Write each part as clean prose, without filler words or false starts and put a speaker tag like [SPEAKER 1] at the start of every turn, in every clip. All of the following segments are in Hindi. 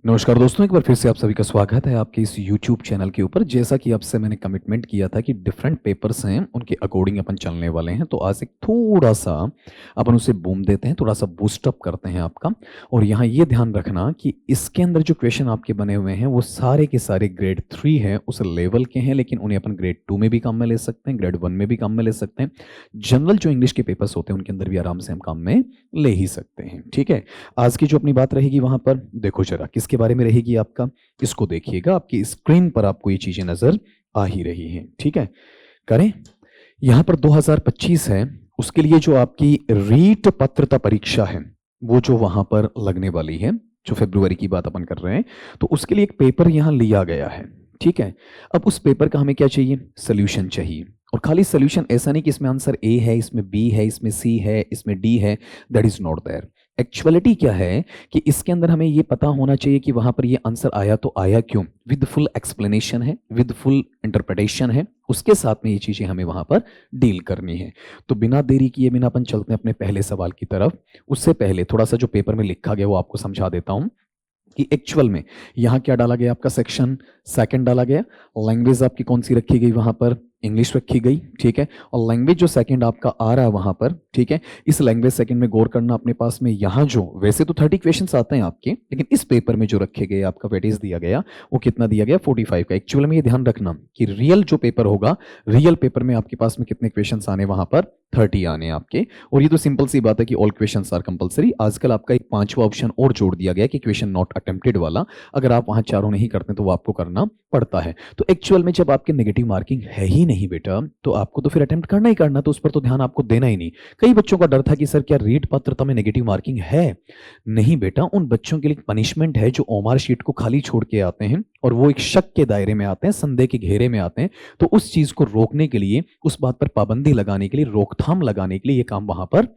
[SPEAKER 1] नमस्कार दोस्तों, एक बार फिर से आप सभी का स्वागत है आपके इस YouTube चैनल के ऊपर। जैसा कि आपसे मैंने कमिटमेंट किया था कि डिफरेंट पेपर्स हैं, उनके अकॉर्डिंग अपन चलने वाले हैं। तो आज एक थोड़ा-सा अपन उसे बूम देते हैं, थोड़ा-सा बूस्ट अप करते हैं आपका। और यहाँ ये ध्यान रखना कि इसके अंदर जो क्वेश्चन आपके बने हुए हैं, वो सारे के सारे ग्रेड 3 हैं, उस लेवल के हैं, लेकिन उन्हें अपन ग्रेड 2 में भी काम में ले सकते हैं, ग्रेड 1 में भी काम में ले सकते हैं। जनरल जो इंग्लिश के पेपर्स होते हैं, उनके अंदर भी आराम से हम काम में ले ही सकते हैं, ठीक है? आज की जो अपनी बात रहेगी वहाँ पर देखो ज़रा किसके बारे में रहेगी आपका, इसको देखिएगा, आपकी स्क्रीन पर आपको ये चीज़ें नज़र आ ही रही हैं, ठीक है? करें? यहाँ पर 2025 है, उसके लिए जो आपकी रीट पात्रता परीक्षा है, वो जो वहाँ पर लगने वाली है, जो फ़रवरी की बात अपन कर रहे हैं, तो उसके लिए एक पेपर यहाँ लिया गया है, ठीक है? अब उस पेपर का हमें क्या चाहिए? सॉल्यूशन चाहिए। और खाली सॉल्यूशन ऐसा नहीं कि इसमें आंसर ए है, इसमें बी है, इसमें सी है, इसमें डी है, that is not there. Actuality क्या है कि इसके अंदर हमें ये पता होना चाहिए कि वहाँ पर ये आंसर आया तो आया क्यों? विद फुल एक्सप्लेनेशन है, विद फुल इंटरप्रिटेशन है, उसके साथ में ये चीज़ें हमें वहाँ पर डील करनी है। तो बिना देरी किए बिना अपन चलते हैं अपने पहले सवाल की तरफ। उससे पहले थोड़ा-सा जो पेपर में लिखा गया वो आपको समझा देता हूँ कि एक्चुअल में यहाँ क्या डाला गया, आपका सेक्शन सेकंड डाला गया। लैंग्वेज आपकी कौन सी रखी गई वहाँ पर? इंग्लिश रखी गई, ठीक है? और लैंग्वेज जो सेकंड आपका आ रहा है वहाँ पर, ठीक है? इस लैंग्वेज सेकंड में गौर करना अपने पास में। यहाँ जो वैसे तो 30 क्वेश्चंस आते हैं आपके, लेकिन इस पेपर में जो रखे गए आपका वेटेज दिया गया वो कितना दिया गया? 45 का। एक्चुअल में ये ध्यान रखना कि रियल जो पेपर होगा, रियल पेपर में आपके पास में कितने क्वेश्चंस आने वहाँ पर? 30 आने आपके। और ये तो सिंपल सी बात है कि ऑल क्वेश्चंस आर कंपलसरी। आजकल आपका एक 5वां ऑप्शन और जोड़ दिया गया कि क्वेश्चन नॉट अटेम्प्टेड वाला। अगर आप वहाँ चारों नहीं करते तो वो आपको करना पड़ता है। तो एक्चुअल में जब आपके नेगेटिव मार्किंग है ही नहीं बेटा, तो आपको तो फिर अटेम्प्ट करना ही करना, तो उस पर तो ध्यान आपको देना ही नहीं। कई बच्चों का डर था कि सर क्या रीट पात्रता में नेगेटिव मार्किंग है? नहीं बेटा, उन बच्चों के लिए पनिशमेंट है जो ओमार शीट को खाली छोड़ के आते हैं और वो एक शक के दायरे में आते हैं, संदेह के घेरे में आते हैं। तो उस चीज को रोकने के लिए, उस बात पर पाबंदी लगाने के लिए, रोकथाम लगाने के लिए ये काम वहां पर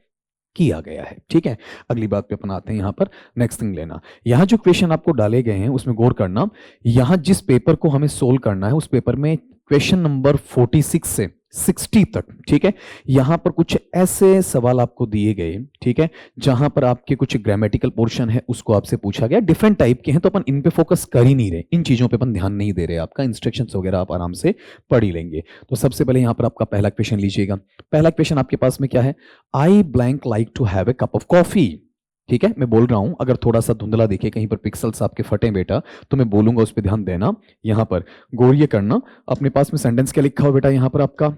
[SPEAKER 1] किया गया है, ठीक है? अगली बात पे अपन आते हैं यहाँ पर। नेक्स्ट थिंग लेना, यहाँ जो क्वेश्चन आपको डाले गए हैं उसमें गौर करना। यहाँ जिस पेपर को हमें सोल्व करना है उस पेपर में क्वेश्चन नंबर 46 से 60 तक, ठीक है, यहाँ पर कुछ ऐसे सवाल आपको दिए गए, ठीक है, जहां पर आपके कुछ ग्रामेटिकल पोर्शन है उसको आपसे पूछा गया। डिफरेंट टाइप के हैं तो अपन इन पे फोकस कर ही नहीं रहे, इन चीजों पे अपन ध्यान नहीं दे रहे। आपका इंस्ट्रक्शंस वगैरह आप आराम से पढ़ ही लेंगे। तो सबसे पहले यहाँ पर आपका पहला क्वेश्चन लीजिएगा। पहला क्वेश्चन आपके पास में क्या है? I blank like to have a cup of coffee. ठीक है, मैं बोल रहा हूं, अगर थोड़ा सा धुंधला दिखे, कहीं पर पिक्सल्स आपके फटे बेटा, तो मैं बोलूंगा, उस पर ध्यान देना। यहां पर गौर ये करना, अपने पास में सेंटेंस क्या लिखा हुआ बेटा? यहां पर आपका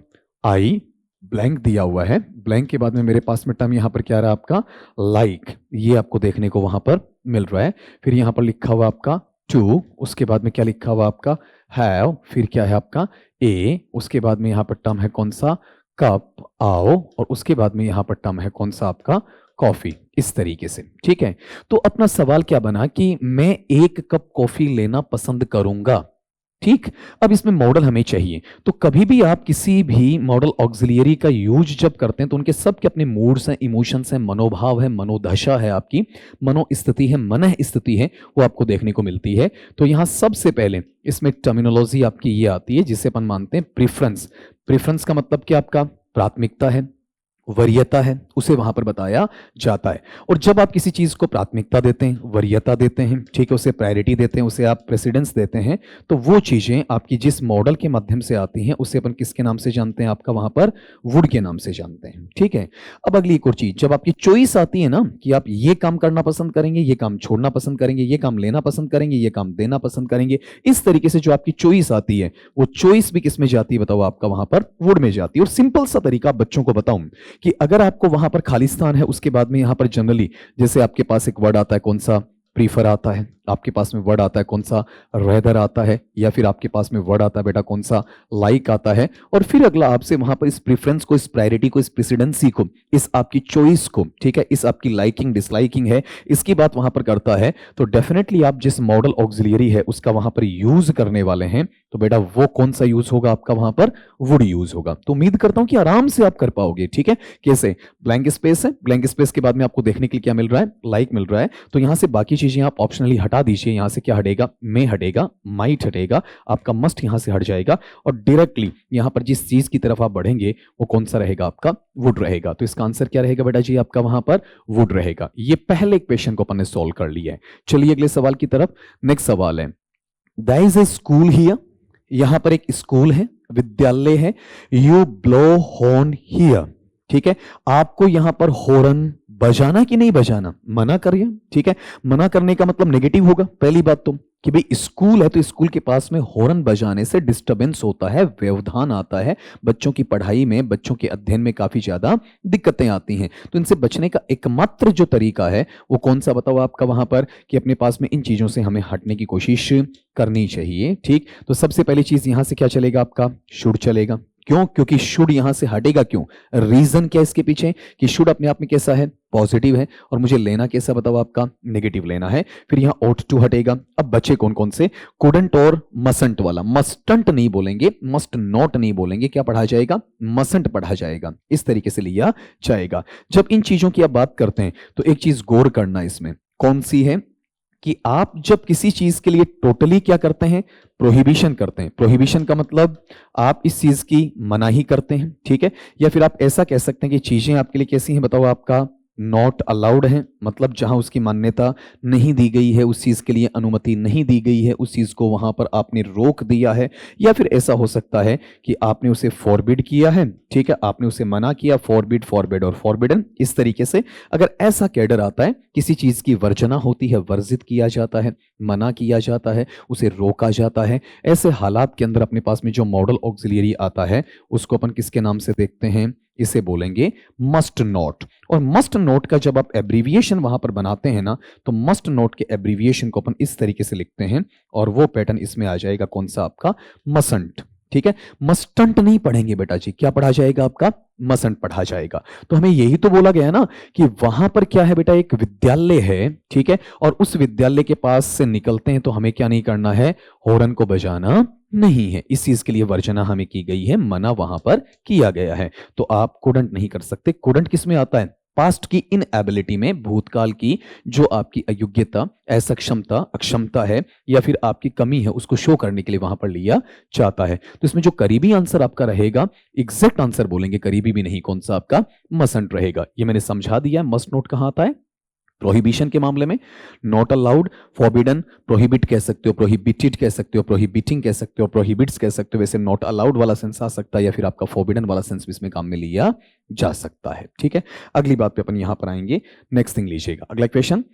[SPEAKER 1] आई ब्लैंक दिया हुआ है, ब्लैंक के बाद में मेरे पास में टर्म यहां पर क्या रहा आपका? लाइक, ये आपको देखने को वहां पर मिल रहा है। फिर यहां पर लिखा हुआ आपका टू, उसके बाद में क्या लिखा हुआ आपका? हैव, फिर क्या है आपका? ए, उसके बाद में यहां पर टर्म है कौन सा? कप, आओ, और उसके बाद में यहां पर टर्म है कौन सा आपका? कॉफी। इस तरीके से, ठीक है। तो अपना सवाल क्या बना कि मैं 1 कप कॉफी लेना पसंद करूंगा, ठीक। अब इसमें मॉडल हमें चाहिए, तो कभी भी आप किसी भी मॉडल ऑक्सिलियरी का यूज जब करते हैं तो उनके सब के अपने मूड्स हैं, इमोशंस हैं, मनोभाव है, मनोदशा है, आपकी मनोस्थिति है, मन स्थिति है, वो आपको देखने को मिलती है। तो यहां सबसे पहले इसमें टर्मिनोलॉजी आपकी ये आती है जिसे अपन मानते हैं प्रेफरेंस। प्रेफरेंस का मतलब क्या? आपका प्राथमिकता है, वरीयता है, उसे वहां पर बताया जाता है। और जब आप किसी चीज को प्राथमिकता देते हैं, वरीयता देते हैं, ठीक है, उसे प्रायोरिटी देते हैं, उसे आप प्रेसिडेंस देते हैं, तो वो चीजें आपकी जिस मॉडल के माध्यम से आती हैं उसे अपन किसके नाम से जानते हैं? आपका वहां पर वुड के नाम से जानते हैं, ठीक है। अब अगली एक और चीज, जब आपकी चॉइस आती है ना कि आप ये काम करना पसंद करेंगे, ये काम छोड़ना पसंद करेंगे, ये काम लेना पसंद करेंगे, ये काम देना पसंद करेंगे, इस तरीके से जो आपकी चॉइस आती है, वो चॉइस भी किस में जाती है बताओ? आपका वहां पर वुड में जाती है। और सिंपल सा तरीका बच्चों को बताऊं कि अगर आपको वहां पर खालिस्तान है, उसके बाद में यहां पर जनरली जैसे आपके पास एक वर्ड आता है कौन सा? प्रीफर आता है, आपके पास में वर्ड आता है कौन सा? रेदर आता है, या फिर आपके पास में वर्ड आता है बेटा कौन सा? लाइक आता है। और फिर अगला आपसे वहां पर इस प्रेफरेंस को, इस प्रायोरिटी को, इस प्रेसिडेंसी को, इस आपकी चॉइस को, ठीक है, इस आपकी लाइकिंग डिसलाइकिंग है, इसकी बात वहां पर करता है, तो डेफिनेटली आप जिस मॉडल ऑक्सिलियरी है उसका वहां पर यूज करने वाले हैं, तो बेटा वो कौन सा यूज होगा? आपका वहां पर वुड यूज होगा। तो उम्मीद करता हूं कि आराम से आप कर पाओगे, ठीक है। कैसे? ब्लैंक स्पेस है, ब्लैंक स्पेस के बाद में आपको देखने के लिए क्या मिल रहा है? लाइक मिल रहा है। तो यहां से बाकी चीजें चीजें आप ऑप्शनली हटा दीजिए। यहां से क्या हटेगा, मे हटेगा, माइट हटेगा, आपका मस्ट यहां से हट जाएगा और डायरेक्टली यहां पर जिस चीज की तरफ आप बढ़ेंगे वो कौन सा रहेगा, आपका वुड रहेगा। तो इसका आंसर क्या रहेगा बेटा जी, आपका वहां पर वुड रहेगा। ये पहले क्वेश्चन को अपन ने सॉल्व कर लिया है। चलिए अगले सवाल की तरफ। नेक्स्ट सवाल है, there is a school here, यहां पर एक स्कूल है, विद्यालय है। यू ब्लो हॉर्न हियर, ठीक है। आपको यहां पर हॉर्न बजाना कि नहीं बजाना, मना करिए, ठीक है। मना करने का मतलब नेगेटिव होगा पहली बात तो, कि भाई स्कूल है तो स्कूल के पास में हॉर्न बजाने से डिस्टरबेंस होता है, व्यवधान आता है, बच्चों की पढ़ाई में, बच्चों के अध्ययन में काफी ज्यादा दिक्कतें आती हैं। तो इनसे बचने का एकमात्र जो तरीका है वो कौन सा बताओ आपका वहां पर, कि अपने पास में इन चीजों से हमें हटने की कोशिश करनी चाहिए, ठीक। तो सबसे पहली चीज यहां से क्या चलेगा, आपका शुड चलेगा। क्यों, क्योंकि शुड यहां से हटेगा क्यों, रीजन क्या इसके पीछे, कि शुड अपने आप में कैसा है, पॉजिटिव है, और मुझे लेना कैसा बताओ आपका, नेगेटिव लेना है। फिर यहां ought to हटेगा। अब बचे कौन कौन से, couldn't और mustn't वाला। mustn't नहीं बोलेंगे, must not नहीं बोलेंगे, क्या पढ़ा जाएगा, mustn't पढ़ा जाएगा। इस तरीके से लिया जाएगा। जब इन चीजों की आप बात करते हैं तो एक चीज गौर करना इसमें, कौन सी है, कि आप जब किसी चीज के लिए टोटली क्या करते हैं, प्रोहिबिशन करते हैं। प्रोहिबिशन का मतलब आप इस चीज की मनाही करते हैं, ठीक है। या फिर आप ऐसा कह सकते हैं कि चीजें आपके लिए कैसी हैं बताओ, आपका नॉट अलाउड है, मतलब जहां उसकी मान्यता नहीं दी गई है, उस चीज के लिए अनुमति नहीं दी गई है, उस चीज को वहां पर आपने रोक दिया है। या फिर ऐसा हो सकता है कि आपने उसे फॉरबिड किया है, ठीक है, आपने उसे मना किया, फॉरबिड, फॉरबिड और फॉरबिडन। इस तरीके से अगर ऐसा कैडर आता है, किसी चीज की वर्जना होती है, वर्जित किया जाता है, मना किया जाता है, उसे रोका जाता है, ऐसे हालात के अंदर अपने पास में जो मॉडल ऑक्सिलियरी आता है उसको अपन किसके नाम से देखते हैं, इसे बोलेंगे मस्ट नॉट। और मस्ट नोट का जब आप एब्रीविएशन वहां पर बनाते हैं ना, तो मस्ट नोट के एब्रीविएशन को अपन इस तरीके से लिखते हैं, और वो पैटर्न इसमें आ जाएगा कौन सा, आपका मसंट, ठीक है। मस्टंट नहीं पढ़ेंगे बेटा जी, क्या पढ़ा जाएगा, आपका मसंट पढ़ा जाएगा। तो हमें यही तो बोला गया ना कि वहां पर क्या है बेटा, एक विद्यालय है, ठीक है, और उस विद्यालय के पास से निकलते हैं तो हमें क्या नहीं करना है, हॉर्न को बजाना नहीं है। इस चीज के लिए वर्जना हमें की गई है, मना वहां पर किया गया है। तो आप कुडंट नहीं कर सकते। कुडंट किस में आता है, पास्ट की इनएबिलिटी में, भूतकाल की जो आपकी अयोग्यता, असक्षमता, अक्षमता है या फिर आपकी कमी है, उसको शो करने के लिए वहां पर लिया जाता है। तो इसमें जो करीबी आंसर आपका रहेगा, एग्जैक्ट आंसर बोलेंगे, करीबी भी नहीं, कौन सा आपका मसंट रहेगा। ये मैंने समझा दिया। मस्ट नोट कहां आता है, प्रोहिबिशन के मामले में। नॉट अलाउड, फॉरबिडन, प्रोहिबिट कह सकते हो, प्रोहिबिटेड कह सकते हो, प्रोहिबिटिंग कह सकते हो, प्रोहिबिट्स कह सकते हो। वैसे नॉट अलाउड वाला सेंस आ सकता है या फिर आपका फॉरबिडन वाला सेंस भी इसमें काम में लिया जा सकता है, ठीक है। अगली बात पे अपन यहां पर आएंगे। नेक्स्ट थिंग लीजिएगा, अगला question,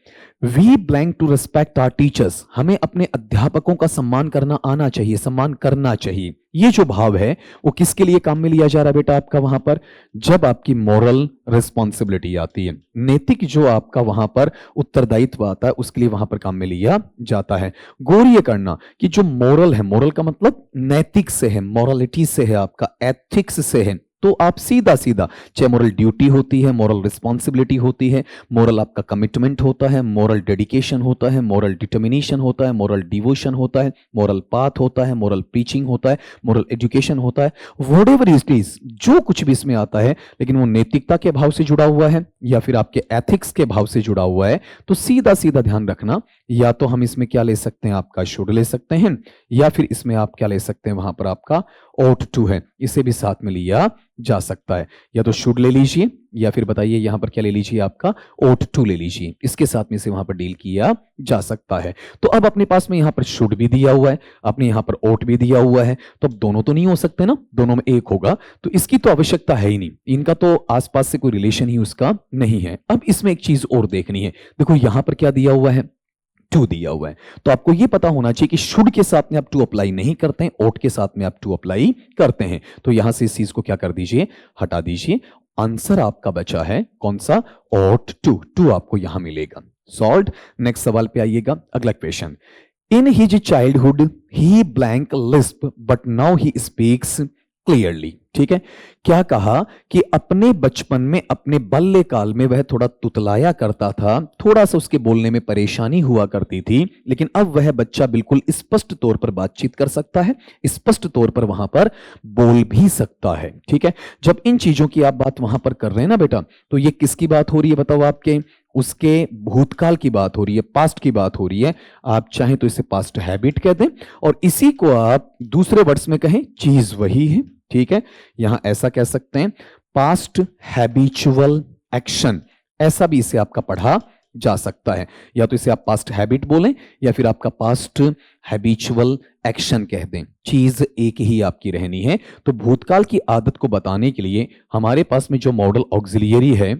[SPEAKER 1] we blank to respect our teachers, हमें अपने अध्यापकों का सम्मान करना आना चाहिए, सम्मान करना चाहिए। ये जो भाव है वो किसके लिए काम में लिया जा रहा है बेटा आपका वहां पर, जब आपकी मॉरल रिस्पॉन्सिबिलिटी आती है, नैतिक जो आपका वहां पर उत्तरदायित्व आता है, उसके लिए वहां पर काम में लिया जाता है। गौर ये करना कि जो मॉरल है, मॉरल का मतलब नैतिक से है, मॉरलिटी से है, आपका एथिक्स से है। तो आप सीधा सीधा, चाहे मोरल ड्यूटी होती है, मोरल रिस्पॉन्सिबिलिटी होती है, मोरल आपका कमिटमेंट होता है, मोरल डेडिकेशन होता है, मोरल डिटर्मिनेशन होता है, मोरल डिवोशन होता है, मोरल पाथ होता है, मोरल प्रीचिंग होता है, मोरल एजुकेशन होता है, व्हाटएवर इट इज, जो कुछ भी इसमें आता है, लेकिन वो नैतिकता के भाव से जुड़ा हुआ है या फिर आपके एथिक्स के भाव से जुड़ा हुआ है, तो सीधा सीधा ध्यान रखना, या तो हम इसमें क्या ले सकते हैं, आपका शुड ले सकते हैं, या फिर इसमें आप क्या ले सकते हैं, वहां पर आपका ought to है, इसे भी साथ में लिया जा सकता है। या तो शुड ले लीजिए या फिर बताइए यहां पर क्या ले लीजिए, आपका ought to ले लीजिए, इसके साथ में से वहां पर डील किया जा सकता है। तो अब अपने पास में यहां पर शुड भी दिया हुआ है, आपने यहां पर ought भी दिया हुआ है, तो अब दोनों तो नहीं हो सकते ना, दोनों में एक होगा, तो इसकी तो आवश्यकता है ही नहीं, इनका तो आसपास से कोई रिलेशन ही उसका नहीं है। अब इसमें एक चीज और देखनी है, देखो यहां पर क्या दिया हुआ है, टू दिया हुआ है, तो आपको यह पता होना चाहिए कि शुड के साथ में आप टू अप्लाई नहीं करते हैं, ought के साथ में आप टू अप्लाई करते हैं। तो यहां से इस चीज को क्या कर दीजिए, हटा दीजिए। आंसर आपका बचा है कौन सा, ought to, टू आपको यहां मिलेगा। सॉल्व। नेक्स्ट सवाल पे आइएगा, अगला question, in his childhood he blank Lisp but now he speaks clearly, ठीक है। क्या कहा कि अपने बचपन में, अपने बाल्यकाल में वह थोड़ा तुतलाया करता था, थोड़ा सा उसके बोलने में परेशानी हुआ करती थी, लेकिन अब वह बच्चा बिल्कुल स्पष्ट तौर पर बातचीत कर सकता है, स्पष्ट तौर पर वहां पर बोल भी सकता है, ठीक है। जब इन चीजों की आप बात वहां पर कर रहे हैं ना बेटा, तो ये किसकी बात हो रही है बताओ, आपके उसके भूतकाल की बात हो रही है, पास्ट की बात हो रही है, आप चाहें तो इसे पास्ट हैबिट कह दें और इसी को आप दूसरे वर्ड्स में कहें चीज वही है। ठीक है, यहां ऐसा कह सकते हैं पास्ट हैबिचुअल एक्शन, ऐसा भी इसे आपका पढ़ा जा सकता है। या तो इसे आप पास्ट हैबिट बोलें या फिर आपका पास्ट हैबिचुअल एक्शन कह दें, चीज एक ही आपकी रहनी है। तो भूतकाल की आदत को बताने के लिए हमारे पास में जो मॉडल ऑक्सिलियरी है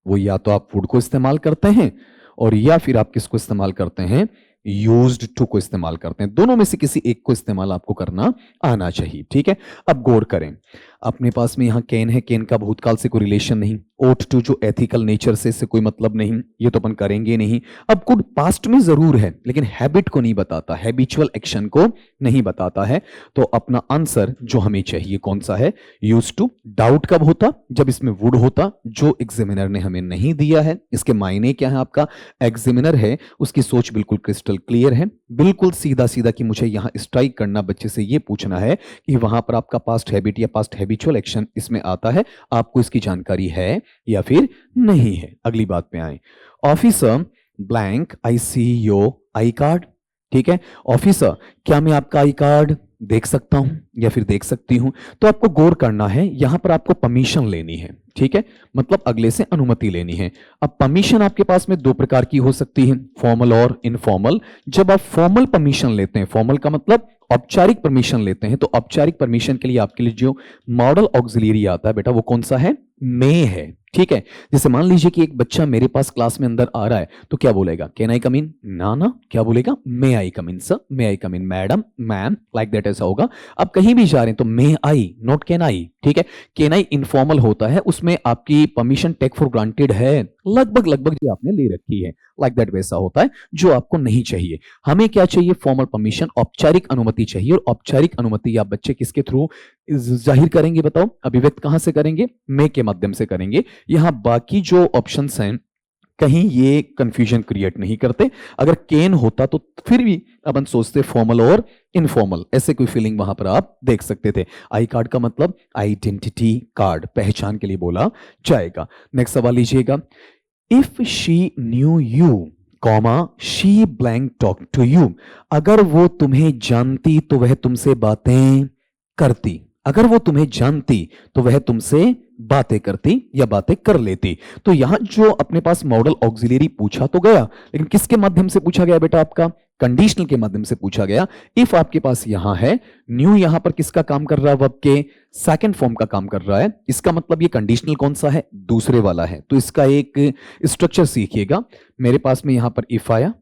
[SPEAKER 1] वो या तो आप वुड को इस्तेमाल करते हैं और या फिर आप किसको इस्तेमाल करते हैं, यूज्ड टू को इस्तेमाल करते हैं। दोनों में से किसी एक को इस्तेमाल आपको करना आना चाहिए। ठीक है, अब गौर करें, अपने पास में यहां कैन है, कैन का भूतकाल से कोई रिलेशन नहीं, ओट टू जो एथिकल नेचर से इससे कोई मतलब नहीं, ये तो अपन करेंगे नहीं। अब कुड पास्ट में जरूर है लेकिन हैबिट को नहीं बताता, हैबिचुअल एक्शन को नहीं बताता है। तो अपना आंसर जो हमें चाहिए कौन सा है, यूज टू। डाउट कब होता, जब इसमें वुड होता, जो एग्जामिनर ने हमें नहीं दिया है। इसके मायने क्या है, आपका एग्जामिनर है उसकी सोच बिल्कुल क्रिस्टल क्लियर है, बिल्कुल सीधा सीधा कि मुझे यहां स्ट्राइक करना, बच्चे से ये पूछना है कि वहां पर आपका पास्ट हैबिट या पास्ट हैबिचुअल एक्शन इसमें आता है, आपको इसकी जानकारी है या फिर नहीं है। अगली बात पे आए, officer blank I see your I card. ठीक है, ऑफिसर क्या मैं आपका आई कार्ड देख सकता हूं या फिर देख सकती हूं। तो आपको गौर करना है, यहां पर आपको परमिशन लेनी है। ठीक है, मतलब अगले से अनुमति लेनी है। अब परमिशन आपके पास में दो प्रकार की हो सकती है, फॉर्मल और इनफॉर्मल। जब आप फॉर्मल परमिशन लेते हैं, फॉर्मल का मतलब औपचारिक परमिशन लेते हैं, तो औपचारिक परमिशन के लिए आपके लिए जो मॉडल ऑक्सिलियरी आता है बेटा वो कौन सा है, मे है। ठीक है, जैसे मान लीजिए कि एक बच्चा मेरे पास क्लास में अंदर आ रहा है तो क्या बोलेगा, कैन आई कम इन, ना ना, क्या बोलेगा, may I come in sir, may I come in madam, ma'am, like that, ऐसा होगा। अब कहीं भी जा रहे हैं तो मे आई, नॉट कैन आई। ठीक है, कैन आई इनफॉर्मल होता है, उसमें आपकी परमिशन टेक फॉर ग्रांटेड है, लगभग लगभग जी आपने ले रखी है, लाइक दैट वैसा होता है जो आपको नहीं चाहिए। हमें क्या चाहिए, फॉर्मल परमिशन, औपचारिक अनुमति चाहिए। और औपचारिक अनुमति आप बच्चे किसके थ्रू जाहिर करेंगे, बताओ, अभिव्यक्त कहां से करेंगे, मे के माध्यम से करेंगे। यहां बाकी जो ऑप्शंस हैं कहीं ये कंफ्यूजन क्रिएट नहीं करते। अगर केन होता तो फिर भी अपन सोचते फॉर्मल और इनफॉर्मल, ऐसे कोई फीलिंग वहां पर आप देख सकते थे। आई कार्ड का मतलब आइडेंटिटी कार्ड, पहचान के लिए बोला जाएगा। नेक्स्ट सवाल लीजिएगा, if she knew you comma she blank talk to you, अगर वो तुम्हें जानती तो वह तुमसे बातें करती, अगर वो तुम्हें जानती तो वह तुमसे बातें करती या बातें कर लेती। तो यहां जो अपने पास मॉडल ऑक्सिलियरी पूछा तो गया, लेकिन किसके माध्यम से पूछा गया बेटा, आपका कंडीशनल के माध्यम से पूछा गया। इफ आपके पास यहां है, न्यू यहां पर किसका काम कर रहा है, वर्ब के सेकंड फॉर्म का काम कर रहा है, इसका मतलब ये कंडीशनल कौन सा है, दूसरे वाला है। तो इसका एक स्ट्रक्चर सीखिएगा। मेरे पास में यहां पर इफ आया,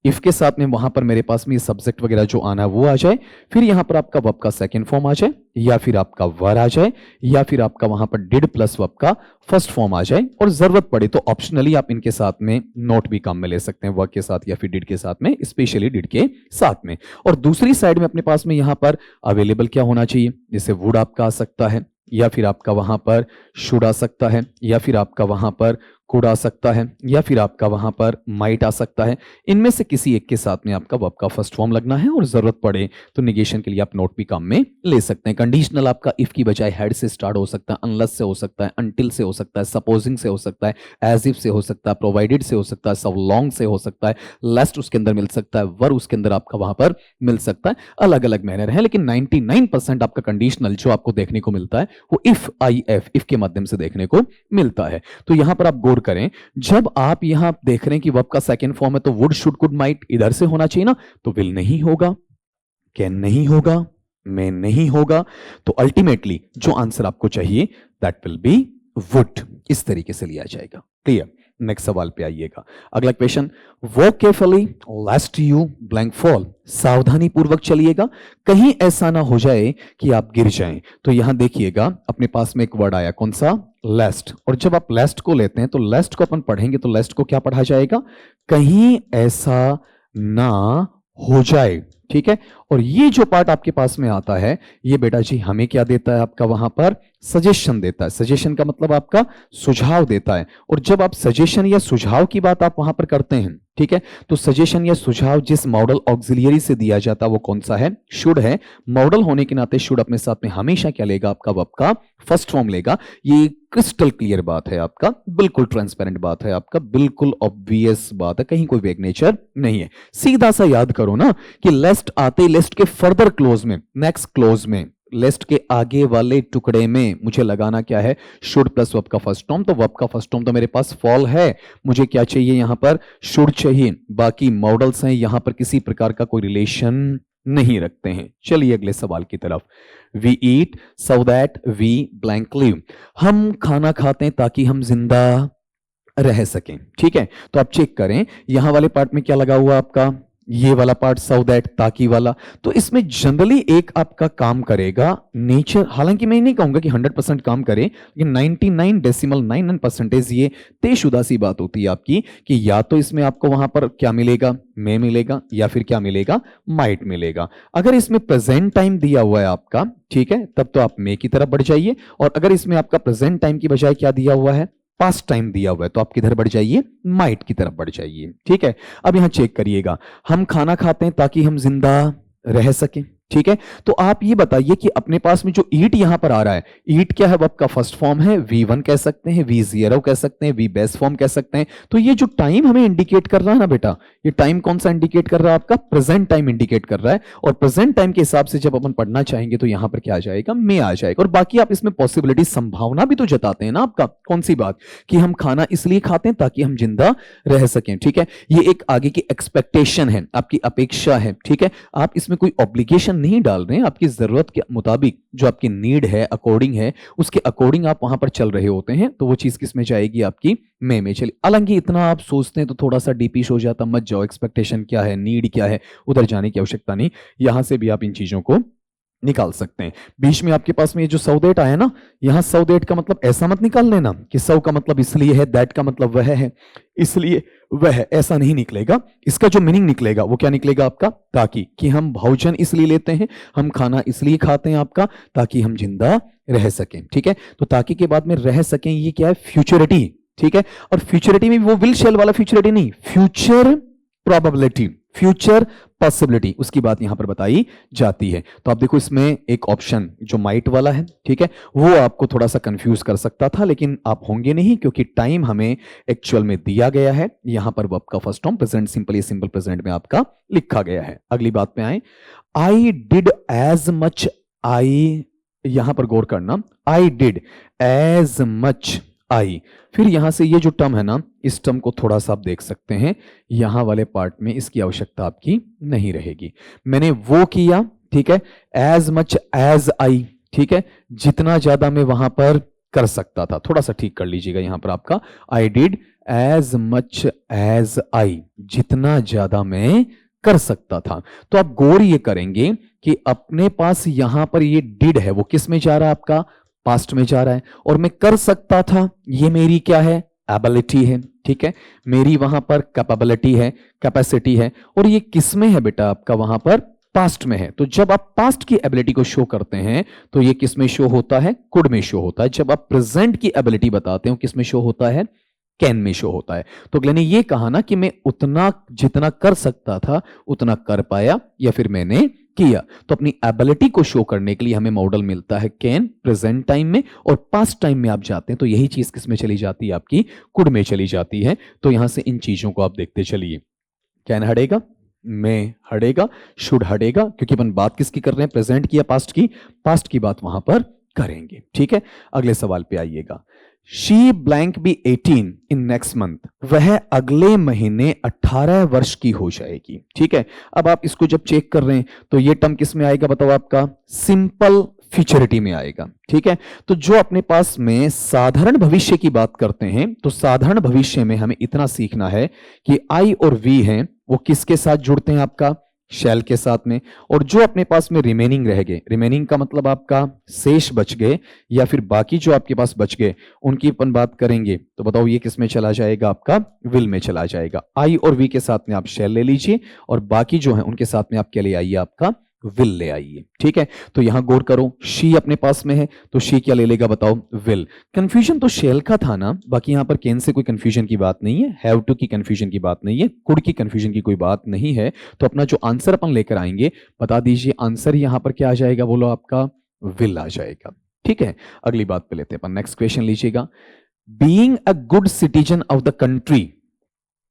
[SPEAKER 1] इफ के साथ में वहां पर मेरे पास में ये सब्जेक्ट वगैरह जो आना है वो आ जाए, फिर यहां पर आपका वर्ब का सेकंड फॉर्म आ जाए, या फिर आपका वर आ जाए, या फिर आपका वहां पर डिड प्लस वर्ब का फर्स्ट फॉर्म आ जाए। और जरूरत पड़े तो ऑप्शनली आप इनके साथ में नोट भी काम में ले सकते हैं, वर्ब के साथ या फिर डिड के साथ में, स्पेशली डिड के साथ में। और दूसरी साइड में अपने पास में यहां पर अवेलेबल क्या होना चाहिए, जैसे वुड आपका आ सकता है, या फिर आपका वहां पर शुड आ सकता है, या फिर आपका वहां पर कुड आ सकता है, या फिर आपका वहां पर माइट आ सकता है। इनमें से किसी एक के साथ में आपका वर्ब का फर्स्ट फॉर्म लगना है, और जरूरत पड़े तो नेगेशन के लिए आप नोट भी काम में ले सकते हैं। कंडीशनल आपका इफ की बजाय हैड से स्टार्ट हो सकता है, अनलेस से हो सकता है, अनटिल से हो सकता है, सपोजिंग से हो सकता है, एज इफ से हो सकता है, प्रोवाइडेड से हो सकता है, सो लॉन्ग से हो सकता है, लेस्ट उसके अंदर मिल सकता है, वर उसके अंदर आपका वहां पर मिल सकता है। अलग अलग मैनर है, लेकिन 99% आपका कंडीशनल जो आपको देखने को मिलता है वो इफ आई एफ, इफ के माध्यम से देखने को मिलता है। तो यहां पर आप गौर करें, जब आप यहां देख रहे हैं कि वर्ब का सेकंड फॉर्म है तो वुड, शुड, कुड, माइट इधर से होना चाहिए ना, तो विल नहीं होगा, कैन नहीं होगा, मे नहीं होगा। तो अल्टीमेटली जो आंसर आपको चाहिए दैट विल बी वुड, इस तरीके से लिया जाएगा। क्लियर। नेक्स्ट सवाल पे आइएगा। अगला question, walk carefully लेस्ट you blank fall, सावधानी पूर्वक चलिएगा कहीं ऐसा ना हो जाए कि आप गिर जाएं। तो यहां देखिएगा अपने पास में एक वर्ड आया, कौन सा, लेस्ट। और जब आप लेस्ट को लेते हैं तो लेस्ट को अपन पढ़ेंगे तो लेस्ट को क्या पढ़ा जाएगा, कहीं ऐसा ना हो जाए। ठीक है, और ये जो पार्ट आपके पास में आता है ये बेटा जी हमें क्या देता है, आपका वहां पर सजेशन देता है। सजेशन का मतलब आपका सुझाव देता है। और जब आप सजेशन या सुझाव की बात आप वहां पर करते हैं ठीक है। तो सजेशन या सुझाव जिस मॉडल ऑक्सिलियरी से दिया जाता है वो कौन सा है? शुड है। मॉडल होने के नाते शुड अपने साथ में हमेशा क्या लेगा? आपका वर्ब का फर्स्ट फॉर्म लेगा। ये क्रिस्टल क्लियर बात है आपका, बिल्कुल ट्रांसपेरेंट बात है आपका, बिल्कुल ऑब्वियस बात है, कहीं कोई वेग नेचर नहीं है। सीधा सा याद करो ना कि लेस्ट आते लिस्ट के फर्दर क्लोज में, नेक्स्ट क्लोज में, लिस्ट के आगे वाले टुकड़े में मुझे लगाना क्या है? शुड प्लस वर्ब का फर्स्ट फॉर्म। तो वर्ब का फर्स्ट फॉर्म तो मेरे पास फॉल है, मुझे क्या चाहिए? यहां पर शुड चाहिए। बाकी मॉडल्स हैं यहां पर किसी प्रकार का कोई रिलेशन नहीं रखते हैं। चलिए अगले सवाल की तरफ। We eat so that we blank live. हम खाना खाते हैं ताकि हम जिंदा रह सकें। ठीक है, तो आप चेक करें यहां वाले पार्ट में क्या लगा हुआ आपका? ये वाला पार्ट सो दैट, ताकि वाला। तो इसमें जनरली एक आपका काम करेगा नेचर। हालांकि मैं नहीं कहूंगा कि 100% काम करे, लेकिन 99.99% ये तयशुदा सी बात होती है आपकी कि या तो इसमें आपको वहां पर क्या मिलेगा? मे मिलेगा, या फिर क्या मिलेगा? माइट मिलेगा। अगर इसमें प्रेजेंट टाइम दिया हुआ है आपका, ठीक है, तब तो आप मे की तरफ बढ़ जाइए। और अगर इसमें आपका प्रेजेंट टाइम की बजाय क्या दिया हुआ है? पास्ट टाइम दिया हुआ है, तो आप किधर बढ़ जाइए? माइट की तरफ बढ़ जाइए। ठीक है, अब यहां चेक करिएगा, हम खाना खाते हैं ताकि हम जिंदा रह सकें। ठीक है, तो आप ये बताइए कि अपने पास में जो ईट यहां पर आ रहा है, ईट क्या है? वर्ब का फर्स्ट फॉर्म है। V1 कह सकते हैं, V0 कह सकते हैं, V बेस फॉर्म कह सकते हैं। तो ये जो टाइम हमें इंडिकेट कर रहा है ना बेटा, ये टाइम कौन सा इंडिकेट कर रहा है? आपका प्रेजेंट टाइम इंडिकेट कर रहा है। और प्रेजेंट टाइम के हिसाब से जब अपन पढ़ना चाहेंगे तो यहां पर क्या आ जाएगा? मे आ जाएगा। और बाकी आप इसमें पॉसिबिलिटी, संभावना भी तो जताते हैं ना आपका, कौन सी बात? कि हम खाना इसलिए खाते हैं ताकि हम जिंदा रह सकें। ठीक है, ये एक आगे की एक्सपेक्टेशन है, आपकी अपेक्षा है। ठीक है, आप इसमें कोई ऑब्लिगेशन नहीं डाल रहे हैं, आपकी जरूरत के मुताबिक जो आपकी नीड है, अकॉर्डिंग है, उसके अकॉर्डिंग आप वहां पर चल रहे होते हैं। तो वो चीज किस में जाएगी? आपकी मे में। चलिए, हालांकि इतना आप सोचते हैं तो थोड़ा सा डीपिश हो जाता, मत जाओ। एक्सपेक्टेशन क्या है, नीड क्या है, उधर जाने की आवश्यकता नहीं। यहां से भी आप इन चीजों को निकाल सकते हैं। बीच में आपके पास में ये जो सो दैट आया ना, यहां सो दैट का मतलब ऐसा मत निकाल लेना कि सो का मतलब इसलिए है, दैट का मतलब वह है, इसलिए वह, ऐसा नहीं निकलेगा। इसका जो मीनिंग निकलेगा वो क्या निकलेगा आपका? ताकि, कि हम भोजन इसलिए लेते हैं, हम खाना इसलिए खाते हैं आपका, ताकि हम जिंदा रह सकें। ठीक है, तो ताकि के बाद में रह सकें, ये क्या है? फ्यूचरिटी। ठीक है, और फ्यूचरिटी में वो विल शेल वाला फ्यूचरिटी नहीं, फ्यूचर प्रोबेबिलिटी, फ्यूचर पॉसिबिलिटी, उसकी बात यहां पर बताई जाती है। तो आप देखो इसमें एक ऑप्शन जो माइट वाला है, ठीक है, वो आपको थोड़ा सा कंफ्यूज कर सकता था, लेकिन आप होंगे नहीं, क्योंकि टाइम हमें एक्चुअल में दिया गया है। यहां पर वर्ब का फर्स्ट फॉर्म प्रेजेंट सिंपल, ये सिंपल प्रेजेंट में आपका लिखा गया है। अगली बात पे आए, I did as much, I, यहां पर गौर करना, I did as much I. फिर यहां से ये जो टर्म है ना, इस टर्म को थोड़ा सा आप देख सकते हैं, यहां वाले पार्ट में इसकी आवश्यकता आपकी नहीं रहेगी। मैंने वो किया, ठीक है, एज मच एज आई, ठीक है, जितना ज्यादा मैं वहां पर कर सकता था। थोड़ा सा ठीक कर लीजिएगा यहां पर आपका, I did as much as I, जितना ज्यादा मैं कर सकता था। तो आप गौर ये करेंगे कि अपने पास यहां पर ये डिड है, वो किस में जा रहा है? आपका पास्ट में जा रहा है। और मैं कर सकता था, ये मेरी क्या है? एबिलिटी है। ठीक है, मेरी वहां पर कैपेबिलिटी है, कैपेसिटी है। और ये किस में है बेटा? आपका वहां पर पास्ट में है। तो जब आप पास्ट की एबिलिटी को शो करते हैं तो ये किस में शो होता है? कुड में शो होता है। जब आप प्रेजेंट की एबिलिटी बताते हो, किस में शो होता है? कैन में शो होता है। तो अगले ने ये कहा ना कि मैं उतना, जितना कर सकता था उतना कर पाया, या फिर मैंने किया। तो अपनी एबिलिटी को शो करने के लिए हमें मॉडल मिलता है कैन प्रेजेंट टाइम में, और पास्ट टाइम में आप जाते हैं तो यही चीज किस में चली जाती है? आपकी कुड में चली जाती है। तो यहां से इन चीजों को आप देखते चलिए, कैन हटेगा, में हटेगा, शुड हटेगा, क्योंकि अपन बात किसकी कर रहे हैं? प्रेजेंट की या पास्ट की? पास्ट की बात वहां पर करेंगे। ठीक है, अगले सवाल पे आइएगा। She blank be 18 in next month, वह अगले महीने 18 वर्ष की हो जाएगी। ठीक है, अब आप इसको जब चेक कर रहे हैं तो ये टर्म किस में आएगा? बताओ, आपका सिंपल फ्यूचरिटी में आएगा। ठीक है, तो जो अपने पास में साधारण भविष्य की बात करते हैं, तो साधारण भविष्य में हमें इतना सीखना है कि आई और वी हैं, वो किसके साथ जुड़ते हैं? आपका शैल के साथ में। और जो अपने पास में रिमेनिंग रह गए, रिमेनिंग का मतलब आपका शेष बच गए, या फिर बाकी जो आपके पास बच गए उनकी अपन बात करेंगे। तो बताओ ये किस में चला जाएगा? आपका विल में चला जाएगा। आई और वी के साथ में आप शैल ले लीजिए, और बाकी जो है उनके साथ में आप क्या ले आइए? आपका विल ले आइए। ठीक है, तो यहां गौर करो, शी अपने पास में है तो शी क्या ले लेगा बताओ, विल। कंफ्यूजन तो शेल का था ना, बाकी यहां पर कैन से कोई कंफ्यूजन की बात नहीं है, हैव टू की कंफ्यूजन की बात नहीं है, कुड की कंफ्यूजन की कोई बात नहीं है। तो अपना जो आंसर अपन लेकर आएंगे, बता दीजिए आंसर यहां पर क्या आ जाएगा, बोलो आपका विल आ जाएगा। ठीक है, अगली बात पे लेते हैं अपन, नेक्स्ट क्वेश्चन लीजिएगा। Being a good citizen of the country,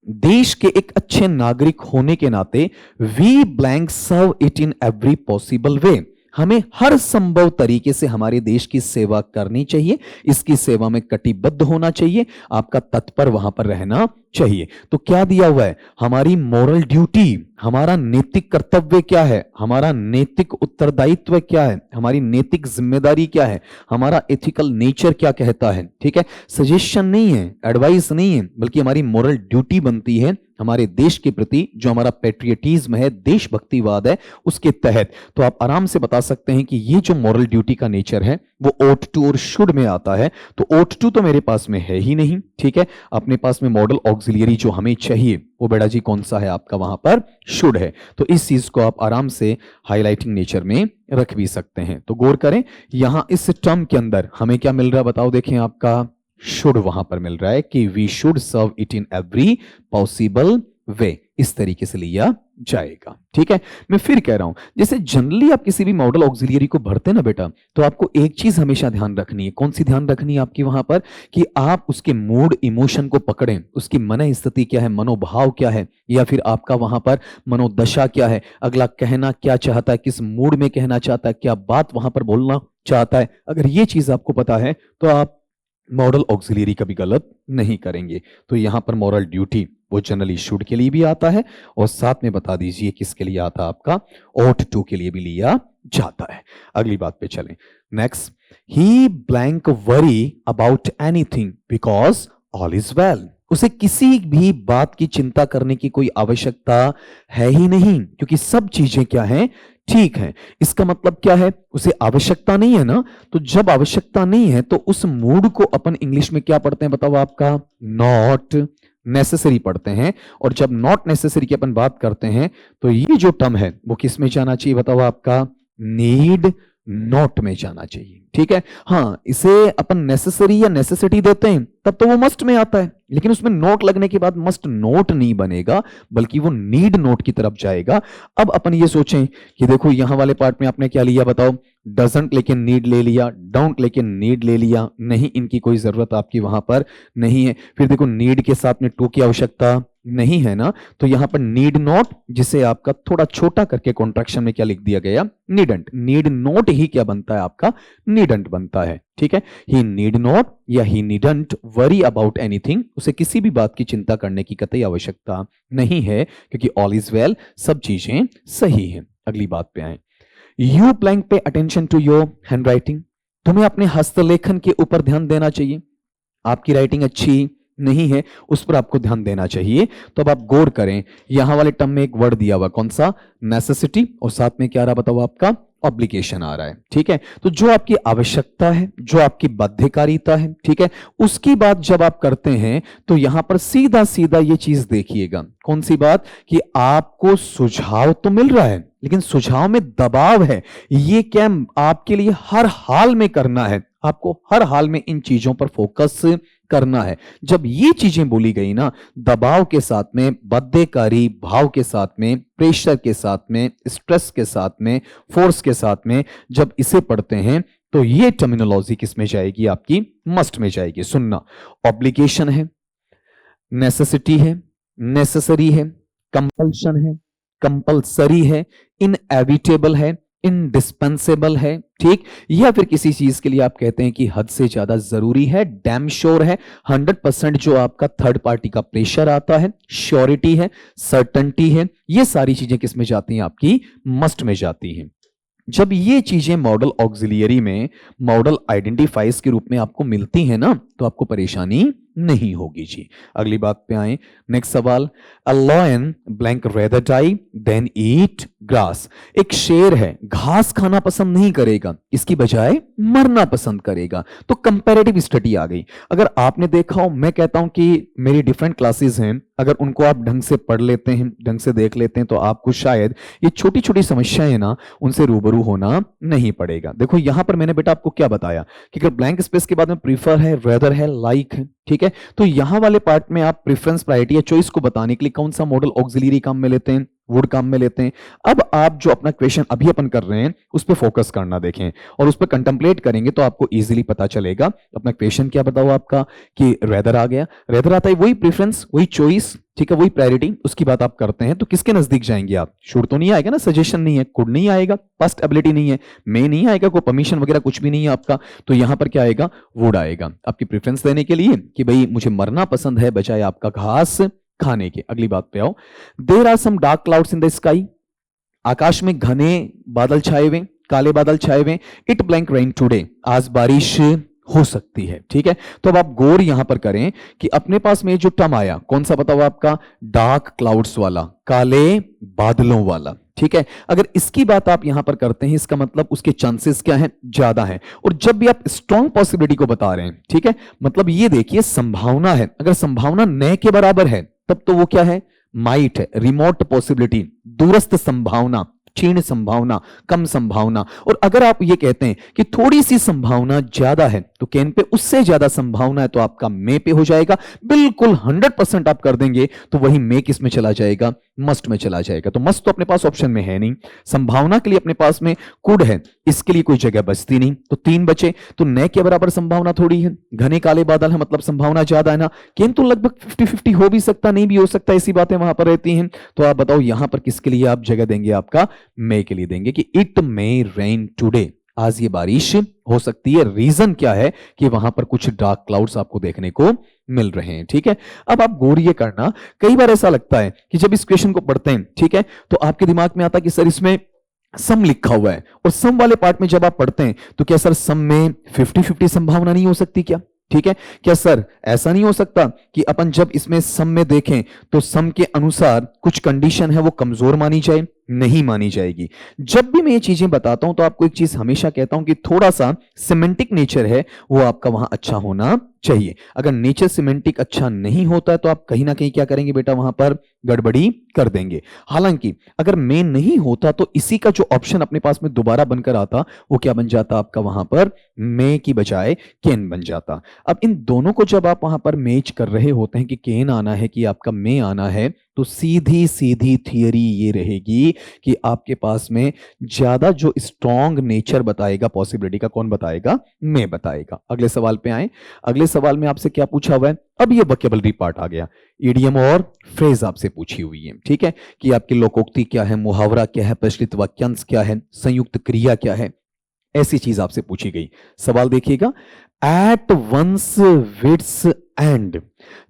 [SPEAKER 1] देश के एक अच्छे नागरिक होने के नाते, we blank serve it in every possible way, हमें हर संभव तरीके से हमारे देश की सेवा करनी चाहिए, इसकी सेवा में कटिबद्ध होना चाहिए, आपका तत्पर वहां पर रहना चाहिए। तो क्या दिया हुआ है, हमारी मोरल ड्यूटी, हमारा नैतिक कर्तव्य क्या है, हमारा नैतिक उत्तरदायित्व क्या है, हमारी नैतिक जिम्मेदारी क्या है, हमारा एथिकल नेचर क्या कहता है। ठीक है, सजेशन नहीं है, एडवाइस नहीं है, बल्कि हमारी मोरल ड्यूटी बनती है हमारे देश के प्रति, जो हमारा पेट्रियटिज्म है, देशभक्तिवाद है, उसके तहत। तो आप आराम से बता सकते हैं कि ये जो मोरल ड्यूटी का नेचर है वो ought to और शुड में आता है। तो ought to तो मेरे पास में है ही नहीं। ठीक है, अपने पास में मॉडल ऑक्सिलियरी जो हमें चाहिए वो बेटा जी कौन सा है आपका, वहां पर शुड है। तो इस चीज को आप आराम से हाईलाइटिंग नेचर में रख भी सकते हैं। तो गौर करें, यहां इस टर्म के अंदर हमें क्या मिल रहा है बताओ, देखें आपका शुड वहां पर मिल रहा है कि we should serve it in every possible way, इस तरीके से लिया जाएगा। ठीक है, मैं फिर कह रहा हूं, जैसे जनरली आप किसी भी मॉडल ऑक्सिलियरी को भरते ना बेटा, तो आपको एक चीज हमेशा ध्यान रखनी है। कौन सी ध्यान रखनी है आपकी वहां पर, कि आप उसके मूड इमोशन को पकड़ें, उसकी मन स्थिति क्या है, मनोभाव क्या है, या फिर आपका वहां पर मनोदशा क्या है, अगला कहना क्या चाहता है, किस मूड में कहना चाहता है, क्या बात वहां पर बोलना चाहता है। अगर ये चीज आपको पता है तो आप मॉडल ऑक्सिलियरी कभी गलत नहीं करेंगे। तो यहां पर मॉरल ड्यूटी वो जनरली शुड के लिए भी आता है, और साथ में बता दीजिए किसके लिए आता है, आपका ought to के लिए भी लिया जाता है। अगली बात पे चलें, next, he blank worry about anything because all is well, उसे किसी भी बात की चिंता करने की कोई आवश्यकता है ही नहीं, क्योंकि सब चीजें क्या हैं, ठीक है। इसका मतलब क्या है, उसे आवश्यकता नहीं है ना। तो जब आवश्यकता नहीं है तो उस मूड को अपन इंग्लिश में क्या पढ़ते हैं बताओ, आपका नॉट नेसेसरी पढ़ते हैं। और जब नॉट नेसेसरी की अपन बात करते हैं तो ये जो टर्म है वो किस में जाना चाहिए बताओ, आपका नीड नॉट में जाना चाहिए। ठीक है, हाँ, इसे अपन नेसेसरी या नेसेसिटी देते हैं तब तो वो मस्ट में आता है, लेकिन उसमें नोट लगने के बाद मस्ट नोट नहीं बनेगा, बल्कि वो नीड नोट की तरफ जाएगा। अब अपन ये सोचें कि देखो यहां वाले पार्ट में आपने क्या लिया बताओ, डजंट लेके नीड ले लिया, डोंट लेके नीड ले लिया, नहीं, इनकी कोई जरूरत आपकी वहां पर नहीं है। फिर देखो नीड के साथ में टू की आवश्यकता नहीं है ना, तो यहां पर नीड नॉट, जिसे आपका थोड़ा छोटा करके कॉन्ट्रैक्शन में क्या लिख दिया गया, नीडंट। नीड नॉट ही क्या बनता है आपका, नीडंट बनता है। ठीक है, ही नीड नॉट या ही नीडंट वरी अबाउट एनीथिंग, उसे किसी भी बात की चिंता करने की कतई आवश्यकता नहीं है, क्योंकि ऑल इज वेल, सब चीजें सही हैं। अगली बात पे आए, you blank pay attention to your handwriting, तुम्हें अपने हस्तलेखन के ऊपर ध्यान देना चाहिए। आपकी राइटिंग अच्छी नहीं है, उस पर आपको ध्यान देना चाहिए। तो अब आप गौर करें, यहां वाले टर्म में एक वर्ड दिया हुआ, कौन सा, नेसेसिटी, और साथ में क्या रहा बताओ, आपका ऑब्लिगेशन आ रहा है। ठीक है, तो जो आपकी आवश्यकता है, जो आपकी बाध्यकारिता है, ठीक है, उसकी बात जब आप करते हैं तो यहां पर सीधा सीधा ये चीज देखिएगा, कौन सी बात, कि आपको सुझाव तो मिल रहा है लेकिन सुझाव में दबाव है। ये क्या आपके लिए हर हाल में करना है, आपको हर हाल में इन चीजों पर फोकस करना है। जब ये चीजें बोली गई ना, दबाव के साथ में, बाध्यकारी भाव के साथ में, प्रेशर के साथ में, स्ट्रेस के साथ में, फोर्स के साथ में, जब इसे पढ़ते हैं तो ये टर्मिनोलॉजी किस में जाएगी, आपकी मस्ट में जाएगी। सुनना, ऑब्लिगेशन है, नेसेसिटी है, नेसेसरी है, कंपल्शन है, कंपल्सरी है, इनएविटेबल है, इंडिस्पेंसेबल है, ठीक, या फिर किसी चीज के लिए आप कहते हैं कि हद से ज्यादा जरूरी है, डैम श्योर है, 100% जो आपका थर्ड पार्टी का प्रेशर आता है, श्योरिटी है, सर्टेनिटी है, ये सारी चीजें किस में जाती हैं, आपकी मस्ट में जाती हैं। जब ये चीजें मॉडल ऑक्सिलियरी में मॉडल आइडेंटिफाइज के रूप में आपको मिलती हैं ना, तो आपको परेशानी नहीं होगी जी। अगली बात पे आए, नेक्स्ट सवाल, a lion blank rather die than eat grass. एक शेर है, घास खाना पसंद नहीं करेगा, इसकी बजाय मरना पसंद करेगा। तो कंपैरेटिव स्टडी आ गई। अगर आपने देखा हो, मैं कहता हूं कि मेरी डिफरेंट क्लासेस हैं, अगर उनको आप ढंग से पढ़ लेते हैं, ढंग से देख लेते हैं, तो आपको शायद ये छोटी छोटी समस्याएं ना, उनसे रूबरू होना नहीं पड़ेगा। देखो यहां पर मैंने बेटा आपको क्या बताया कि अगर ब्लैंक स्पेस के बाद में प्रीफर है, रेदर है, लाइक है, ठीक है, तो यहां वाले पार्ट में आप प्रेफरेंस, प्रायोरिटी या चॉइस को बताने के लिए कौन सा मॉडल ऑक्सिलरी काम में लेते हैं, वुड काम में लेते हैं। अब आप जो अपना क्वेश्चन अभी अपन कर रहे हैं उस पर फोकस करना, देखें और उस पर कंटेम्पलेट करेंगे तो आपको इजीली पता चलेगा। अपना क्वेश्चन क्या बताओ आपका कि रेदर आ गया, रेदर आता है वही प्रेफरेंस, वही चॉइस, ठीक है, वही प्रायोरिटी, उसकी बात आप करते हैं तो किसके नजदीक जाएंगे आप? शुड तो नहीं आएगा ना, सजेशन नहीं है, कुड नहीं आएगा, पास्ट एबिलिटी नहीं है, मे नहीं आएगा, कोई परमिशन वगैरह कुछ भी नहीं है आपका, तो यहां पर क्या आएगा? वुड आएगा, आपकी प्रेफरेंस देने के लिए कि भाई मुझे मरना पसंद है बजाय आपका घास खाने के। अगली बात पे आओ, there are some dark clouds in the sky. आकाश में घने बादल छाए हुए, काले बादल छाए हुए। इट ब्लैंक रेन टुडे, आज बारिश हो सकती है, ठीक है। तो अब आप गौर यहां पर करें कि अपने पास में जो टर्म आया कौन सा बताओ आपका? डार्क क्लाउड्स वाला, काले बादलों वाला, ठीक है। अगर इसकी बात आप यहां पर करते हैं, इसका मतलब उसके चांसेस क्या हैं? ज्यादा हैं। और जब भी आप स्ट्रॉन्ग पॉसिबिलिटी को बता रहे हैं, ठीक है, मतलब ये देखिए संभावना है, अगर संभावना न के बराबर है तब तो वो क्या है? माइट है, रिमोट पॉसिबिलिटी, दूरस्थ संभावना, क्षीण संभावना, कम संभावना। और अगर आप ये कहते हैं कि थोड़ी सी संभावना ज्यादा है तो कैन पे उससे ज्यादा संभावना है तो आपका मे पे हो जाएगा। बिल्कुल 100% आप कर देंगे तो वही मे किस में चला जाएगा? मस्ट में चला जाएगा। तो मस्ट तो अपने पास ऑप्शन में है नहीं, संभावना के लिए अपने पास में कुड है, इसके लिए कोई जगह बचती नहीं, तो 3 बचे। तो न के बराबर संभावना थोड़ी है, घने काले बादल है मतलब संभावना ज्यादा है ना, केन तो लगभग 50-50 हो भी सकता, नहीं भी हो सकता, ऐसी बातें वहां पर रहती हैं। तो आप बताओ यहां पर किसके लिए आप जगह देंगे? आपका मे के लिए देंगे कि इट मे रेन टुडे, आज ये बारिश हो सकती है। रीजन क्या है? कि वहां पर कुछ डार्क क्लाउड्स आपको देखने को मिल रहे हैं, ठीक है। अब आप गौर ये करना, कई बार ऐसा लगता है कि जब इस क्वेश्चन को पढ़ते हैं, ठीक है, तो आपके दिमाग में आता है कि सर इसमें सम लिखा हुआ है, और सम वाले पार्ट में जब आप पढ़ते हैं तो क्या सर सम में 50-50 संभावना नहीं हो सकती क्या? ठीक है, क्या सर ऐसा नहीं हो सकता कि अपन जब इसमें सम में देखें तो सम के अनुसार कुछ कंडीशन है वो कमजोर मानी जाए? नहीं मानी जाएगी। जब भी मैं ये चीजें बताता हूं तो आपको एक चीज हमेशा कहता हूं कि थोड़ा सा सिमेंटिक नेचर है वो आपका वहां अच्छा होना चाहिए। अगर नेचर सिमेंटिक अच्छा नहीं होता है तो आप कहीं ना कहीं क्या करेंगे बेटा? वहां पर गड़बड़ी कर देंगे। हालांकि अगर मे नहीं होता तो इसी का जो ऑप्शन अपने पास में दोबारा बनकर आता वो क्या बन जाता? आपका वहां पर मे की बजाय केन बन जाता। अब इन दोनों को जब आप वहां पर मैच कर रहे होते हैं कि केन आना है कि आपका मे आना है, तो सीधी सीधी थियरी ये रहेगी कि आपके पास में ज्यादा जो स्ट्रॉन्ग नेचर बताएगा पॉसिबिलिटी का, कौन बताएगा? मे बताएगा। अगले सवाल पे आए। अगले सवाल में आपसे क्या पूछा हुआ है? अब ये वोकैबुलरी पार्ट आ गया, इडियम और फ्रेज आपसे पूछी हुई है, ठीक है, कि आपकी लोकोक्ति क्या है, मुहावरा क्या है, प्रचलित वाक्यांश क्या है, संयुक्त क्रिया क्या है, ऐसी चीज आपसे पूछी गई। सवाल देखिएगा, एट वंस विट्स एंड।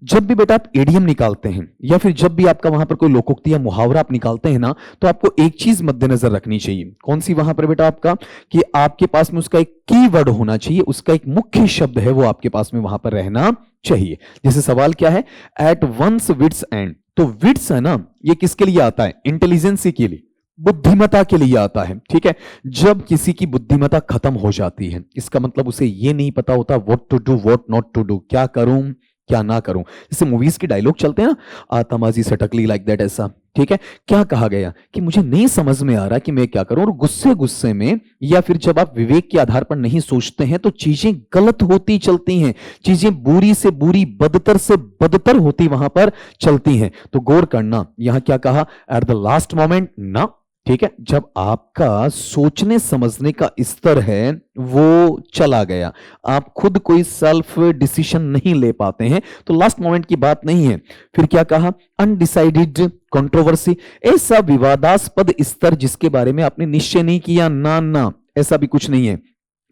[SPEAKER 1] जब भी बेटा आप इडियम निकालते हैं या फिर जब भी आपका वहां पर कोई लोकोक्ति या मुहावरा आप निकालते हैं ना, तो आपको एक चीज मद्देनजर रखनी चाहिए। कौन सी? वहां पर बेटा आपका कि आपके पास में उसका एक कीवर्ड होना चाहिए, उसका एक मुख्य शब्द है वो आपके पास में वहां पर रहना चाहिए। जैसे सवाल क्या है? At one's wits end. तो विट्स है ना, ये किसके लिए आता है? इंटेलिजेंसी के लिए, बुद्धिमता के लिए आता है, ठीक है। जब किसी की बुद्धिमता खत्म हो जाती है, इसका मतलब उसे ये नहीं पता होता what to do what not to do, क्या करूं क्या ना करूं। जैसे मूवीज की डायलॉग चलते हैं ना, आतमाजी सटकली लाइक दैट, ऐसा, ठीक है। क्या कहा गया कि मुझे नहीं समझ में आ रहा कि मैं क्या करूं, और गुस्से गुस्से में या फिर जब आप विवेक के आधार पर नहीं सोचते हैं तो चीजें गलत होती चलती हैं, चीजें बुरी से बुरी, बदतर से बदतर होती वहां पर चलती हैं। तो गौर करना, यहां क्या कहा? एट द लास्ट मोमेंट ना, ठीक है, जब आपका सोचने समझने का स्तर है वो चला गया, आप खुद कोई सेल्फ डिसीजन नहीं ले पाते हैं, तो लास्ट मोमेंट की बात नहीं है। फिर क्या कहा? अनडिसाइडेड कंट्रोवर्सी, ऐसा विवादास्पद स्तर जिसके बारे में आपने निश्चय नहीं किया, ना ना, ऐसा भी कुछ नहीं है।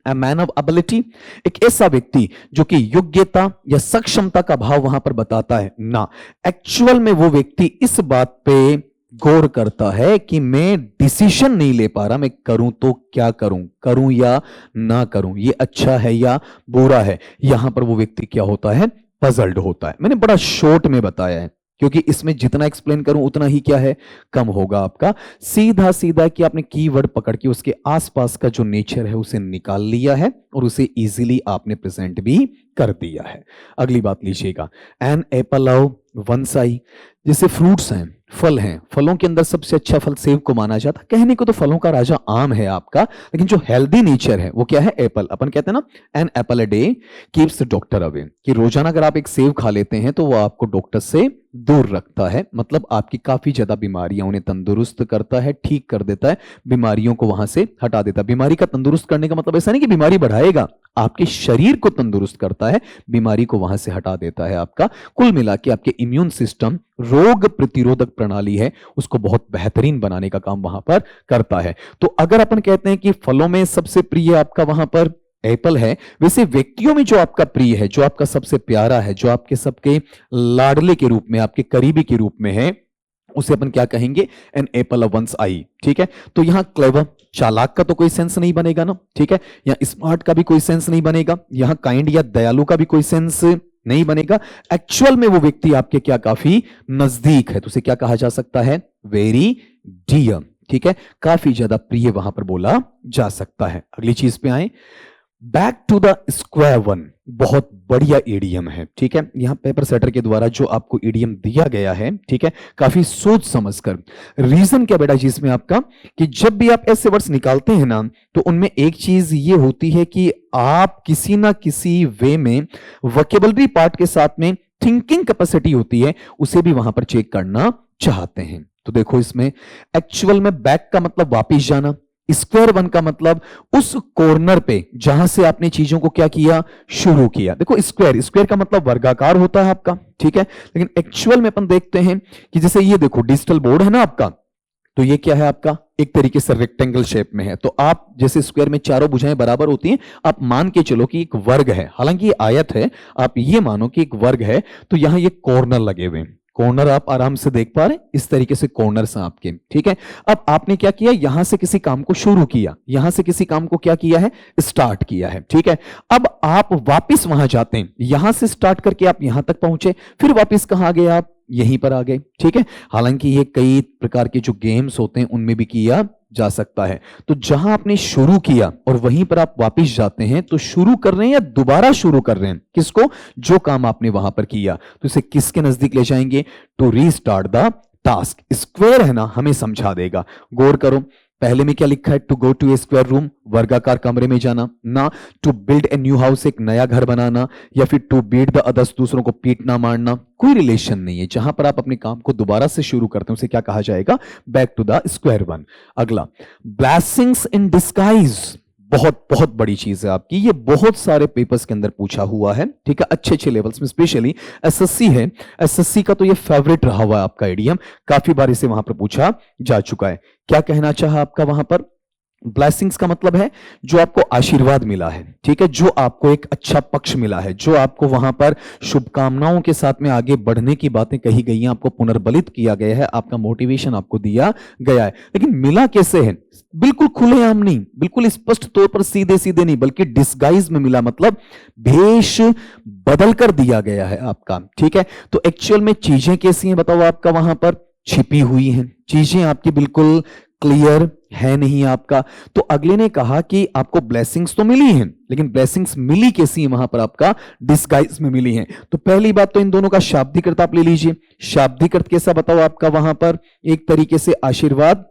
[SPEAKER 1] A man of ability, एक ऐसा व्यक्ति जो कि योग्यता या सक्षमता का भाव वहां पर बताता है ना, एक्चुअल में वो व्यक्ति इस बात पे गौर करता है कि मैं डिसीजन नहीं ले पा रहा, मैं करूं तो क्या करूं, करूं या ना करूं, ये अच्छा है या बुरा है। यहां पर वो व्यक्ति क्या होता है? पजल्ड होता है। मैंने बड़ा शॉर्ट में बताया है, क्योंकि इसमें जितना एक्सप्लेन करूं उतना ही क्या है, कम होगा आपका। सीधा सीधा कि आपने कीवर्ड पकड़ के उसके आसपास का जो नेचर है उसे निकाल लिया है और उसे इजीली आपने प्रेजेंट भी कर दिया है। अगली बात लीजिएगा, an apple of one's eye. जैसे फ्रूट्स हैं, फल हैं, फलों के अंदर सबसे अच्छा फल सेब को माना जाता है। कहने को तो फलों का राजा आम है आपका, लेकिन जो हेल्दी नेचर है वो क्या है, एप्पल। अपन कहते हैं ना, an apple a day keeps the doctor away, कि रोजाना अगर आप एक सेब खा लेते हैं तो वो आपको डॉक्टर से दूर रखता है। मतलब आपकी काफी ज्यादा बीमारियां, उन्हें तंदुरुस्त करता है, ठीक कर देता है, बीमारियों को वहां से हटा देता है। बीमारी का तंदुरुस्त करने का मतलब ऐसा नहीं कि बीमारी बढ़ाएगा, आपके शरीर को तंदुरुस्त करता है, बीमारी को वहां से हटा देता है आपका। कुल मिला के आपके इम्यून सिस्टम, रोग प्रतिरोधक प्रणाली है, उसको बहुत बेहतरीन बनाने का काम वहां पर करता है। तो अगर अपन कहते हैं कि फलों में सबसे प्रिय आपका वहां पर एप्पल है, वैसे व्यक्तियों में जो आपका प्रिय है, जो आपका सबसे प्यारा है, जो आपके सबके लाडले के रूप में, आपके करीबी के रूप में है, उसे अपन क्या कहेंगे, an apple of one's eye. ठीक है, तो यहां क्लेवर, चालाक का तो कोई सेंस नहीं बनेगा ना। ठीक है, यहां स्मार्ट का भी कोई सेंस नहीं बनेगा, यहां काइंड या दयालु का भी कोई सेंस नहीं बनेगा। एक्चुअल में वो व्यक्ति आपके क्या काफी नजदीक है, तो उसे क्या कहा जा सकता है, वेरी डियर। ठीक है, काफी ज्यादा प्रिय वहां पर बोला जा सकता है। अगली चीज पे आए, back to the square one. बहुत बढ़िया ईडीएम है। ठीक है, यहां पेपर सेटर के द्वारा जो आपको ईडीएम दिया गया है, ठीक है, काफी सोच समझकर। रीजन क्या बेटा जी इसमें आपका, कि जब भी आप ऐसे वर्ड्स निकालते हैं ना, तो उनमें एक चीज ये होती है कि आप किसी ना किसी वे में वोकैबुलरी पार्ट के साथ में थिंकिंग कैपेसिटी होती है, उसे भी वहां पर चेक करना चाहते हैं। तो देखो इसमें एक्चुअल में बैक का मतलब वापिस जाना, स्क्वायर वन का मतलब उस कॉर्नर पे जहां से आपने चीजों को क्या किया, शुरू किया। देखो स्क्वायर, स्क्वायर का मतलब वर्गाकार होता है आपका। ठीक है, लेकिन एक्चुअल में अपन देखते हैं कि जैसे ये देखो डिजिटल बोर्ड है ना आपका, तो ये क्या है आपका, एक तरीके से रेक्टेंगल शेप में है। तो आप जैसे स्क्वायर में चारों भुजाएं बराबर होती हैं, आप मान के चलो कि एक वर्ग है, हालांकि ये आयत है, आप ये मानो कि एक वर्ग है, तो यहां ये कॉर्नर लगे हुए हैं। कॉर्नर आप आराम से देख पा रहे हैं, इस तरीके से कॉर्नर्स हैं आपके। ठीक है, अब आपने क्या किया, यहां से किसी काम को शुरू किया, यहां से किसी काम को क्या किया है, स्टार्ट किया है। ठीक है, अब आप वापस वहां जाते हैं, यहां से स्टार्ट करके आप यहां तक पहुंचे, फिर वापस कहां आ गए, आप यहीं पर आ गए। ठीक है, हालांकि ये कई प्रकार के जो गेम्स होते हैं उनमें भी किया जा सकता है। तो जहां आपने शुरू किया और वहीं पर आप वापस जाते हैं, तो शुरू कर रहे हैं या दोबारा शुरू कर रहे हैं किसको, जो काम आपने वहां पर किया, तो इसे किसके नजदीक ले जाएंगे, to restart the task. Square है ना, हमें समझा देगा। गौर करो, पहले में क्या लिखा है, to go to a square room, वर्गाकार कमरे में जाना, ना to build a new house, एक नया घर बनाना, या फिर टू बीट द अदर्स, दूसरों को पीटना मारना, कोई रिलेशन नहीं है। जहां पर आप अपने काम को दोबारा से शुरू करते हैं उसे क्या कहा जाएगा, back to the square one. अगला, ब्लेसिंग्स इन डिस्गाइज। बहुत बहुत बड़ी चीज है आपकी, ये बहुत सारे पेपर्स के अंदर पूछा हुआ है। ठीक है, अच्छे अच्छे लेवल्स में, स्पेशली एसएससी है, एसएससी का तो ये फेवरेट रहा हुआ है आपका आइडियम, काफी बार इसे वहां पर पूछा जा चुका है। क्या कहना चाहा आपका वहां पर, ब्लेसिंग्स का मतलब है जो आपको आशीर्वाद मिला है। ठीक है, जो आपको एक अच्छा पक्ष मिला है, जो आपको वहां पर शुभकामनाओं के साथ में आगे बढ़ने की बातें कही गई हैं, आपको पुनर्बलित किया गया है, आपका मोटिवेशन आपको दिया गया है। लेकिन मिला कैसे है, बिल्कुल खुलेआम नहीं, बिल्कुल स्पष्ट तौर पर सीधे सीधे नहीं, बल्कि डिस्गाइज में मिला, मतलब भेष बदल कर दिया गया है आपका। ठीक है, तो एक्चुअल में चीजें कैसी हैं बताओ, आपका वहां पर छिपी हुई हैं चीजें, आपकी बिल्कुल क्लियर है नहीं आपका। तो अगले ने कहा कि आपको ब्लेसिंग्स तो मिली हैं, लेकिन ब्लेसिंग्स मिली कैसी है, वहां पर आपका डिस्गाइज में मिली हैं। तो पहली बात तो इन दोनों का शाब्दिक अर्थ आप ले लीजिए। शाब्दिक अर्थ कैसा बताओ आपका वहां पर, एक तरीके से आशीर्वाद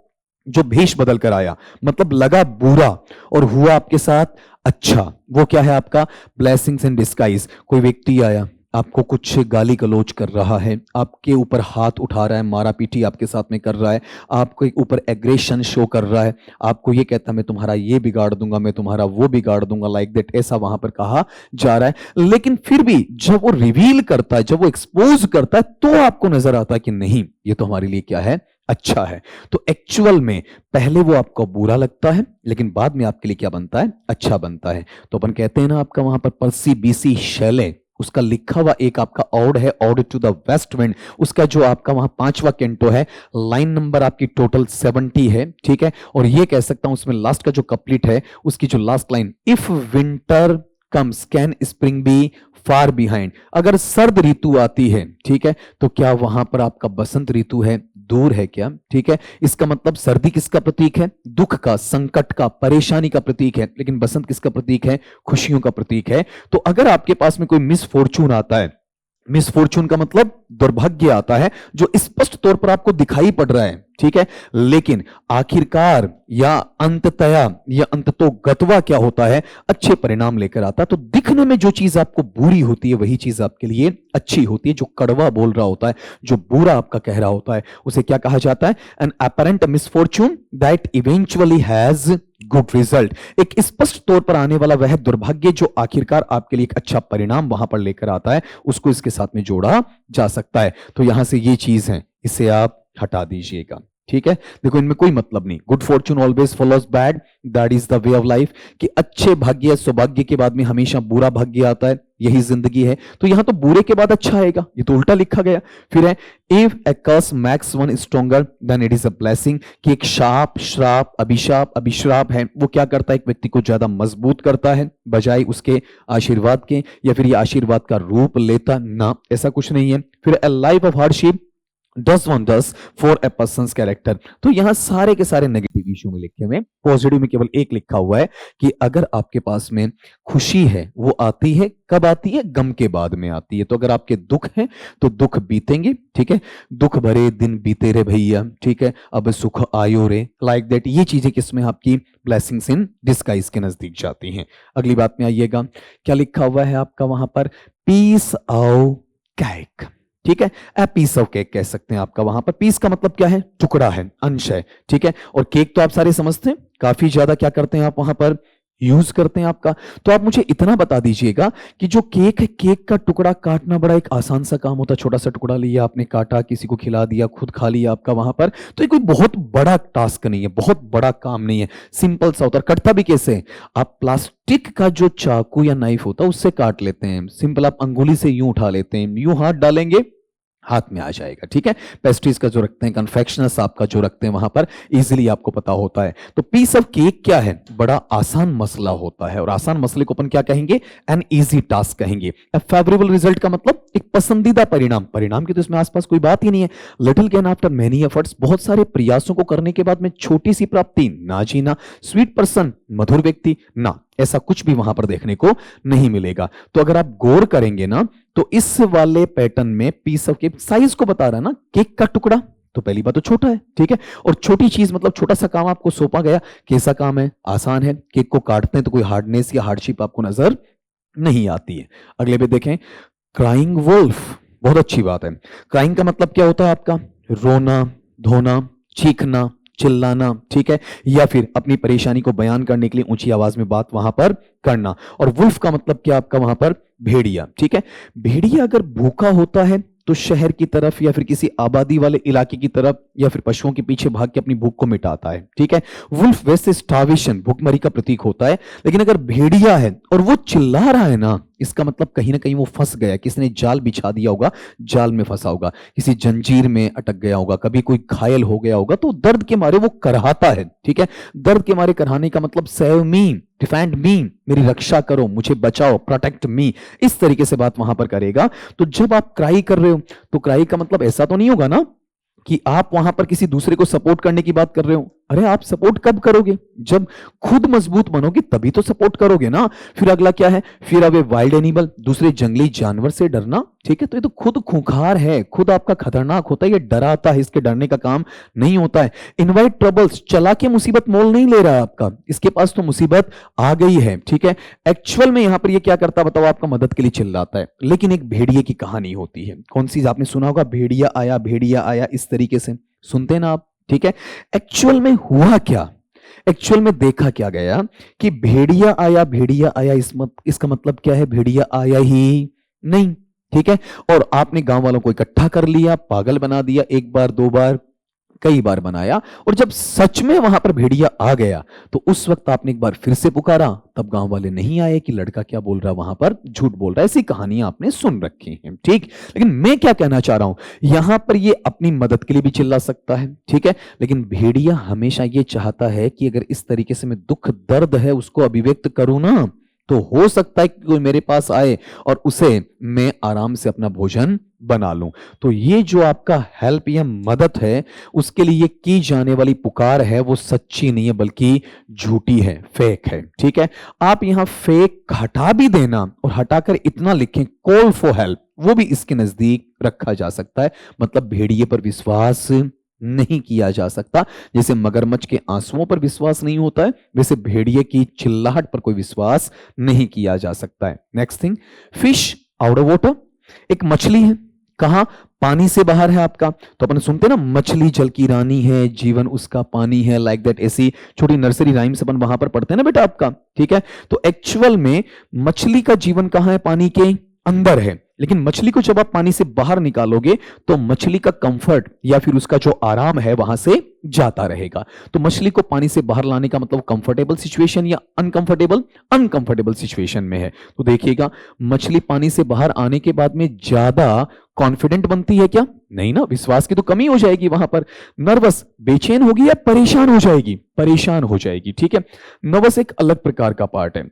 [SPEAKER 1] जो भेष बदल कर आया, मतलब लगा बुरा और हुआ आपके साथ अच्छा, वो क्या है आपका ब्लेसिंग्स इन डिस्गाइज। कोई व्यक्ति आया, आपको कुछ गाली गलौज कर रहा है, आपके ऊपर हाथ उठा रहा है, मारा पीटी आपके साथ में कर रहा है, आपके ऊपर एग्रेशन शो कर रहा है, आपको ये कहता है मैं तुम्हारा ये बिगाड़ दूंगा, मैं तुम्हारा वो बिगाड़ दूंगा, लाइक दैट, ऐसा वहां पर कहा जा रहा है। लेकिन फिर भी जब वो रिवील करता है, जब वो एक्सपोज करता है, तो आपको नजर आता है कि नहीं, ये तो हमारे लिए क्या है, अच्छा है। तो एक्चुअल में पहले वो आपको बुरा लगता है, लेकिन बाद में आपके लिए क्या बनता है, अच्छा बनता है। तो अपन कहते हैं ना आपका वहां पर पर्सी बीसी शैले, उसका लिखा हुआ एक आपका ऑड है, ode to the west wind, उसका जो आपका वहां 5वां कैंटो है, लाइन नंबर आपकी टोटल 70 है। ठीक है, और ये कह सकता हूं उसमें लास्ट का जो कंप्लीट है, उसकी जो last line, if winter comes can spring be far behind. अगर सर्द ऋतु आती है, ठीक है, तो क्या वहां पर आपका बसंत ऋतु है, दूर है क्या? ठीक है, इसका मतलब सर्दी किसका प्रतीक है? दुख का, संकट का, परेशानी का प्रतीक है। लेकिन बसंत किसका प्रतीक है? खुशियों का प्रतीक है। तो अगर आपके पास में कोई मिसफॉर्चून आता है, मिसफॉर्चून का मतलब दुर्भाग्य आता है जो स्पष्ट तौर पर आपको दिखाई पड़ रहा है, ठीक है, लेकिन आखिरकार या अंततया या अंततो गतवा क्या होता है? अच्छे परिणाम लेकर आता है। तो दिखने में जो चीज आपको बुरी होती है वही चीज आपके लिए अच्छी होती है। जो कड़वा बोल रहा होता है, जो बुरा आपका कह रहा होता है, उसे क्या कहा जाता है? An apparent misfortune that eventually has good result. एक स्पष्ट तौर पर आने वाला वह दुर्भाग्य जो आखिरकार आपके लिए एक अच्छा परिणाम वहां पर लेकर आता है, उसको इसके साथ में जोड़ा जा सकता है। तो यहां से ये चीज है, इसे आप हटा दीजिएगा, ठीक है। देखो इनमें कोई मतलब नहीं। Good Fortune always follows bad, that is the way of life. कि अच्छे भाग्य, सौभाग्य के बाद में हमेशा बुरा भाग्य आता है, यही जिंदगी है। तो यहां तो बुरे के बाद अच्छा आएगा, ये तो उल्टा लिखा गया। फिर है if a curse makes one stronger than it is a blessing. कि एक शाप, श्राप, अभिशाप, अभिश्राप है, वो क्या करता है? एक व्यक्ति को ज्यादा मजबूत करता है बजाय उसके आशीर्वाद के, या फिर ये आशीर्वाद का रूप लेता ना, ऐसा कुछ नहीं है। फिर ए life of hardship does wonders for a person's character। तो यहां सारे के सारे नेगेटिव इश्यू में लिखे हुए, पॉजिटिव में केवल एक लिखा हुआ है कि अगर आपके पास में खुशी है वो आती है, कब आती है? गम के बाद में आती है। तो अगर आपके दुख है तो दुख बीतेंगे, ठीक है, दुख भरे दिन बीते रे भैया, ठीक है, अब सुख आयो रे, लाइक दैट। ये चीजें किसमें? आपकी ब्लेसिंग्स इन डिस्गाइज के नजदीक जाती हैं। अगली बात में आइएगा, क्या लिखा हुआ है आपका वहां पर? पीस ऑफ केक, ठीक है, ए पीस ऑफ केक कह सकते हैं आपका वहां पर। पीस का मतलब क्या है? टुकड़ा है, अंश है, ठीक है। और केक तो आप सारे समझते हैं, काफी ज्यादा क्या करते हैं आप वहां पर? यूज करते हैं आपका। तो आप मुझे इतना बता दीजिएगा कि जो केक है, केक का टुकड़ा काटना बड़ा एक आसान सा काम होता है। छोटा सा टुकड़ा लिया आपने, काटा, किसी को खिला दिया, खुद खा लिया आपका वहां पर। तो ये कोई बहुत बड़ा टास्क नहीं है, बहुत बड़ा काम नहीं है, सिंपल सा होता है। कटता भी कैसे है? आप प्लास्टिक का जो चाकू या नाइफ होता है उससे काट लेते हैं, सिंपल। आप अंगुली से यूं उठा लेते हैं, यूं हाथ डालेंगे, हाथ में आ जाएगा, ठीक है। पेस्ट्रीज का जो रखते हैं, कन्फेक्शनर्स आपका जो रखते हैं वहां पर, इजीली आपको पता होता है। तो पीस ऑफ केक क्या है? बड़ा आसान मसला होता है, और आसान मसले को अपन क्या कहेंगे? एन इजी टास्क कहेंगे। फेवरेबल रिजल्ट का मतलब एक पसंदीदा परिणाम। परिणाम की तो इसमें आसपास कोई बात ही नहीं है। Little gain after many efforts, बहुत सारे प्रयासों को करने के बाद में छोटी सी प्राप्ति, ना जीना। स्वीट पर्सन, मधुर व्यक्ति, ना, ऐसा कुछ भी वहां पर देखने को नहीं मिलेगा। तो अगर आप गौर करेंगे ना, तो इस वाले पैटर्न में पीस ऑफ केक साइज को बता रहा है ना, केक का टुकड़ा, तो पहली बात तो छोटा है, ठीक है। और छोटी चीज मतलब छोटा सा काम आपको सौंपा गया, कैसा काम है? आसान है। केक को काटते हैं तो कोई हार्डनेस या हार्डशिप आपको नजर नहीं आती है। अगले पे देखें, क्राइंग वुल्फ, बहुत अच्छी बात है। क्राइंग का मतलब क्या होता है आपका? रोना, धोना, चीखना, चिल्लाना, ठीक है, या फिर अपनी परेशानी को बयान करने के लिए ऊंची आवाज में बात वहां पर करना। और वुल्फ का मतलब क्या आपका वहां पर? भेड़िया, ठीक है। भेड़िया अगर भूखा होता है तो शहर की तरफ या फिर किसी आबादी वाले इलाके की तरफ या फिर पशुओं के पीछे भाग के अपनी भूख को मिटाता है, ठीक है। वुल्फ वैसे स्टार्वेशन, भूखमरी का प्रतीक होता है। लेकिन अगर भेड़िया है और वो चिल्ला रहा है ना, इसका मतलब कहीं ना कहीं वो फंस गया, किसी ने जाल बिछा दिया होगा, जाल में फंसा होगा, किसी जंजीर में अटक गया होगा, कभी कोई घायल हो गया होगा, तो दर्द के मारे वो करहाता है, ठीक है। दर्द के मारे करहाने का मतलब सेव मी, डिफेंड मी, मेरी रक्षा करो, मुझे बचाओ, प्रोटेक्ट मी, इस तरीके से बात वहां पर करेगा। तो जब आप क्राई कर रहे हो, तो क्राई का मतलब ऐसा तो नहीं होगा ना कि आप वहां पर किसी दूसरे को सपोर्ट करने की बात कर रहे हो। अरे आप सपोर्ट कब करोगे? जब खुद मजबूत बनोगे तभी तो सपोर्ट करोगे ना। फिर अगला क्या है? फिर अब वाइल्ड एनिमल, दूसरे जंगली जानवर से डरना, ठीक है। तो ये तो खुद खूंखार है, खुद आपका खतरनाक होता है, ये डराता है, इसके डरने का काम नहीं होता है। इनवाइट ट्रबल्स, चला के मुसीबत मोल नहीं ले रहा है आपका, इसके पास तो मुसीबत आ गई है, ठीक है। एक्चुअल में यहां पर ये क्या करता बताओ? आपका मदद के लिए चिल्लाता है। लेकिन एक भेड़िए की कहानी होती है, कौन सी? आपने सुना होगा, भेड़िया आया, भेड़िया आया, इस तरीके से सुनते हैं ना आप, ठीक है। एक्चुअल में हुआ क्या? एक्चुअल में देखा क्या गया कि भेड़िया आया, भेड़िया आया, इसका मतलब क्या है? भेड़िया आया ही नहीं, ठीक है। और आपने गांव वालों को इकट्ठा कर लिया, पागल बना दिया, एक बार, दो बार, कई बार बनाया। और जब सच में वहां पर भेड़िया आ गया तो उस वक्त आपने एक बार फिर से पुकारा, तब गांव वाले नहीं आए कि लड़का क्या बोल रहा, वहां पर झूठ बोल रहा है। ऐसी कहानियां आपने सुन रखी हैं, ठीक। लेकिन मैं क्या कहना चाह रहा हूं, यहां पर ये अपनी मदद के लिए भी चिल्ला सकता है, ठीक है। लेकिन भेड़िया हमेशा ये चाहता है कि अगर इस तरीके से मैं दुख दर्द है उसको अभिव्यक्त करूं ना, तो हो सकता है कि कोई मेरे पास आए और उसे मैं आराम से अपना भोजन बना लूं। तो ये जो आपका हेल्प या मदद है, उसके लिए की जाने वाली पुकार है, वो सच्ची नहीं है बल्कि झूठी है, फेक है। ठीक है, आप यहां फेक हटा भी देना और हटाकर इतना लिखें कॉल फॉर हेल्प, वो भी इसके नजदीक रखा जा सकता है। मतलब भेड़िए पर विश्वास नहीं किया जा सकता। जैसे मगरमच्छ के आंसुओं पर विश्वास नहीं होता है, वैसे भेड़िए की चिल्लाहट पर कोई विश्वास नहीं किया जा सकता है। Next thing, fish out of water, एक मछली है, कहां? पानी से बाहर है आपका। तो अपन सुनते हैं ना, मछली जल की रानी है, जीवन उसका पानी है, लाइक दैट। ऐसी छोटी नर्सरी राइम्स अपन वहां पर पढ़ते हैं ना बेटा आपका। ठीक है, तो एक्चुअल में मछली का जीवन कहां है? पानी के अंदर है। लेकिन मछली को जब आप पानी से बाहर निकालोगे तो मछली का कंफर्ट या फिर उसका जो आराम है वहां से जाता रहेगा। तो मछली को पानी से बाहर लाने का मतलब कंफर्टेबल सिचुएशन या अनकंफर्टेबल? अनकंफर्टेबल सिचुएशन में है। तो देखिएगा, मछली पानी से बाहर आने के बाद में ज्यादा कॉन्फिडेंट बनती है क्या? नहीं ना, विश्वास की तो कमी हो जाएगी वहां पर। नर्वस, बेचैन होगी या परेशान हो जाएगी? परेशान हो जाएगी। ठीक है, नर्वस एक अलग प्रकार का पार्ट है।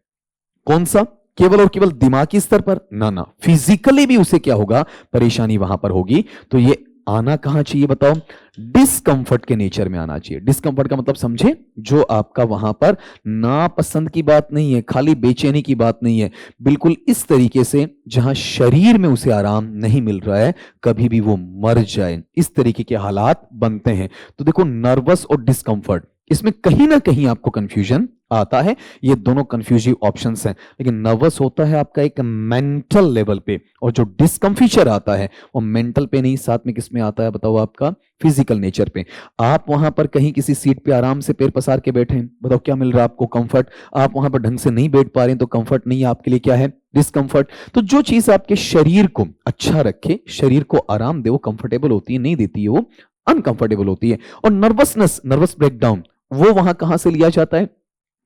[SPEAKER 1] कौन सा? केवल और केवल दिमागी स्तर पर? ना ना, फिजिकली भी उसे क्या होगा? परेशानी वहां पर होगी। तो ये आना कहां चाहिए बताओ? डिस्कंफर्ट के नेचर में आना चाहिए। डिस्कंफर्ट का मतलब समझे, जो आपका वहां पर नापसंद की बात नहीं है, खाली बेचैनी की बात नहीं है, बिल्कुल इस तरीके से जहां शरीर में उसे आराम नहीं मिल रहा है, कभी भी वो मर जाए, इस तरीके के हालात बनते हैं। तो देखो, नर्वस और डिस्कंफर्ट, इसमें कहीं ना कहीं आपको कंफ्यूजन आता है। ये दोनों कंफ्यूजिव ऑप्शंस हैं, लेकिन नर्वस होता है आपका एक मेंटल लेवल पे, और जो डिस्कंफीचर आता है वो मेंटल पे नहीं, साथ में किस में आता है बताओ? आपका फिजिकल नेचर पे। आप वहां पर कहीं किसी सीट पे आराम से पैर पसार के बैठे हैं, बताओ क्या मिल रहा है आपको? कंफर्ट। आप वहां पर ढंग से नहीं बैठ पा रहे हैं तो कंफर्ट नहीं है आपके लिए, क्या है? डिस्कंफर्ट। तो जो चीज आपके शरीर को अच्छा रखे, शरीर को आराम दे, वो कंफर्टेबल होती है, नहीं देती है वो अनकंफर्टेबल होती है। और नर्वसनेस, नर्वस ब्रेकडाउन, वो वहां कहां से लिया जाता है?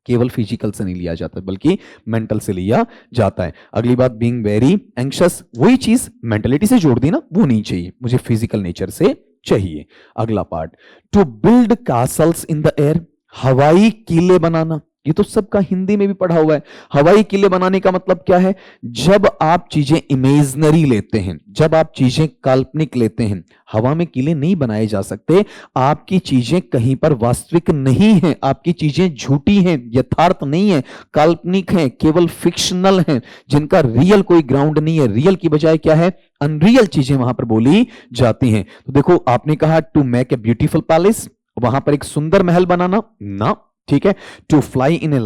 [SPEAKER 1] केवल फिजिकल से नहीं लिया जाता बल्कि मेंटल से लिया जाता है। अगली बात, बीइंग वेरी एंग्शियस, वही चीज मेंटलिटी से जोड़ दी ना, वो नहीं चाहिए, मुझे फिजिकल नेचर से चाहिए। अगला part, to build castles in the air, हवाई किले बनाना। ये तो सबका हिंदी में भी पढ़ा हुआ है। हवाई किले बनाने का मतलब क्या है? जब आप चीजें इमेजिनरी लेते हैं, जब आप चीजें काल्पनिक लेते हैं, हवा में किले नहीं बनाए जा सकते। आपकी चीजें कहीं पर वास्तविक नहीं है, आपकी चीजें झूठी हैं, यथार्थ नहीं है, काल्पनिक हैं, केवल फिक्शनल हैं, जिनका रियल कोई ग्राउंड नहीं है। रियल की बजाय क्या है? अनरियल चीजें वहां पर बोली जाती हैं। तो देखो, आपने कहा to make a beautiful palace, वहां पर एक सुंदर महल बनाना ना। ठीक है, to fly in a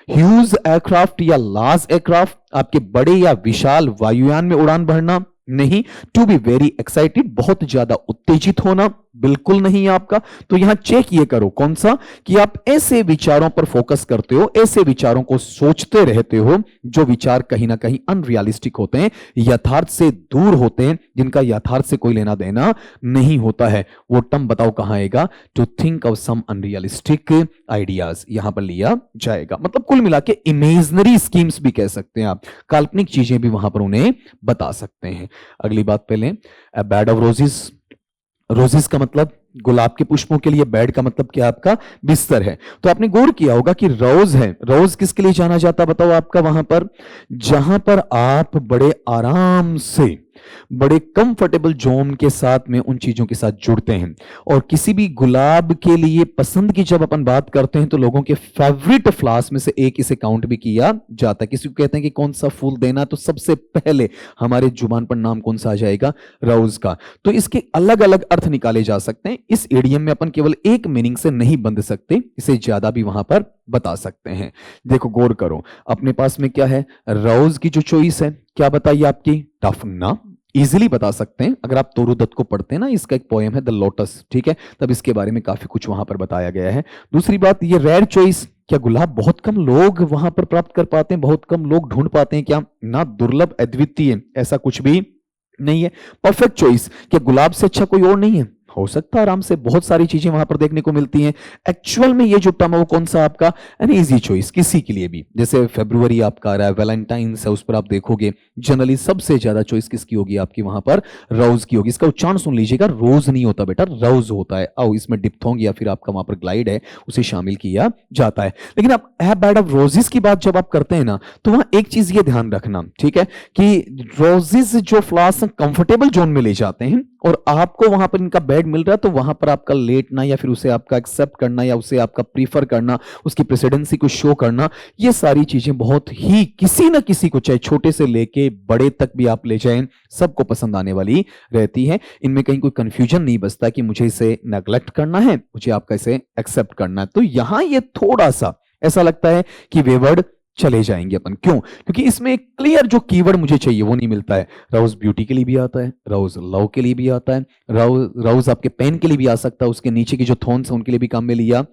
[SPEAKER 1] huge aircraft या लार्ज एयरक्राफ्ट, आपके बड़े या विशाल वायुयान में उड़ान भरना नहीं। टू बी वेरी एक्साइटेड, बहुत ज्यादा उत्तेजित होना, बिल्कुल नहीं आपका। तो यहां चेक ये करो कौन सा, कि आप ऐसे विचारों पर फोकस करते हो, ऐसे विचारों को सोचते रहते हो जो विचार कहीं ना कहीं अनरियलिस्टिक होते हैं, यथार्थ से दूर होते हैं, जिनका यथार्थ से कोई लेना देना नहीं होता है। वो टर्म बताओ कहां आएगा? To think of some unrealistic ideas, यहां पर लिया जाएगा। मतलब कुल मिला के इमेजिनरी स्कीम्स भी कह सकते हैं आप, काल्पनिक चीजें भी वहां पर उन्हें बता सकते हैं। अगली बात पहले, अ बेड ऑफ रोजेस, रोजेस का मतलब गुलाब के पुष्पों के लिए, बेड का मतलब क्या? आपका बिस्तर है। तो आपने गौर किया होगा कि रोज है, रोज किसके लिए जाना जाता बताओ आपका? वहां पर जहां पर आप बड़े आराम से, बड़े कंफर्टेबल जोन के साथ में उन चीजों के साथ जुड़ते हैं। और किसी भी गुलाब के लिए पसंद की जब अपन बात करते हैं तो लोगों के फेवरेट फ्लावर्स में से एक इसे काउंट भी किया जाता है। किसी को कहते हैं कि कौन सा फूल देना, तो सबसे पहले हमारे जुबान पर नाम कौन सा आ जाएगा? रोज का। तो इसके अलग अलग अर्थ निकाले जा सकते हैं। इस इडियम में अपन केवल एक मीनिंग से नहीं बंध सकते, इसे ज्यादा भी वहां पर बता सकते हैं। देखो गौर करो, अपने पास में क्या है? रोज की जो चॉइस है, क्या बताइए आपकी? टफ ना, इजीली बता सकते हैं। अगर आप तोरू दत्त को पढ़ते हैं ना, इसका एक पोएम है द लोटस, ठीक है, तब इसके बारे में काफी कुछ वहां पर बताया गया है। दूसरी बात, ये रेयर चॉइस, क्या गुलाब बहुत कम लोग वहां पर प्राप्त कर पाते हैं, बहुत कम लोग ढूंढ पाते हैं क्या? ना, दुर्लभ, अद्वितीय, ऐसा कुछ भी नहीं है। परफेक्ट चॉइस, क्या गुलाब से अच्छा कोई और नहीं है? हो सकता है, आराम से बहुत सारी चीजें वहां पर देखने को मिलती हैं। एक्चुअल में ये जो टर्म है वो कौन सा आपका एन इजी चॉइस, किसी के लिए भी। जैसे फेब्रुवरी आपका आ रहा है, वैलेंटाइंस है, उस पर आप देखोगे जनरली सबसे ज्यादा चॉइस किसकी होगी आपकी वहां पर, रोज की होगी। इसका उच्चारण सुन लीजिएगा, रोज नहीं होता बेटा, रोज होता है। आओ, इसमें डिप्थोंग या फिर आपका वहां पर ग्लाइड है, उसे शामिल किया जाता है। लेकिन आप हैव बैड ऑफ रोजेस की बात जब आप करते हैं ना, तो वहां एक चीज ये ध्यान रखना, ठीक है, कि रोजेस जो फ्लावर्स कंफर्टेबल जोन में ले जाते हैं और आपको वहां पर इनका बेड मिल रहा है, तो वहां पर आपका लेटना या फिर उसे आपका एक्सेप्ट करना या उसे आपका प्रीफर करना, उसकी प्रेसिडेंसी को शो करना, ये सारी चीजें बहुत ही किसी ना किसी को, चाहे छोटे से लेके बड़े तक भी आप ले जाएं, सबको पसंद आने वाली रहती है। इनमें कहीं कोई कंफ्यूजन नहीं बचता कि मुझे इसे नेग्लेक्ट करना है, मुझे आपका इसे एक्सेप्ट करना है। तो यहां ये थोड़ा सा ऐसा लगता है कि वेवर्ड चले जाएंगे अपन। क्यों? क्योंकि इसमें एक क्लियर जो कीवर्ड मुझे चाहिए वो नहीं मिलता है। रोज ब्यूटी के लिए भी आता है, रोज लव के लिए भी आता है, रोज आपके पेन के लिए भी आ सकता है, उसके नीचे की जो थॉर्न्स है उनके लिए भी काम में लिया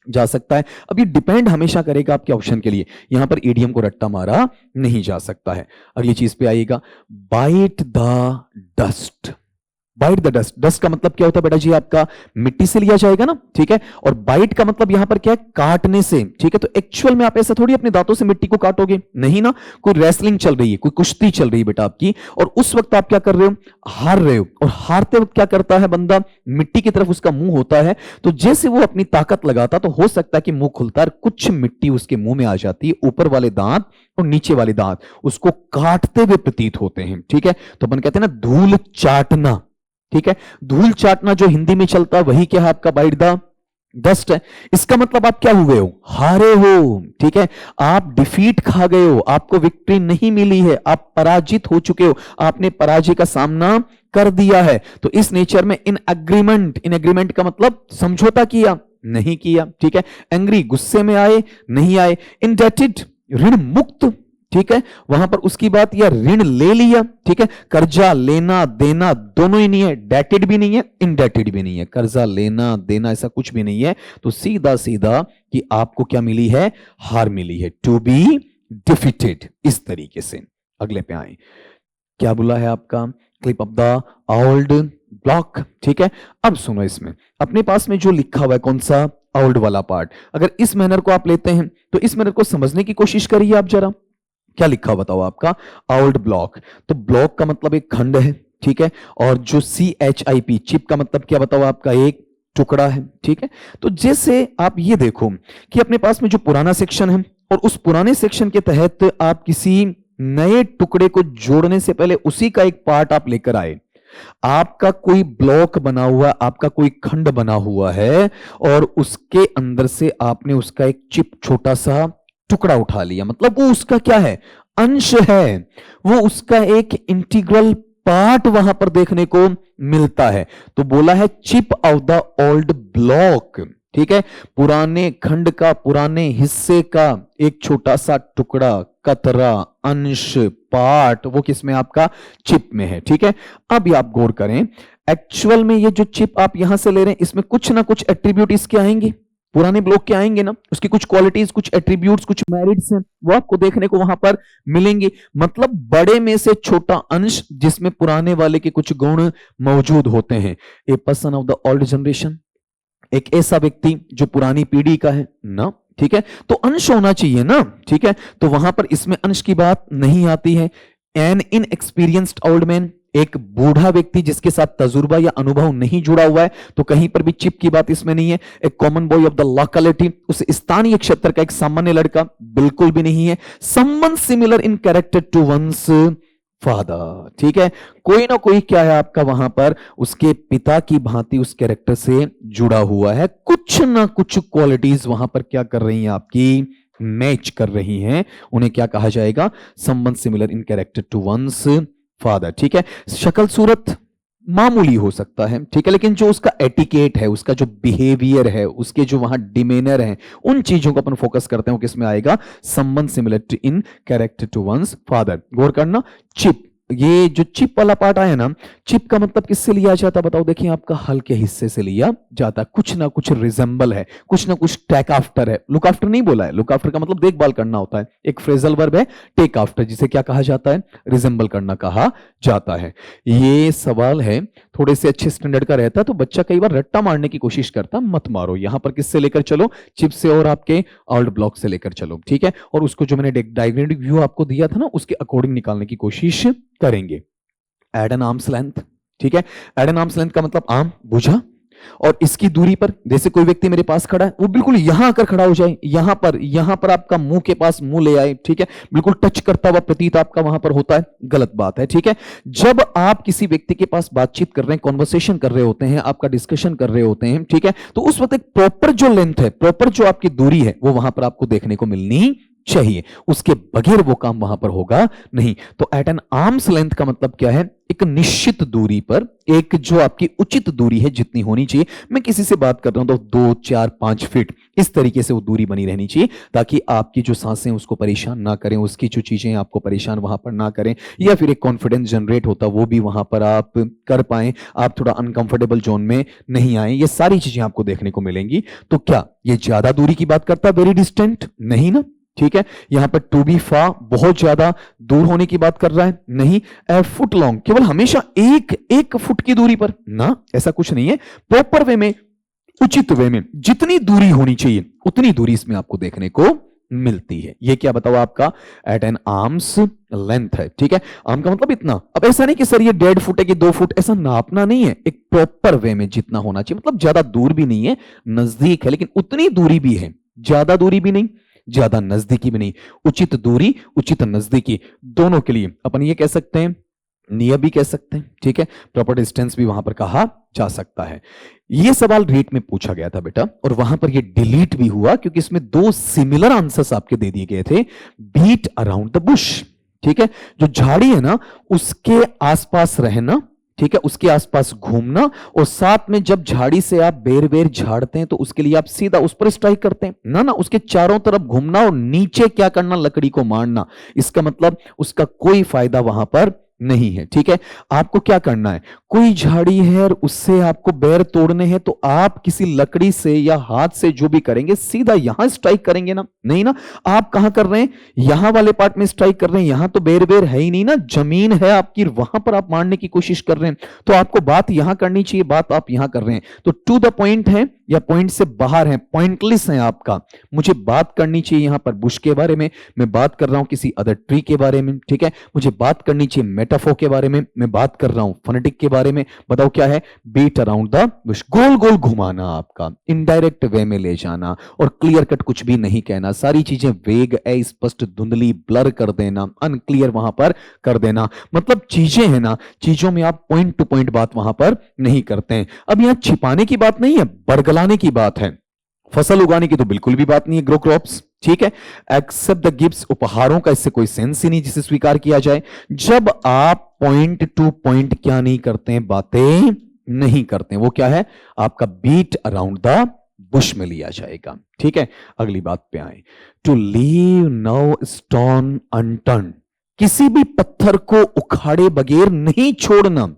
[SPEAKER 1] जा सकता है। अब ये डिपेंड हमेशा करेगा आपके ऑप्शन के लिए, यहां पर ईडीएम को रट्टा मारा नहीं जा सकता है। अगली चीज पे आइएगा, bite the dust. Bite the dust, dust का मतलब क्या होता है बेटा जी, आपका मिट्टी से लिया जाएगा ना, ठीक है। और बाइट का मतलब यहां पर क्या है, काटने से, ठीक है। तो एक्चुअल में आप ऐसा थोड़ी अपने दांतों से मिट्टी को काटोगे, नहीं ना। कोई रेसलिंग चल रही है, कोई कुश्ती चल रही है बेटा आपकी, और उस वक्त आप क्या कर रहे हो, हार रहे हो, और हारते वक्त क्या करता है बंदा, मिट्टी की तरफ उसका मुंह होता है। तो जैसे वो अपनी ताकत लगाता, तो हो सकता है कि मुंह खुलता है, कुछ मिट्टी उसके मुंह में आ जाती है, ऊपर वाले दांत और नीचे वाले दांत उसको काटते हुए प्रतीत होते हैं, ठीक है। तो अपन कहते हैं ना धूल चाटना, ठीक है। धूल चाटना जो हिंदी में चलता है वही क्या है आपका बाइट द डस्ट है। इसका मतलब आप क्या हुए हो, हारे हो, ठीक है। आप डिफीट खा गए हो, आपको विक्ट्री नहीं मिली है, आप पराजित हो चुके हो, आपने पराजय का सामना कर दिया है। तो इस नेचर में इन एग्रीमेंट, इन एग्रीमेंट का मतलब समझौता किया नहीं किया, ठीक है। एंग्री, गुस्से में आए नहीं आए। इंडेटेड, ऋण मुक्त, ठीक है, वहां पर उसकी बात, या ऋण ले लिया, ठीक है। कर्जा लेना देना दोनों ही नहीं है, डेटेड भी नहीं है, इनडेटेड भी नहीं है, कर्जा लेना देना ऐसा कुछ भी नहीं है। तो सीधा सीधा कि आपको क्या मिली है, हार मिली है, टू बी डिफीटेड, इस तरीके से। अगले पे आए, क्या बोला है आपका, clip of the old block, ठीक है। अब सुनो, इसमें अपने पास में जो लिखा हुआ है कौन सा, ओल्ड वाला पार्ट, अगर इस मैनर को आप लेते हैं तो इस मैनर को समझने की कोशिश करिए आप जरा। क्या लिखा बताओ आपका, ओल्ड ब्लॉक। तो ब्लॉक का मतलब एक खंड है, ठीक है। और जो CHIP, चिप का मतलब क्या बताओ आपका, एक टुकड़ा है, ठीक है। तो जैसे आप ये देखो कि अपने पास में जो पुराना सेक्शन है, और उस पुराने सेक्शन के तहत आप किसी नए टुकड़े को जोड़ने से पहले उसी का एक पार्ट आप लेकर आए, आपका कोई ब्लॉक बना हुआ, आपका कोई खंड बना हुआ है, और उसके अंदर से आपने उसका एक चिप, छोटा सा टुकड़ा उठा लिया, मतलब वो उसका क्या है, अंश है, वो उसका एक इंटीग्रल पार्ट वहां पर देखने को मिलता है। तो बोला है chip off the old block, ठीक है। पुराने खंड का, पुराने हिस्से का एक छोटा सा टुकड़ा, कतरा, अंश, पार्ट, वो किसमें आपका, चिप में है, ठीक है। अब आप गौर करें, एक्चुअल में ये जो चिप आप यहां से ले रहे हैं, इसमें कुछ ना कुछ एट्रीब्यूट इसके आएंगे, पुराने ब्लॉक के आएंगे ना, उसकी कुछ क्वालिटीज, कुछ एट्रीब्यूट्स, कुछ मेरिट्स हैं, वो आपको देखने को वहां पर मिलेंगे। मतलब बड़े में से छोटा अंश जिसमें पुराने वाले के कुछ गुण मौजूद होते हैं। A person of the old generation, एक ऐसा व्यक्ति जो पुरानी पीढ़ी का है ना, ठीक है। तो अंश होना चाहिए ना, ठीक है। तो वहां पर इसमें अंश की बात नहीं आती है। एन इनएक्सपीरियंस्ड ओल्ड मैन, एक बूढ़ा व्यक्ति जिसके साथ तजुर्बा या अनुभव नहीं जुड़ा हुआ है, तो कहीं पर भी चिप की बात इसमें नहीं है। एक common boy of the locality, उस स्थानीय क्षेत्र का एक सामान्य लड़का, बिल्कुल भी नहीं है। Someone similar in character to one's father, ठीक है। कोई ना कोई क्या है आपका वहां पर उसके पिता की भांति उस कैरेक्टर से जुड़ा हुआ है, कुछ ना कुछ क्वालिटीज वहां पर क्या कर रही हैं आपकी, मैच कर रही हैं। उन्हें क्या कहा जाएगा, someone similar in character to one's father, ठीक है। शक्ल सूरत मामूली हो सकता है, ठीक है, लेकिन जो उसका एटिकेट है, उसका जो बिहेवियर है, उसके जो वहां डिमेनर है, उन चीजों को अपन फोकस करते हैं, किसमें आएगा, someone similar in character to one's father. गौर करना, चिप ये जो चिप वाला पार्ट आया ना, चिप का मतलब किससे लिया जाता है बताओ? देखिए आपका हल्के हिस्से से लिया जाता है, कुछ ना कुछ रिजेंबल है, कुछ ना कुछ टेक आफ्टर है। लुक आफ्टर नहीं बोला है, लुक आफ्टर का मतलब देखभाल करना होता है, एक फ्रेजल वर्ब है टेक आफ्टर, जिसे क्या कहा जाता है? रिजेंबल करना कहा जाता है। ये सवाल है थोड़े से अच्छे स्टैंडर्ड का रहता तो बच्चा कई बार रट्टा मारने की कोशिश करता, मत मारो। यहां पर किससे लेकर चलो? चिप से और आपके ऑल्ड ब्लॉक से लेकर चलो, ठीक है? और उसको जो मैंने डायग्रामेटिक व्यू आपको दिया था ना, उसके अकॉर्डिंग निकालने की कोशिश करेंगे। एड एन आर्म्स लेंथ, ठीक है? एड एन आर्म्स लेंथ का मतलब आर्म, भुजा, और इसकी दूरी पर, जैसे कोई व्यक्ति मेरे पास खड़ा है, वो बिल्कुल यहां आकर खड़ा हो जाए, यहां पर आपका मुंह के पास मुंह ले आए, ठीक है? बिल्कुल टच करता हुआ प्रतीत आपका वहां पर होता है, गलत बात है, ठीक है? जब आप किसी व्यक्ति के पास बातचीत कर रहे हैं, कॉन्वर्सेशन कर रहे होते हैं, आपका डिस्कशन कर रहे होते हैं, ठीक है? तो उस वक्त एक प्रॉपर जो लेंथ है, प्रॉपर जो आपकी दूरी है, वो वहां पर आपको देखने को मिलनी चाहिए, उसके बगैर वो काम वहां पर होगा नहीं। तो एट एन आर्म्स लेंथ का मतलब क्या है? एक निश्चित दूरी पर, एक जो आपकी उचित दूरी है जितनी होनी चाहिए। मैं किसी से बात कर रहा हूं तो 2, 4, 5 फीट इस तरीके से वो दूरी बनी रहनी चाहिए, ताकि आपकी जो सांसें उसको परेशान ना करें, उसकी जो चीजें आपको परेशान वहां पर ना करें, या फिर एक कॉन्फिडेंस जनरेट होता वो भी वहां पर आप कर पाए, आप थोड़ा अनकंफर्टेबल जोन में नहीं आए, ये सारी चीजें आपको देखने को मिलेंगी। तो क्या ये ज्यादा दूरी की बात करता है? वेरी डिस्टेंट नहीं ना, ठीक है? यहां पर टू बी फा, बहुत ज्यादा दूर होने की बात कर रहा है? नहीं। ए फुट लॉन्ग, केवल हमेशा एक फुट की दूरी पर ना, ऐसा कुछ नहीं है। प्रॉपर वे में, उचित वे में जितनी दूरी होनी चाहिए उतनी दूरी इसमें आपको देखने को मिलती है। ये क्या बताओ आपका? एट एन आर्म्स लेंथ है, ठीक है? आर्म का मतलब इतना। अब ऐसा नहीं कि सर ये 1.5 फुट है कि 2 फुट, ऐसा नापना नहीं है, एक प्रॉपर वे में जितना होना चाहिए, मतलब ज्यादा दूर भी नहीं है, नजदीक है, लेकिन उतनी दूरी भी है, ज्यादा दूरी भी नहीं, ज्यादा नजदीकी भी नहीं, उचित दूरी, उचित नजदीकी, दोनों के लिए अपन ये कह सकते हैं, नियर भी कह सकते हैं, ठीक है? प्रॉपर डिस्टेंस भी वहां पर कहा जा सकता है। ये सवाल रीट में पूछा गया था बेटा, और वहां पर ये डिलीट भी हुआ क्योंकि इसमें 2 सिमिलर आंसर्स आपके दे दिए गए थे। बीट अराउंड द बुश, ठीक है? जो झाड़ी है ना उसके आसपास रहना, ठीक है? उसके आसपास घूमना, और साथ में जब झाड़ी से आप बेर बेर झाड़ते हैं तो उसके लिए आप सीधा उस पर स्ट्राइक करते हैं ना, उसके चारों तरफ घूमना और नीचे क्या करना? लकड़ी को मारना। इसका मतलब उसका कोई फायदा वहां पर नहीं है, ठीक है? आपको क्या करना है? कोई झाड़ी है और उससे आपको बेर तोड़ने हैं, तो आप किसी लकड़ी से या हाथ से जो भी करेंगे सीधा यहां स्ट्राइक करेंगे ना? नहीं ना। आप कहां कर रहे हैं? यहां वाले पार्ट में स्ट्राइक कर रहे हैं, यहां तो बेर बेर है ही नहीं ना, जमीन है आपकी, वहां पर आप मारने की कोशिश कर रहे हैं। तो आपको बात यहां करनी चाहिए, बात आप यहां कर रहे हैं। तो टू द पॉइंट है या पॉइंट से बाहर है, पॉइंटलेस है आपका। मुझे बात करनी चाहिए यहां पर बुश के बारे में, मैं बात कर रहा हूं किसी अदर ट्री के बारे में, ठीक है? मुझे बात करनी चाहिए मेटाफोर के बारे में, मैं बात कर रहा हूं फोनेटिक के बारे में। बताओ क्या है? बीट अराउंड द बुश, गोल गोल घुमाना, आपका इनडायरेक्ट वे में ले जाना, और क्लियर कट कुछ भी नहीं कहना, सारी चीजें वेग, अस्पष्ट, धुंधली, ब्लर कर देना, अनक्लियर वहां पर कर देना। मतलब चीजें हैं ना, चीजों में आप पॉइंट टू पॉइंट बात वहां पर नहीं करते हैं। अब यहां छिपाने की बात नहीं है, बरगलाने की बात है। फसल उगाने की तो बिल्कुल भी बात नहीं है, ग्रो क्रॉप्स, ठीक है? एक्सेप्ट द गिफ्ट्स, उपहारों का इससे कोई सेंस ही नहीं जिसे स्वीकार किया जाए। जब आप पॉइंट टू पॉइंट क्या नहीं करते हैं? बातें नहीं करते हैं, वो क्या है? आपका बीट अराउंड द बुश में लिया जाएगा, ठीक है? अगली बात पे आए। To leave no stone unturned, किसी भी पत्थर को उखाड़े बगैर नहीं छोड़ना।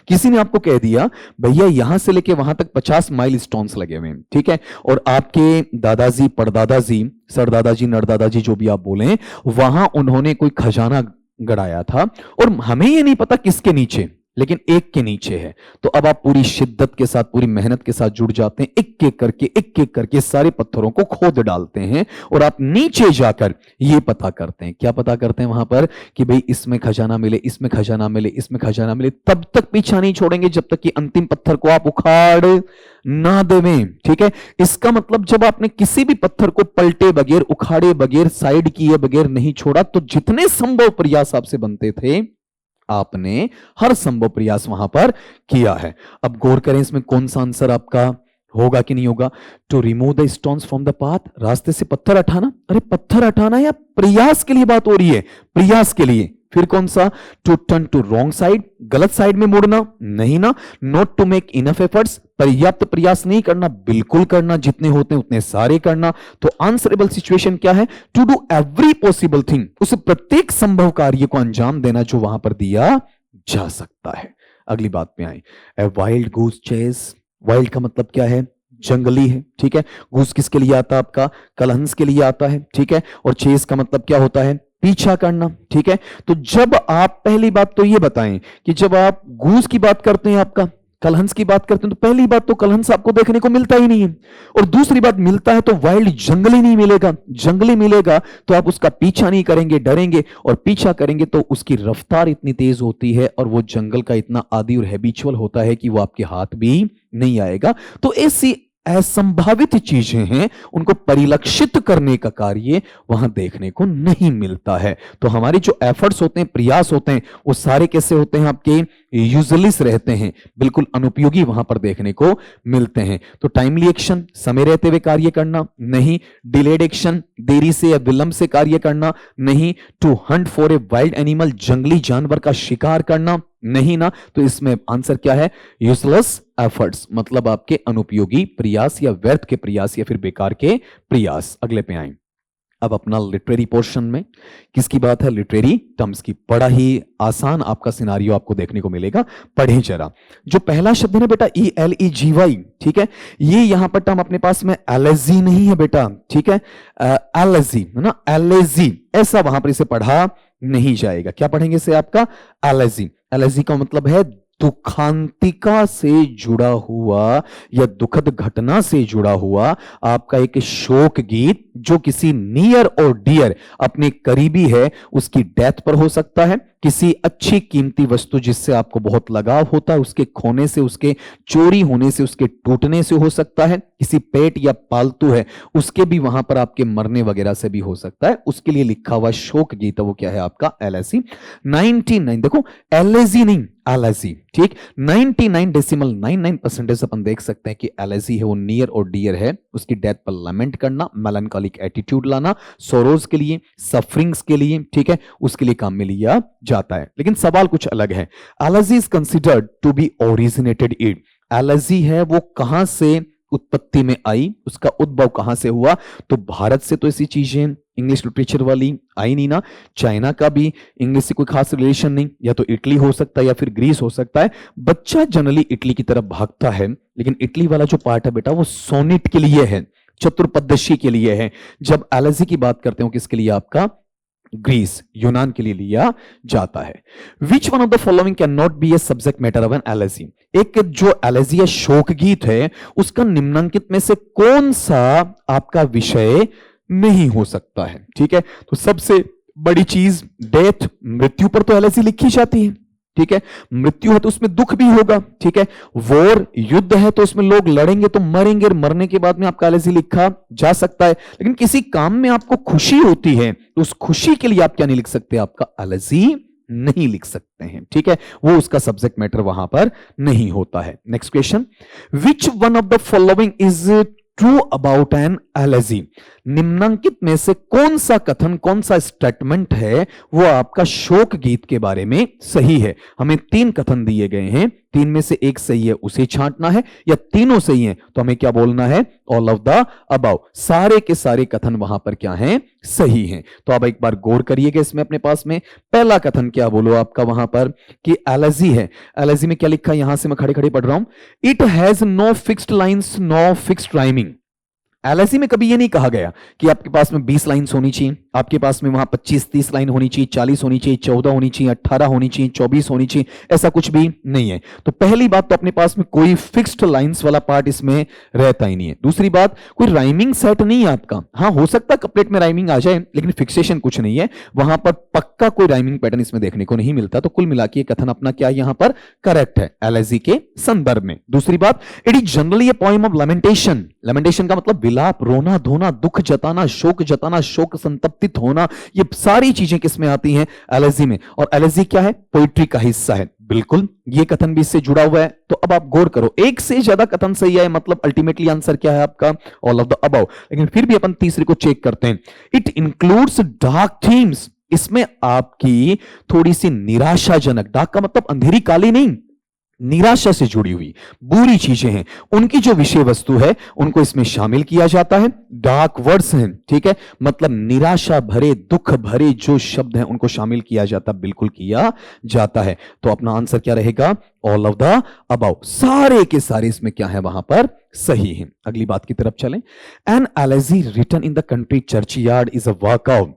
[SPEAKER 1] किसी ने आपको कह दिया भैया यहां से लेके वहां तक 50 माइल स्टोन्स लगे हुए हैं, ठीक है? और आपके दादाजी, परदादाजी, सरदादाजी, नरदादाजी, जो भी आप बोले, वहां उन्होंने कोई खजाना गड़ाया था, और हमें ये नहीं पता किसके नीचे, लेकिन एक के नीचे है। तो अब आप पूरी शिद्दत के साथ, पूरी मेहनत के साथ जुड़ जाते हैं, एक एक करके सारे पत्थरों को खोद डालते हैं, और आप नीचे जाकर ये पता करते हैं। क्या पता करते हैं वहां पर? कि भाई इसमें खजाना मिले, इसमें खजाना मिले, इसमें खजाना मिले। तब तक पीछा नहीं छोड़ेंगे जब तक कि अंतिम पत्थर को आप उखाड़ ना देवें, ठीक है? इसका मतलब जब आपने किसी भी पत्थर को पलटे बगैर, उखाड़े बगैर, साइड किए बगैर नहीं छोड़ा, तो जितने संभव प्रयास आपसे बनते थे, आपने हर संभव प्रयास वहां पर किया है। अब गौर करें इसमें कौन सा आंसर आपका होगा कि नहीं होगा? To remove the stones from the path, रास्ते से पत्थर हटाना। अरे पत्थर हटाना या प्रयास के लिए बात हो रही है? प्रयास के लिए, फिर कौन सा, to turn to wrong side, गलत साइड में मुड़ना, नहीं ना, not to make enough efforts, पर्याप्त प्रयास नहीं करना, बिल्कुल करना, जितने होते हैं उतने सारे करना। तो आंसरेबल सिचुएशन क्या है, to do every possible thing, उस प्रत्येक संभव कार्य को अंजाम देना जो वहां पर दिया जा सकता है। अगली बात पे आए, a wild goose chess, wild का मतलब क्या है, जंगली है, ठीक है। गूस किसके लिए आता है आपका, कलहंस के लिए आता है, ठीक है। और चेस का मतलब क्या होता है, पीछा करना, ठीक है। तो जब आप, पहली बात तो ये बताएं कि जब आप गूस की बात करते हैं, आपका कलहंस की बात करते हैं, तो पहली बात तो कलहंस आपको देखने को मिलता ही नहीं है, और दूसरी बात मिलता है तो वाइल्ड जंगली नहीं मिलेगा। जंगली मिलेगा तो आप उसका पीछा नहीं करेंगे, डरेंगे, और पीछा करेंगे तो उसकी रफ्तार इतनी तेज होती है और वो जंगल का इतना आदी और हैबिचुअल होता है कि वो आपके हाथ भी नहीं आएगा। तो ऐसी असंभावित चीजें हैं, उनको परिलक्षित करने का कार्य वहां देखने को नहीं मिलता है। तो हमारे जो एफर्ट्स होते हैं, प्रयास होते हैं, वो सारे कैसे होते हैं, आपके यूजलेस रहते हैं, बिल्कुल अनुपयोगी वहां पर देखने को मिलते हैं। तो टाइमली एक्शन, समय रहते हुए कार्य करना, नहीं। डिलेड एक्शन, देरी से या विलंब से कार्य करना, नहीं। To hunt for a wild animal, जंगली जानवर का शिकार करना, नहीं ना। तो इसमें आंसर क्या है, यूजलेस एफर्ट्स, मतलब आपके अनुपयोगी प्रयास या व्यर्थ के प्रयास या फिर बेकार के प्रयास। अगले पे आए, अब अपना लिटरेरी पोर्शन में किसकी बात है, लिटरेरी टर्म्स की। बड़ा ही आसान आपका सिनारियो आपको देखने को मिलेगा, पढ़ें जरा। जो पहला शब्द है ना बेटा, ELEGY, ठीक है, ये यहां पर टर्म अपने पास में एलर्जी नहीं है बेटा, ठीक है, एलर्जी है ना, एलर्जी, ऐसा वहां पर इसे पढ़ा नहीं जाएगा। क्या पढ़ेंगे इसे, आपका एलर्जी। एलर्जी का मतलब है दुखांतिका से जुड़ा हुआ या दुखद घटना से जुड़ा हुआ आपका एक शोक गीत, जो किसी नियर और डियर, अपने करीबी है, उसकी डेथ पर हो सकता है, किसी अच्छी कीमती वस्तु जिससे आपको बहुत लगाव होता है, उसके खोने से, उसके चोरी होने से, उसके टूटने से हो सकता है, किसी पेट या पालतू है उसके भी वहां पर आपके मरने वगैरह से भी हो सकता है, उसके लिए लिखा हुआ शोक गीत, वो क्या है आपका, एलएसी। 99, देखो एलएसी नहीं, एलएसी, ठीक। 99.99% अपन देख सकते हैं कि एलएसी है वो नियर और डियर है, उसकी डेथ पर लमेंट करना, मेलंकोलिक एटीट्यूड लाना, सोरोज के लिए, सफरिंग्स के लिए, ठीक है, उसके लिए काम में लिया जाता है। लेकिन सवाल कुछ अलग है, allergy is considered to be originated it, allergy है वो कहां से उत्पत्ति में आई, उसका उद्भव कहां से हुआ। तो भारत से तो ऐसी चीजें इंग्लिश लिटरेचर वाली आई नहीं ना, चाइना का भी इंग्लिश से कोई खास रिलेशन नहीं, या तो इटली हो सकता है या फिर ग्रीस हो सकता है। बच्चा जनरली इटली की तरफ भागता है, लेकिन इटली वाला जो पार्ट है बेटा वो सोनेट के लिए है, चतुर्पदशी के लिए है। जब एलर्जी की बात करते हो किसके लिए, आपका ग्रीस, यूनान के लिए लिया जाता है। Which one of the following can not be a subject matter of an allergy, एक जो एलर्जी या शोक गीत है उसका निम्नलिखित में से कौन सा आपका विषय नहीं हो सकता है, ठीक है। तो सबसे बड़ी चीज डेथ, मृत्यु पर तो एलर्जी लिखी जाती है, ठीक है। मृत्यु है तो उसमें दुख भी होगा, ठीक है। वॉर, युद्ध है तो उसमें लोग लड़ेंगे तो मरेंगे, और मरने के बाद में आपका एलर्जी लिखा जा सकता है। लेकिन किसी काम में आपको खुशी होती है तो उस खुशी के लिए आप क्या नहीं लिख सकते, आपका एलर्जी नहीं लिख सकते हैं, ठीक है, वो उसका सब्जेक्ट मैटर वहां पर नहीं होता है। Next question, which one of the following is true about an allergy, निम्नलिखित में से कौन सा कथन, कौन सा स्टेटमेंट है वो आपका शोक गीत के बारे में सही है। हमें 3 कथन दिए गए हैं, 3 में से एक सही है उसे छांटना है, या तीनों सही हैं तो हमें क्या बोलना है, ऑल ऑफ द अबव, सारे के सारे कथन वहां पर क्या हैं, सही हैं। तो अब एक बार गौर करिएगा इसमें अपने पास में, पहला कथन क्या बोलो आपका वहां पर कि एलर्जी है, एलर्जी में क्या लिखा है, यहां से मैं खड़े खड़े पढ़ रहा हूं, it has no fixed lines no fixed rhyming. Elegy में कभी यह नहीं कहा गया कि आपके पास में 20 लाइन्स होनी चाहिए, आपके पास में वहां 25-30 लाइन होनी चाहिए, 40 होनी चाहिए, 14 होनी चाहिए, 18 होनी चाहिए, 24 होनी चाहिए, ऐसा कुछ भी नहीं है। तो पहली बात तो अपने पास में कोई फिक्स्ड लाइन्स वाला पार्ट इसमें रहता ही नहीं है। दूसरी बात, कोई राइमिंग सेट नहीं है आपका, हाँ हो सकता है कपलेट में राइमिंग आ जाए लेकिन फिक्सेशन कुछ नहीं है, वहां पर पक्का कोई राइमिंग पैटर्न इसमें देखने को नहीं मिलता। तो कुल मिलाकर कथन अपना क्या यहां पर करेक्ट है एलएसी के संदर्भ में। दूसरी बात, it is generally a poem of lamentation, lamentation का मतलब विलाप, रोना धोना, दुख जताना, शोक संतप्तित होना, ये सारी चीजें किसमें आती हैं, एलर्जी में। और एलर्जी क्या है, पोइट्री का हिस्सा है, बिल्कुल ये कथन भी इससे जुड़ा हुआ है। तो अब आप गौर करो, एक से ज्यादा कथन सही है, मतलब अल्टीमेटली आंसर क्या है आपका, ऑल ऑफ द अबव। लेकिन फिर भी अपन तीसरे को चेक करते हैं, इट इंक्लूड्स डार्क थीम्स, इसमें आपकी थोड़ी सी निराशाजनक, डार्क का मतलब अंधेरी काली नहीं, निराशा से जुड़ी हुई बुरी चीजें हैं, उनकी जो विषय वस्तु है उनको इसमें शामिल किया जाता है। डार्क वर्ड्स हैं, ठीक है, मतलब निराशा भरे, दुख भरे जो शब्द हैं उनको शामिल किया जाता, बिल्कुल किया जाता है। तो अपना आंसर क्या रहेगा? All of the above. सारे के सारे इसमें क्या है वहां पर सही है। अगली बात की तरफ चलें। An elegy written in the country churchyard is a workout.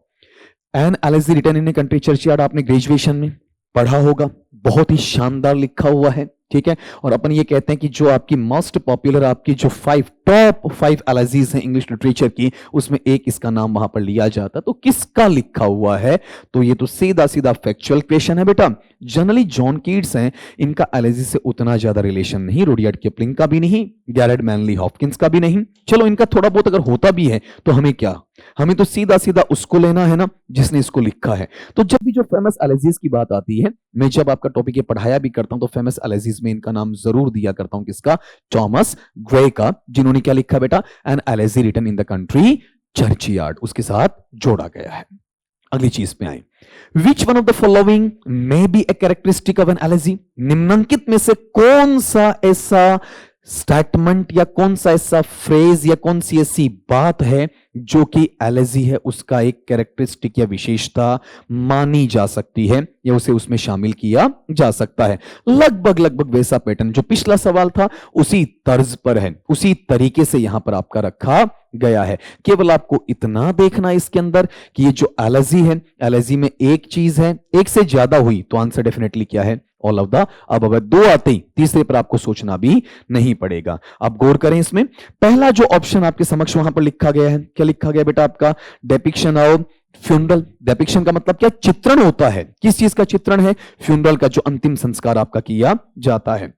[SPEAKER 1] An elegy written in a country churchyard आपने ग्रेजुएशन में पढ़ा होगा, बहुत ही शानदार लिखा हुआ है, ठीक है। और अपन ये कहते हैं कि जो आपकी मोस्ट पॉपुलर, आपकी जो टॉप 5 एलेजीज हैं इंग्लिश लिटरेचर की, उसमें एक इसका नाम वहां पर लिया जाता। तो किसका लिखा हुआ है? तो ये तो सीधा सीधा फैक्चुअल क्वेश्चन है बेटा। जनरली जॉन कीट्स हैं, इनका एलेजी से उतना ज्यादा रिलेशन नहीं, रुडयार्ड किपलिंग का भी नहीं, गैरेट मैनली हॉपकिंस का भी नहीं। चलो इनका थोड़ा बहुत अगर होता भी है तो हमें क्या, हमें तो सीधा सीधा उसको लेना है ना जिसने इसको लिखा है। तो जब भी जो फेमस एलेजीज की बात आती है, मैं जब आपका टॉपिक ये पढ़ाया भी करता हूं तो फेमस एलेजीज में इनका नाम जरूर दिया करता हूं। किसका? टॉमस ग्रे का, जिन्होंने क्या लिखा बेटा? An elegy written in the country churchyard, उसके साथ जोड़ा गया है। अगली चीज पे आए। Which one of the following may be a characteristic of an elegy? निम्नलिखित में से कौन सा ऐसा स्टेटमेंट या कौन सा ऐसा फ्रेज या कौन सी ऐसी बात है जो कि एलेजी है उसका एक कैरेक्टरिस्टिक या विशेषता मानी जा सकती है या उसे उसमें शामिल किया जा सकता है? लगभग लगभग वैसा पैटर्न जो पिछला सवाल था उसी तर्ज पर है, उसी तरीके से यहां पर आपका रखा गया है। केवल आपको इतना देखना है इसके अंदर कि ये जो एलेजी है, एलेजी में एक चीज है, एक से ज्यादा हुई तो आंसर डेफिनेटली क्या है? All of the above. दो आते ही तीसरे पर आपको सोचना भी नहीं पड़ेगा। आप गौर करें इसमें, पहला जो ऑप्शन आपके समक्ष वहां पर लिखा गया है, क्या लिखा गया बेटा आपका? Depiction of funeral. डेपिक्शन का मतलब क्या? चित्रण होता है। किस चीज का चित्रण है? फ्यूनरल का, जो अंतिम संस्कार आपका किया जाता है।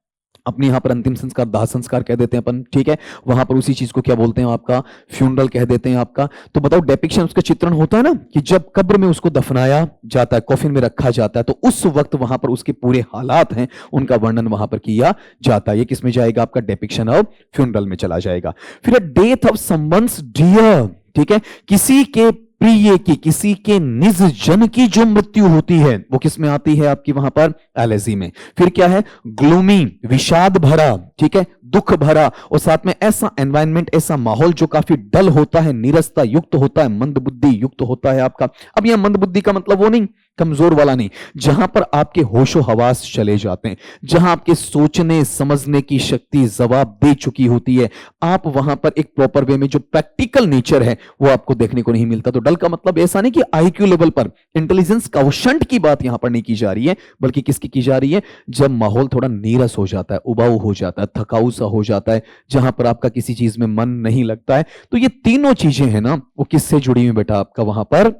[SPEAKER 1] अपने यहां पर अंतिम संस्कार दाह संस्कार कह देते हैं अपन, ठीक है, वहां पर उसी चीज को क्या बोलते हैं आपका? फ्यूनरल कह देते हैं आपका। तो बताओ, डेपिक्शन उसका चित्रण होता है ना, कि जब कब्र में उसको दफनाया जाता है, कॉफिन में रखा जाता है, तो उस वक्त वहां पर उसके पूरे हालात हैं उनका वर्णन वहां पर किया जाता है। ये किस में जाएगा? आपका डेपिक्शन ऑफ फ्यूनरल में चला जाएगा। फिर डेथ ऑफ समवन्स डियर, ठीक है, किसी के प्रिय की, किसी के निज जन की जो मृत्यु होती है वो किस में आती है आपकी? वहां पर एलेजी में। फिर क्या है? ग्लूमी, विषाद भरा, ठीक है, दुख भरा, और साथ में ऐसा एनवायरनमेंट, ऐसा माहौल जो काफी डल होता है, नीरसता युक्त होता है, मंदबुद्धि युक्त होता है आपका। अब यहां मंदबुद्धि का मतलब वो नहीं, कमजोर वाला नहीं, जहां पर आपके होशो हवास चले जाते हैं, जहां आपके सोचने समझने की शक्ति जवाब दे चुकी होती है, आप वहां पर एक प्रॉपर वे में जो प्रैक्टिकल नेचर है वो आपको देखने को नहीं मिलता। तो डल का मतलब ऐसा नहीं कि आईक्यू लेवल पर, इंटेलिजेंस क्वोशंट की बात यहां पर नहीं की जा रही है, बल्कि किसकी की जा रही है? जब माहौल थोड़ा नीरस हो जाता है, उबाऊ हो जाता है, थकाऊ सा हो जाता है, जहां पर आपका किसी चीज में मन नहीं लगता है। तो ये तीनों चीजें हैं ना, वो किससे जुड़ी हुई बेटा? आपका वहां पर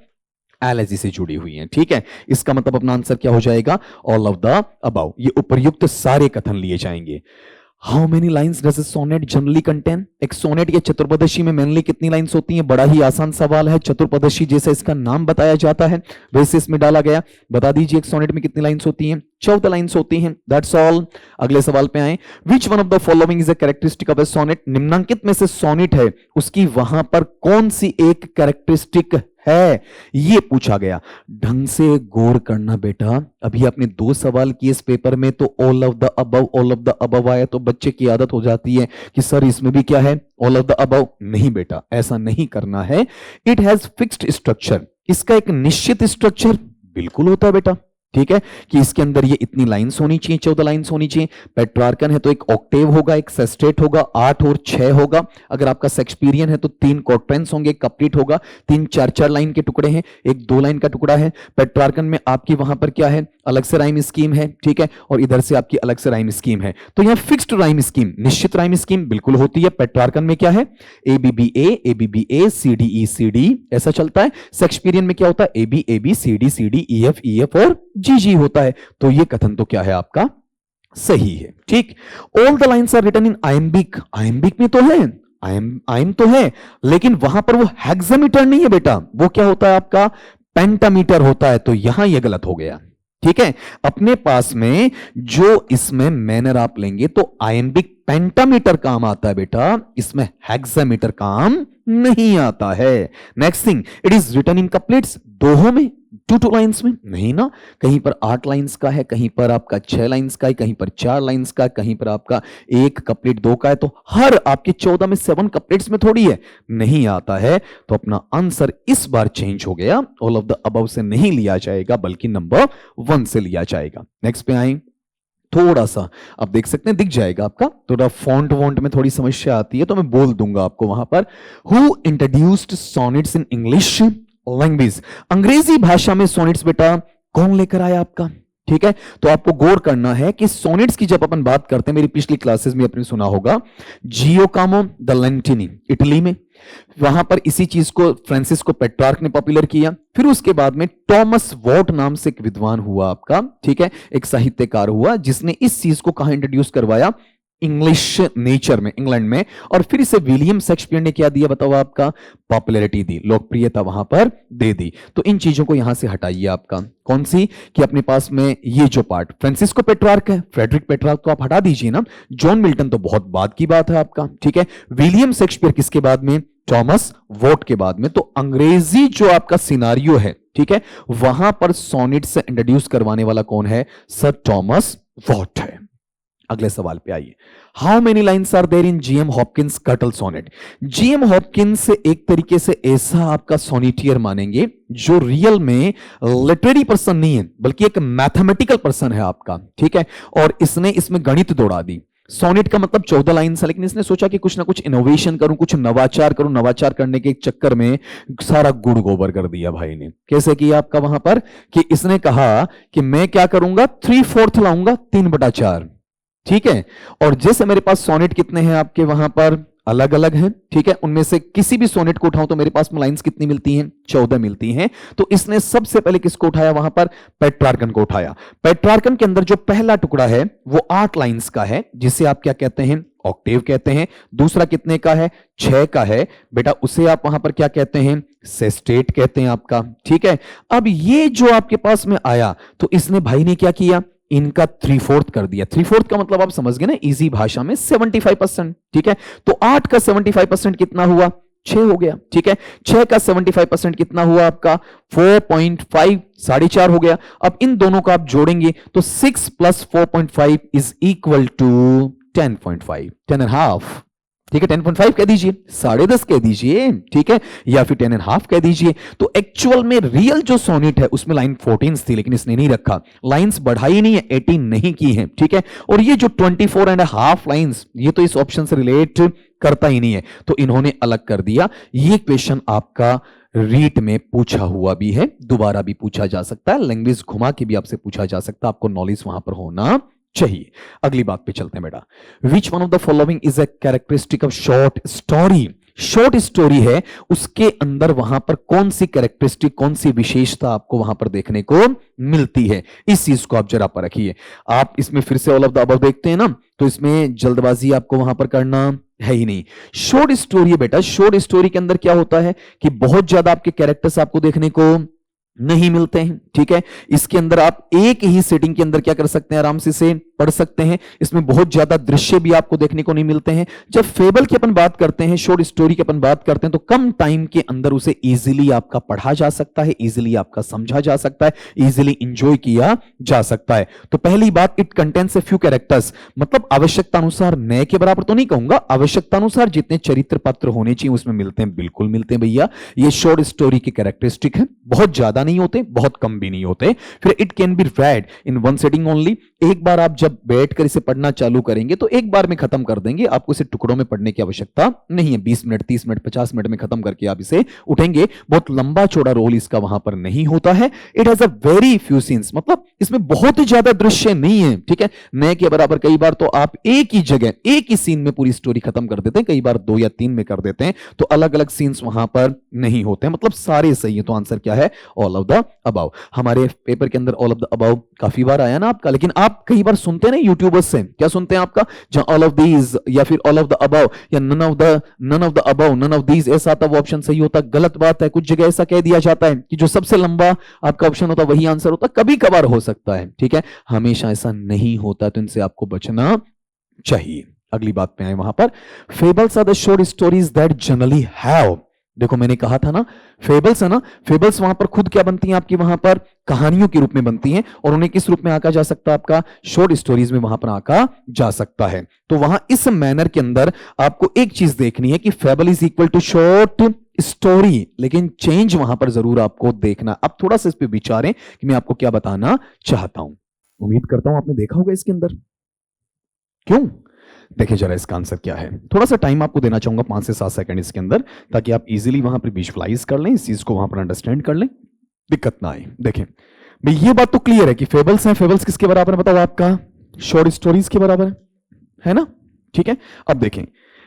[SPEAKER 1] एलेजी से जुड़ी हुई हैं, ठीक है। इसका मतलब अपना आंसर क्या हो जाएगा? All of the above. ये उपर्युक्त सारे कथन लिए जाएंगे। How many lines does a sonnet generally contain? एक सोनेट या चतुर्पदशी में मेनली कितनी लाइन्स होती हैं? बड़ा ही आसान सवाल है, चतुर्पदशी जैसे इसका नाम बताया जाता है वैसे इसमें डाला गया। बता दीजिए एक सोनेट में कितनी लाइन्स होती हैं? 14 लाइन्स होती हैं, दैट्स ऑल। अगले सवाल पे आए। Which one of the following is a characteristic of a sonnet? निम्नांकित में से सोनेट है उसकी वहां पर कौन सी एक कैरेक्टरिस्टिक है, ये पूछा गया। ढंग से गौर करना बेटा। अभी आपने 2 सवाल किए इस पेपर में, तो all of the above, all of the above आया तो बच्चे की आदत हो जाती है कि सर इसमें भी क्या है? All of the above. नहीं बेटा, ऐसा नहीं करना है। इट हैज फिक्स्ड स्ट्रक्चर, इसका एक निश्चित स्ट्रक्चर बिल्कुल होता है बेटा, ठीक है, कि इसके अंदर ये इतनी लाइन्स होनी चाहिए, 14 लाइन्स होनी चाहिए। पेट्रार्कन है तो एक ऑक्टेव होगा, एक सेस्टेट होगा, 8 और 6 होगा। अगर आपका शेक्सपियरियन है तो 3 क्वार्टेंस होंगे, एक कप्लीट होगा, 3 4 लाइन के टुकड़े हैं, एक 2 लाइन का टुकड़ा है। पेट्रार्कन में आपकी वहां पर क्या है? अलग से राइम स्कीम है, ठीक है, और इधर से आपकी अलग से राइम स्कीम है। तो यहां फिक्स्ड राइम स्कीम, निश्चित राइम स्कीम बिल्कुल होती है। पेट्रार्कन में क्या है? A B B A C D E C D, ऐसा चलता है। शेक्सपियरियन में क्या होता है? A B C D E F और जी जी होता है। तो ये कथन तो क्या है आपका? सही है, ठीक। All the lines are written in iambic. Iambic में तो है, आयम तो है, लेकिन वहां पर वो हेक्सामीटर नहीं है बेटा, वो क्या होता है आपका? पेंटामीटर होता है। तो यहां यह गलत हो गया, ठीक है। अपने पास में जो इसमें मैनर आप लेंगे तो आयम्बिक पेंटामीटर काम आता है बेटा, इसमें हेक्सामीटर काम नहीं आता है। Next thing, it is written in couplets, दोहों में। टू टू लाइंस में नहीं ना, कहीं पर 8 लाइंस का है, कहीं पर आपका 6 लाइंस का है, कहीं पर 4 लाइंस का, कहीं पर आपका एक कपलेट 2 का है, तो हर आपके 14 में 7 कपलेट्स में थोड़ी है, नहीं आता है। तो अपना आंसर इस बार चेंज हो गया, ऑल ऑफ द अबव से नहीं लिया जाएगा बल्कि नंबर 1 से लिया जाएगा। नेक्स्ट पे आए, थोड़ा सा आप देख सकते हैं, दिख जाएगा आपका, थोड़ा फॉन्ट वॉन्ट में थोड़ी समस्या आती है तो मैं बोल दूंगा आपको वहां पर। Who introduced sonnets in English language, अंग्रेजी भाषा में सोनेट्स बेटा कौन लेकर आया आपका? ठीक है, तो आपको गौर करना है कि सोनेट्स की जब अपन बात करते हैं, मेरी पिछली क्लासेस में आपने सुना होगा, जियोकामो द लेंटिनी इटली में, वहां पर इसी चीज को फ्रांसिस्को पेट्रार्क ने पॉपुलर किया। फिर उसके बाद में टॉमस वॉट नाम से एक विद्वान हुआ आपका, ठीक है, एक साहित्यकार हुआ जिसने इस चीज को कहां इंट्रोड्यूस करवाया? इंग्लिश नेचर में, इंग्लैंड में। और फिर इसे विलियम शेक्सपियर ने क्या दिया बताओ आपका? पॉपुलैरिटी दी, लोकप्रियता वहां पर दे दी। तो इन चीजों को यहां से हटाइए आपका, कौन सी, कि अपने पास में ये जो पार्ट फ्रांसिस्को पेट्रार्क है, फ्रेडरिक पेट्रार्क तो आप हटा दीजिए ना, जॉन मिल्टन तो बहुत बाद की बात है आपका, ठीक है, विलियम शेक्सपियर किसके बाद में? टॉमस वॉट के बाद में। तो अंग्रेजी जो आपका सिनारियो है, ठीक है, वहां पर सोनेट से इंट्रोड्यूस करवाने वाला कौन है? सर टॉमस वॉट है। अगले सवाल पे आइए, how many lines are there in GM Hopkins curtal sonnet? GM Hopkins एक तरीके से ऐसा आपका सोनेटियर मानेंगे जो रियल में लिटरेरी पर्सन नहीं है बल्कि एक मैथमेटिकल पर्सन है आपका, ठीक है, और इसने इसमें गणित दौड़ा दी। सोनेट का मतलब 14 लाइन है, लेकिन इसने सोचा कि कुछ ना कुछ इनोवेशन करूं, कुछ नवाचार करूं, नवाचार करने के चक्कर में सारा गुड़ गोबर कर दिया भाई ने। कैसे किया आपका वहां पर, कि इसने कहा कि मैं क्या करूंगा, 3/4 लाऊंगा, 3/4, ठीक है। और जैसे मेरे पास सोनेट कितने हैं आपके वहां पर, अलग अलग हैं, ठीक है, उनमें से किसी भी सोनेट को उठाऊं तो मेरे पास में लाइंस कितनी मिलती हैं? 14 मिलती हैं। तो इसने सबसे पहले किसको उठाया वहां पर? पेट्रार्कन को उठाया। पेट्रार्कन के अंदर जो पहला टुकड़ा है वो 8 लाइंस का है, जिसे आप क्या कहते हैं? ऑक्टेव कहते हैं। दूसरा कितने का है? 6 का है बेटा, उसे आप वहां पर क्या कहते हैं? सेस्टेट कहते हैं आपका, ठीक है। अब ये जो आपके पास में आया तो इसने भाई ने क्या किया? इनका 3/4 कर दिया। 3/4 का मतलब आप समझ गए ना, इजी भाषा में 75%, ठीक है। तो 8 का 75% कितना हुआ? 6 हो गया, ठीक है। 6 का 75% कितना हुआ आपका? 4.5, 4.5 हो गया। अब इन दोनों को आप जोड़ेंगे तो 6 + 4.5 इज इक्वल टू 10.5, 10.5, ठीक है। 10.5 कह दीजिए, 10.5 कह दीजिए, ठीक है, या फिर 10.5 कह दीजिए। तो एक्चुअल में रियल जो सोनेट है उसमें लाइन 14 थी, लेकिन इसने नहीं रखा, लाइंस बढ़ाई नहीं है, 18 नहीं की है, ठीक है। और ये जो 24.5 लाइंस, ये तो इस ऑप्शन से रिलेट करता ही नहीं है, तो इन्होंने अलग कर दिया। ये क्वेश्चन आपका रीट में पूछा हुआ भी है, दोबारा भी पूछा जा सकता है, लैंग्वेज घुमा के भी आपसे पूछा जा सकता है, आपको नॉलेज वहां पर होना चाहिए। अगली बात पे चलते हैं बेटा, विच one of the following is a characteristic of short story? Short story है, उसके अंदर वहां पर कौन सी कैरेक्टरिस्टिक, कौन सी विशेषता आपको वहां पर देखने को मिलती है? इस चीज को आप जरा पर रखिए। आप इसमें फिर से ऑल ऑफ द अबव देखते हैं ना, तो इसमें जल्दबाजी आपको वहां पर करना है ही नहीं। शॉर्ट स्टोरी है बेटा, शॉर्ट स्टोरी के अंदर क्या होता है कि बहुत ज्यादा आपके कैरेक्टर्स आपको देखने को नहीं मिलते हैं, ठीक है। इसके अंदर आप एक ही सेटिंग के अंदर क्या कर सकते हैं? आराम से पढ़ सकते हैं। इसमें बहुत ज्यादा दृश्य भी आपको देखने को नहीं मिलते हैं। जब फेबल की अपन बात करते हैं, शॉर्ट स्टोरी की अपन बात करते हैं, तो कम टाइम के अंदर उसे इजीली आपका पढ़ा जा सकता है, इजीली आपका समझा जा सकता है, इजीली इंजॉय किया जा सकता है। तो पहली बात, it contains a few characters, मतलब आवश्यकता अनुसार, नए के बराबर तो नहीं कहूंगा, आवश्यकता अनुसार जितने चरित्र पात्र होने चाहिए उसमें मिलते हैं, बिल्कुल मिलते हैं भैया। ये शॉर्ट स्टोरी की कैरेक्टरिस्टिक है, बहुत ज्यादा नहीं होते, बहुत कम भी नहीं होते। फिर it can be red in one setting only, एक बार आप जब बैठकर इसे पढ़ना चालू करेंगे तो एक बार में खत्म कर देंगे, आपको इसे टुकड़ों में पढ़ने की आवश्यकता नहीं है। 20 मिनट, 30 मिनट, 50 मिनट में खत्म करके आप इसे उठेंगे। बहुत लंबा चौड़ा रोल इसका वहां पर नहीं होता है। It has a very few scenes, मतलब इसमें बहुत ज्यादा दृश्य नहीं है, ठीक है। नए के बराबर कई बार तो आप एक ही जगह, एक ही सीन में पूरी स्टोरी खत्म कर देते हैं, कई बार 2 या 3 में कर देते हैं, तो अलग अलग सीन्स वहां पर नहीं होते हैं, मतलब सारे सही है। तो आंसर क्या है? All of the above. हमारे पेपर के अंदर ऑल ऑफ द अबव काफी बार आया ना आपका, लेकिन आप कई बार सुनते हैं ना यूट्यूबर्स से, क्या सुनते हैं आपका? जहां ऑल ऑफ दीज या फिर ऑल ऑफ द अबव या none of the above, none of these ऐसा आता, वो ऑप्शन सही होता। गलत बात है, कुछ जगह ऐसा कह दिया जाता है कि जो सबसे लंबा आपका ऑप्शन होता वही आंसर होता, कभी कभार हो सकता है, ठीक है, हमेशा ऐसा नहीं होता, तो इनसे आपको बचना चाहिए। अगली बात पे आए वहां पर, fables are the short stories that generally have देखो मैंने कहा था ना, फेबल्स है ना, फेबल्स वहां पर खुद क्या बनती हैं आपकी, वहां पर कहानियों के रूप में बनती हैं, और उन्हें किस रूप में आंका जा सकता है, आपका शॉर्ट स्टोरीज में वहां पर आंका जा सकता है। तो वहां इस मैनर के अंदर आपको एक चीज देखनी है कि fable is equal to short story, लेकिन चेंज वहां पर जरूर आपको देखना। अब थोड़ा सा इस पे विचारें कि मैं आपको क्या बताना चाहता हूं। उम्मीद करता हूं आपने देखा होगा इसके अंदर। क्यों? देखिए जरा इसका आंसर क्या है। थोड़ा सा टाइम आपको देना चाहूंगा, 5 से 7 सेकंड इसके अंदर, ताकि आप इजीली वहां पर विजुअलाइज कर लें, इस चीज को वहां पर अंडरस्टैंड कर लें, दिक्कत ना आए। देखें भाई, ये बात तो क्लियर है कि फेबल्स हैं। फेबल्स किसके बराबर है बताओ, आपका शॉर्ट स्टोरीज के बराबर है ना? ठीक है। अब देखें,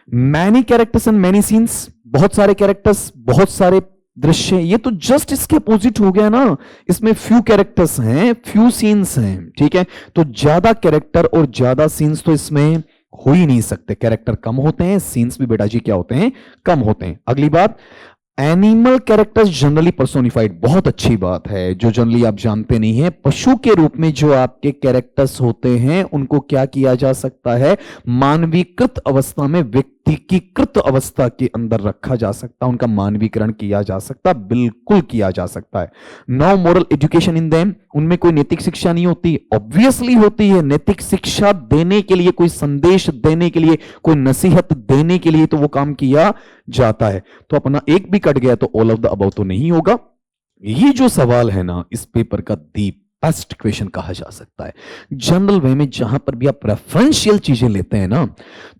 [SPEAKER 1] many characters and many scenes, बहुत सारे कैरेक्टर्स, बहुत सारे दृश्य, ये तो जस्ट इसके अपोजिट हो गया ना। इसमें फ्यू कैरेक्टर्स हैं, फ्यू सीन्स हैं, ठीक है। तो ज्यादा कैरेक्टर और ज्यादा सीन्स तो इसमें हो ही नहीं सकते। कैरेक्टर कम होते हैं, सीन्स भी बेटा जी क्या होते हैं, कम होते हैं। अगली बात, एनिमल कैरेक्टर्स जनरली पर्सोनिफाइड, बहुत अच्छी बात है, जो जनरली आप जानते नहीं है। पशु के रूप में जो आपके कैरेक्टर्स होते हैं उनको क्या किया जा सकता है, मानवीकृत अवस्था में, व्यक्तिकीकृत अवस्था के अंदर रखा जा सकता है, उनका मानवीकरण किया जा सकता, बिल्कुल किया जा सकता है। No moral education in them, उनमें कोई नैतिक शिक्षा नहीं होती, ऑब्वियसली होती है। नैतिक शिक्षा देने के लिए, कोई संदेश देने के लिए, कोई नसीहत देने के लिए तो वो काम किया जाता है। तो अपना एक भी कट गया तो ऑल ऑफ द अबव तो नहीं होगा। ये जो सवाल है ना, इस पेपर का दी बेस्ट क्वेश्चन कहा जा सकता है। जनरल वे में जहां पर भी आप रेफरेंशियल चीजें लेते हैं ना,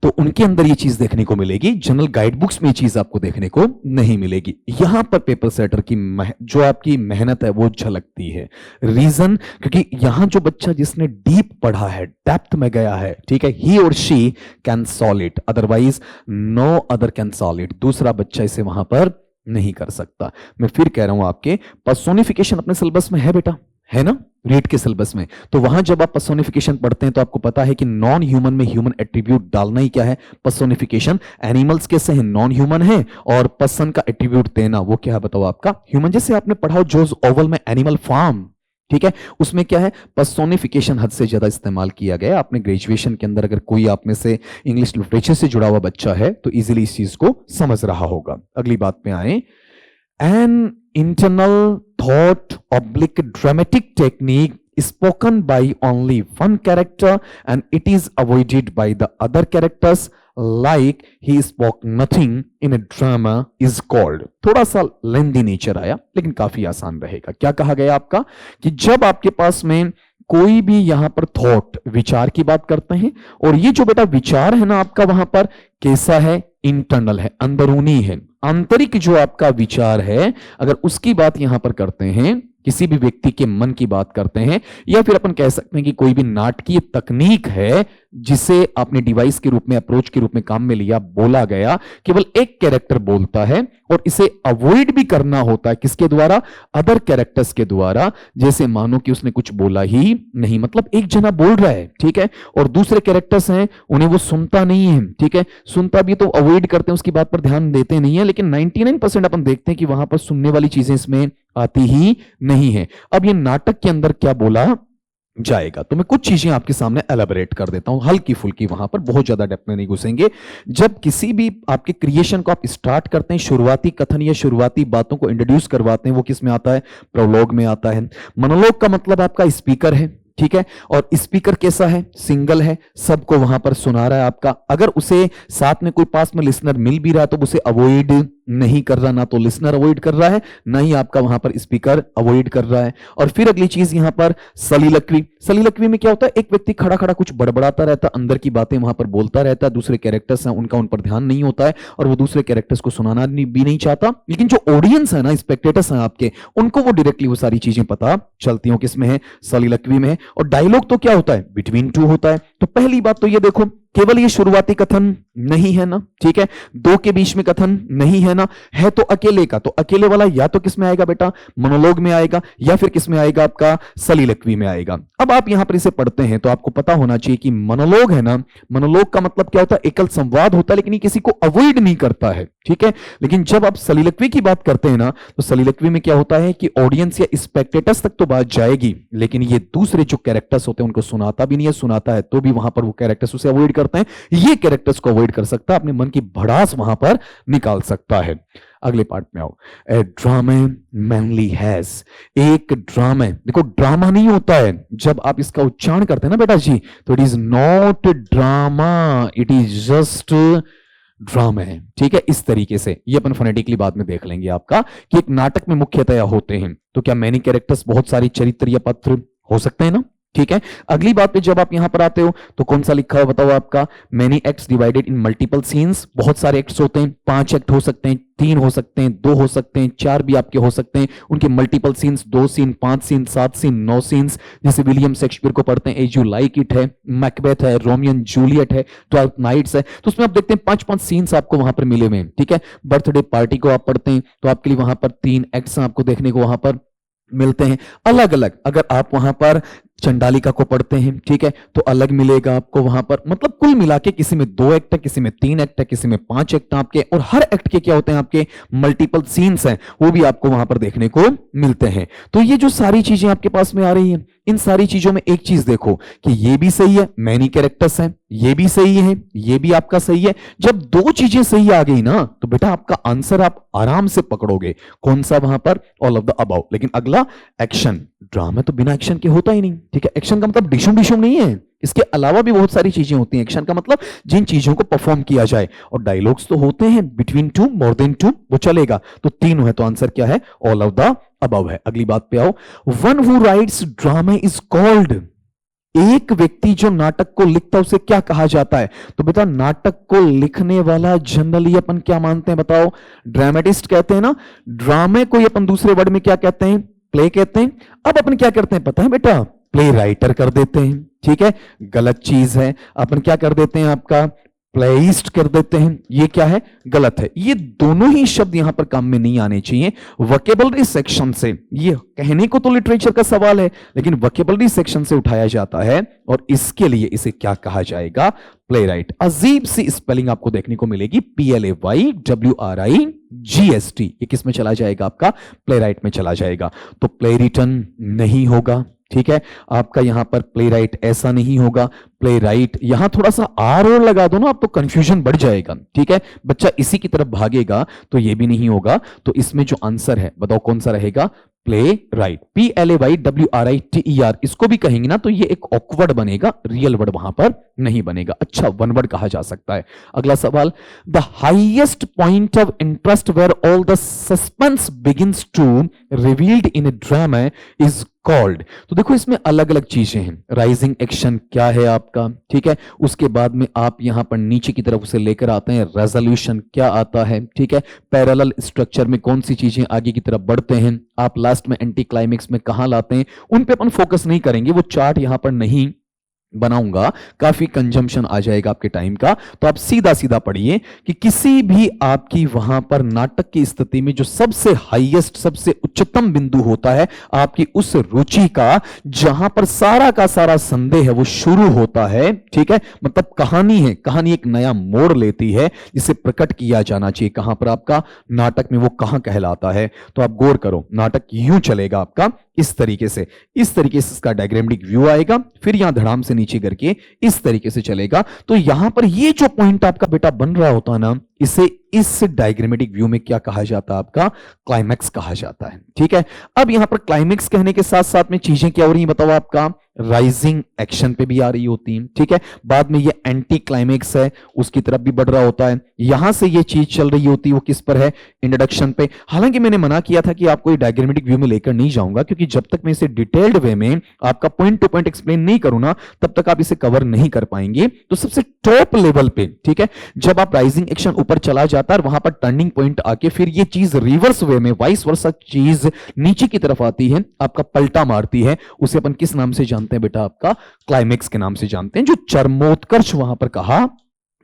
[SPEAKER 1] तो उनके अंदर ये चीज देखने को मिलेगी, जनरल गाइड बुक्स में ये चीज आपको देखने को नहीं मिलेगी। यहां पर पेपर सेटर की जो आपकी मेहनत है वो झलकती है। रीजन, क्योंकि यहां जो बच्चा जिसने डीप पढ़ा है, डेप्थ में गया है, ठीक है, he or she can solve it, otherwise no other can solve it. दूसरा बच्चा इसे वहां पर नहीं कर सकता। मैं फिर कह रहा हूं, आपके पर्सोनिफिकेशन अपने सिलेबस में है बेटा, है ना, रीड के सिलेबस में। तो वहां जब आप पर्सोनिफिकेशन पढ़ते हैं तो आपको पता है कि नॉन ह्यूमन में ह्यूमन एट्रीब्यूट डालना ही क्या है, पर्सोनिफिकेशन। एनिमल्स कैसे हैं, नॉन ह्यूमन है, और पर्सन का एट्रीब्यूट देना वो क्या है बताओ, आपका ह्यूमन। जैसे आपने पढ़ा जॉर्ज ऑरवेल में एनिमल फार्म, ठीक है, उसमें क्या है, पर्सोनिफिकेशन हद से ज्यादा इस्तेमाल किया गया। आपने ग्रेजुएशन के अंदर अगर कोई आप में से इंग्लिश लिटरेचर से जुड़ा हुआ बच्चा है तो इजीली इस चीज को समझ रहा होगा। अगली बात पे आए, an internal thought oblique dramatic technique spoken by only one character and it is avoided by the other characters like he spoke nothing in a drama is called। थोड़ा सा लेंदी नेचर आया लेकिन काफी आसान रहेगा। क्या कहा गया आपका कि जब आपके पास में कोई भी यहां पर थॉट, विचार की बात करते हैं, और ये जो बेटा विचार है ना आपका वहां पर कैसा है, इंटरनल है, अंदरूनी है। आंतरिक जो आपका विचार है, अगर उसकी बात यहां पर करते हैं, किसी भी व्यक्ति के मन की बात करते हैं, या फिर अपन कह सकते हैं कि कोई भी नाटकीय तकनीक है जिसे आपने डिवाइस के रूप में, अप्रोच के रूप में काम में लिया, बोला गया, केवल एक कैरेक्टर बोलता है और इसे अवॉइड भी करना होता है किसके द्वारा, अदर कैरेक्टर्स के द्वारा। जैसे मानो कि उसने कुछ बोला ही नहीं, मतलब एक जना बोल रहा है, ठीक है, और दूसरे कैरेक्टर्स हैं उन्हें वो सुनता नहीं है, ठीक है, सुनता भी तो अवॉइड करते हैं, उसकी बात पर ध्यान देते नहीं है। लेकिन 99% अपन देखते हैं कि वहां पर सुनने वाली चीजें इसमें आती ही नहीं है। अब ये नाटक के अंदर क्या बोला जाएगा, तो मैं कुछ चीजें आपके सामने एलाबोरेट कर देता हूं, हल्की फुल्की, वहां पर बहुत ज्यादा डेप्थ में नहीं घुसेंगे। जब किसी भी आपके क्रिएशन को आप स्टार्ट करते हैं, शुरुआती कथन या शुरुआती बातों को इंट्रोड्यूस करवाते हैं, वो किस में आता है, प्रोलॉग में आता है। मोनोलॉग का मतलब आपका स्पीकर है, ठीक है, और स्पीकर कैसा है, सिंगल है, सबको वहां पर सुना रहा है आपका। अगर उसे साथ में कोई पास में लिसनर मिल भी रहा है तो उसे अवॉइड नहीं कर रहा, ना तो लिसनर अवॉइड कर रहा है, ना ही आपका वहां पर स्पीकर अवॉइड कर रहा है। और फिर अगली चीज यहां पर सलीलकवी। सलीलकवी में क्या होता है, एक व्यक्ति खड़ा खड़ा कुछ बड़बड़ाता रहता, अंदर की बातें वहां पर बोलता रहता है, दूसरे कैरेक्टर्स हैं उनका उन पर ध्यान नहीं होता है, और वो दूसरे कैरेक्टर्स को सुनाना भी नहीं चाहता। लेकिन जो ऑडियंस है ना, स्पेक्टेटर्स हैं आपके, उनको वो डायरेक्टली वो सारी चीजें पता चलती हो, किसमें है, सलीलकवी में है। और डायलॉग तो क्या होता है, बिटवीन टू होता है। तो पहली बात तो ये देखो, केवल ये शुरुआती कथन नहीं है ना, ठीक है, दो के बीच में कथन नहीं है ना, है तो अकेले का, तो अकेले वाला या तो किस में आएगा बेटा, मोनोलॉग में आएगा, या फिर किस में आएगा, आपका सलीलकवी में आएगा। अब आप यहां पर इसे पढ़ते हैं तो आपको पता होना चाहिए कि मोनोलॉग है ना, मोनोलॉग का मतलब क्या होता है, एकल संवाद होता है, लेकिन ये किसी को अवॉइड नहीं करता है, ठीक है। लेकिन जब आप soliloquy की बात करते हैं ना, तो soliloquy में क्या होता है कि ऑडियंस या स्पेक्टेटर्स तक तो बात जाएगी, लेकिन ये दूसरे जो कैरेक्टर्स होते हैं उनको सुनाता भी नहीं है, सुनाता है तो भी वहां पर वो कैरेक्टर्स उसे अवॉइड करते हैं। ये कैरेक्टर्स को अवॉइड कर सकता है, अपने मन की भड़ास वहां पर निकाल सकता है। अगले पार्ट में आओ। ए ड्रामे मैनली हैज, एक ड्रामे, देखो ड्रामा नहीं होता है, जब आप इसका उच्चारण करते हैं ना बेटा जी, तो it is not drama, it is just drama है। ठीक है, इस तरीके से ये अपन फोनेटिकली बाद में देख लेंगे आपका कि एक नाटक में मुख्यतया होते हैं तो क्या मैनी कैरेक्टर्स, बहुत सारी चरित्र या पात्र हो सकते हैं ना। ठीक है, अगली बात पे जब आप यहां पर आते हो तो कौन सा लिखा है बताओ आपका, many acts divided in multiple scenes, बहुत सारे एक्ट्स होते हैं, 5 एक्ट हो सकते हैं, 3 हो सकते हैं, 2 हो सकते हैं, 4 भी आपके हो सकते हैं, उनके multiple scenes, 2 scene, 5 scene, 7 scene, 9 scenes, जैसे विलियम शेक्सपियर को पढ़ते हैं एज यू लाइक इट है, मैकबेथ है, रोमियो एंड जूलियट है, 12 नाइट्स है, तो उसमें आप देखते हैं 5-5 सीन्स आपको वहां पर मिले हुए हैं। ठीक है, बर्थडे पार्टी को आप पढ़ते हैं तो आपके लिए वहां पर 3 एक्ट्स आपको देखने को वहां पर मिलते हैं अलग अलग। अगर आप वहां पर चंडालिका को पढ़ते हैं, ठीक है, तो अलग मिलेगा आपको वहां पर, मतलब कुल मिला के किसी में 2 एक्ट है, किसी में 3 एक्ट है, किसी में 5 एक्ट आपके, और हर एक्ट के क्या होते हैं आपके मल्टीपल सीन्स हैं, वो भी आपको वहां पर देखने को मिलते हैं। तो ये जो सारी चीजें आपके पास में आ रही हैं, इन सारी चीजों में एक चीज देखो कि ये भी सही है, मैनी कैरेक्टर्स हैं, ये भी सही है, ये भी आपका सही है। जब 2 चीजें सही आ गई ना, तो बेटा आपका आंसर आप आराम से पकड़ोगे। कौन सा वहां पर, ऑल ऑफ द अबव। लेकिन अगला एक्शन, ड्रामा तो बिना एक्शन के होता ही नहीं। ठीक है, एक्शन का मतलब डिशुम डिशुम नहीं है, इसके अलावा भी बहुत सारी चीजें होती हैं। एक्शन का मतलब जिन चीजों को परफॉर्म किया जाए, और डायलॉग्स तो होते हैं बिटवीन 2, मोर देन 2, वो चलेगा। तो 3 है, तो आंसर क्या है, ऑल ऑफ द अबव है। अगली बात पे आओ। One who rights drama is called, एक व्यक्ति जो नाटक को लिखता है उसे क्या कहा जाता है। तो बेटा नाटक को लिखने वाला जनरली अपन क्या मानते हैं बताओ, ड्रामेटिस्ट कहते हैं ना। ड्रामे को अपन दूसरे वर्ड में क्या कहते हैं, प्ले कहते हैं। अब अपन क्या करते हैं पता है बेटा, प्ले राइटर कर देते हैं। ठीक है, गलत चीज है, अपन क्या कर देते हैं आपका प्लेइस्ट कर देते हैं, ये क्या है, गलत है। ये दोनों ही शब्द यहां पर काम में नहीं आने चाहिए। वोकेबलरी सेक्शन से, ये कहने को तो लिटरेचर का सवाल है, लेकिन वोकेबलरी सेक्शन से उठाया जाता है, और इसके लिए इसे क्या कहा जाएगा, प्ले राइट। अजीब सी स्पेलिंग आपको देखने को मिलेगी, PLAYWRIGST, ये किस में चला जाएगा आपका, प्ले राइट में चला जाएगा। तो प्ले रिटन नहीं होगा। ठीक है, आपका यहां पर प्ले राइट ऐसा नहीं होगा, प्ले राइट यहां थोड़ा सा आर और लगा दो ना, आपको कंफ्यूजन बढ़ जाएगा। ठीक है, बच्चा इसी की तरफ भागेगा, तो ये भी नहीं होगा। तो इसमें जो आंसर है बताओ कौन सा रहेगा, प्ले राइट। PLAYWRITER, इसको भी कहेंगे ना तो ये एक ऑकवर्ड बनेगा, रियल वर्ड वहां पर नहीं बनेगा। अच्छा, वन वर्ड कहा जा सकता है। अगला सवाल, the highest point of interest where all the suspense begins to revealed in a drama is called. तो देखो इसमें अलग अलग चीजें हैं। राइजिंग एक्शन क्या है आपका, ठीक है, उसके बाद में आप यहां पर नीचे की तरफ उसे लेकर आते हैं, रेजोल्यूशन क्या आता है। ठीक है, पैरेलल स्ट्रक्चर में कौन सी चीजें आगे की तरफ बढ़ते हैं, आप लास्ट में एंटी क्लाइमेक्स में कहां लाते हैं, उन पे अपन फोकस नहीं करेंगे, वो चार्ट यहां पर नहीं बनाऊंगा, काफी कंजम्पशन आ जाएगा आपके टाइम का। तो आप सीधा सीधा पढ़िए कि किसी भी आपकी वहां पर नाटक की स्थिति में जो सबसे हाईएस्ट, सबसे उच्चतम बिंदु होता है आपकी उस रुचि का, जहां पर सारा का सारा संदेह है वो शुरू होता है। ठीक है, मतलब कहानी है, कहानी एक नया मोड़ लेती है, जिसे प्रकट किया जाना चाहिए। कहां पर आपका नाटक में वो कहां कहलाता है, तो आप गौर करो, नाटक यूं चलेगा आपका इस तरीके से, इस तरीके से इसका डायग्रामेटिक व्यू आएगा, फिर यहां धड़ाम से नीचे करके इस तरीके से चलेगा। तो यहां पर ये जो पॉइंट आपका बेटा बन रहा होता है ना, इसे इस डायग्रामेटिक व्यू में क्या कहा जाता है, आपका क्लाइमैक्स कहा जाता है। ठीक है, अब यहां पर क्लाइमैक्स कहने के साथ साथ में चीजें क्या हो रही है बताओ, आपका राइजिंग एक्शन पे भी आ रही होती है। ठीक है, बाद में ये एंटी क्लाइमैक्स है, उसकी तरफ भी बढ़ रहा होता है। यहां से ये चीज चल रही होती है, वो किस पर है, इंट्रोडक्शन पे। हालांकि मैंने मना किया था कि आपको ये डायग्रामेटिक व्यू में लेकर नहीं जाऊंगा, क्योंकि जब तक मैं इसे डिटेल्ड वे में आपका पॉइंट टू पॉइंट एक्सप्लेन नहीं करूं ना, तब तक आप इसे कवर नहीं कर पाएंगे। तो सबसे टॉप लेवल पे, ठीक है, जब आप राइजिंग एक्शन ऊपर चला जाता है, वहां पर टर्निंग पॉइंट आके फिर ये चीज रिवर्स वे में, वाइस वर्सा चीज नीचे की तरफ आती है, आपका पलटा मारती है, उसे अपन किस नाम से जानते हैं बेटा, आपका क्लाइमेक्स के नाम से जानते हैं। जो चरमोत्कर्ष वहां पर कहा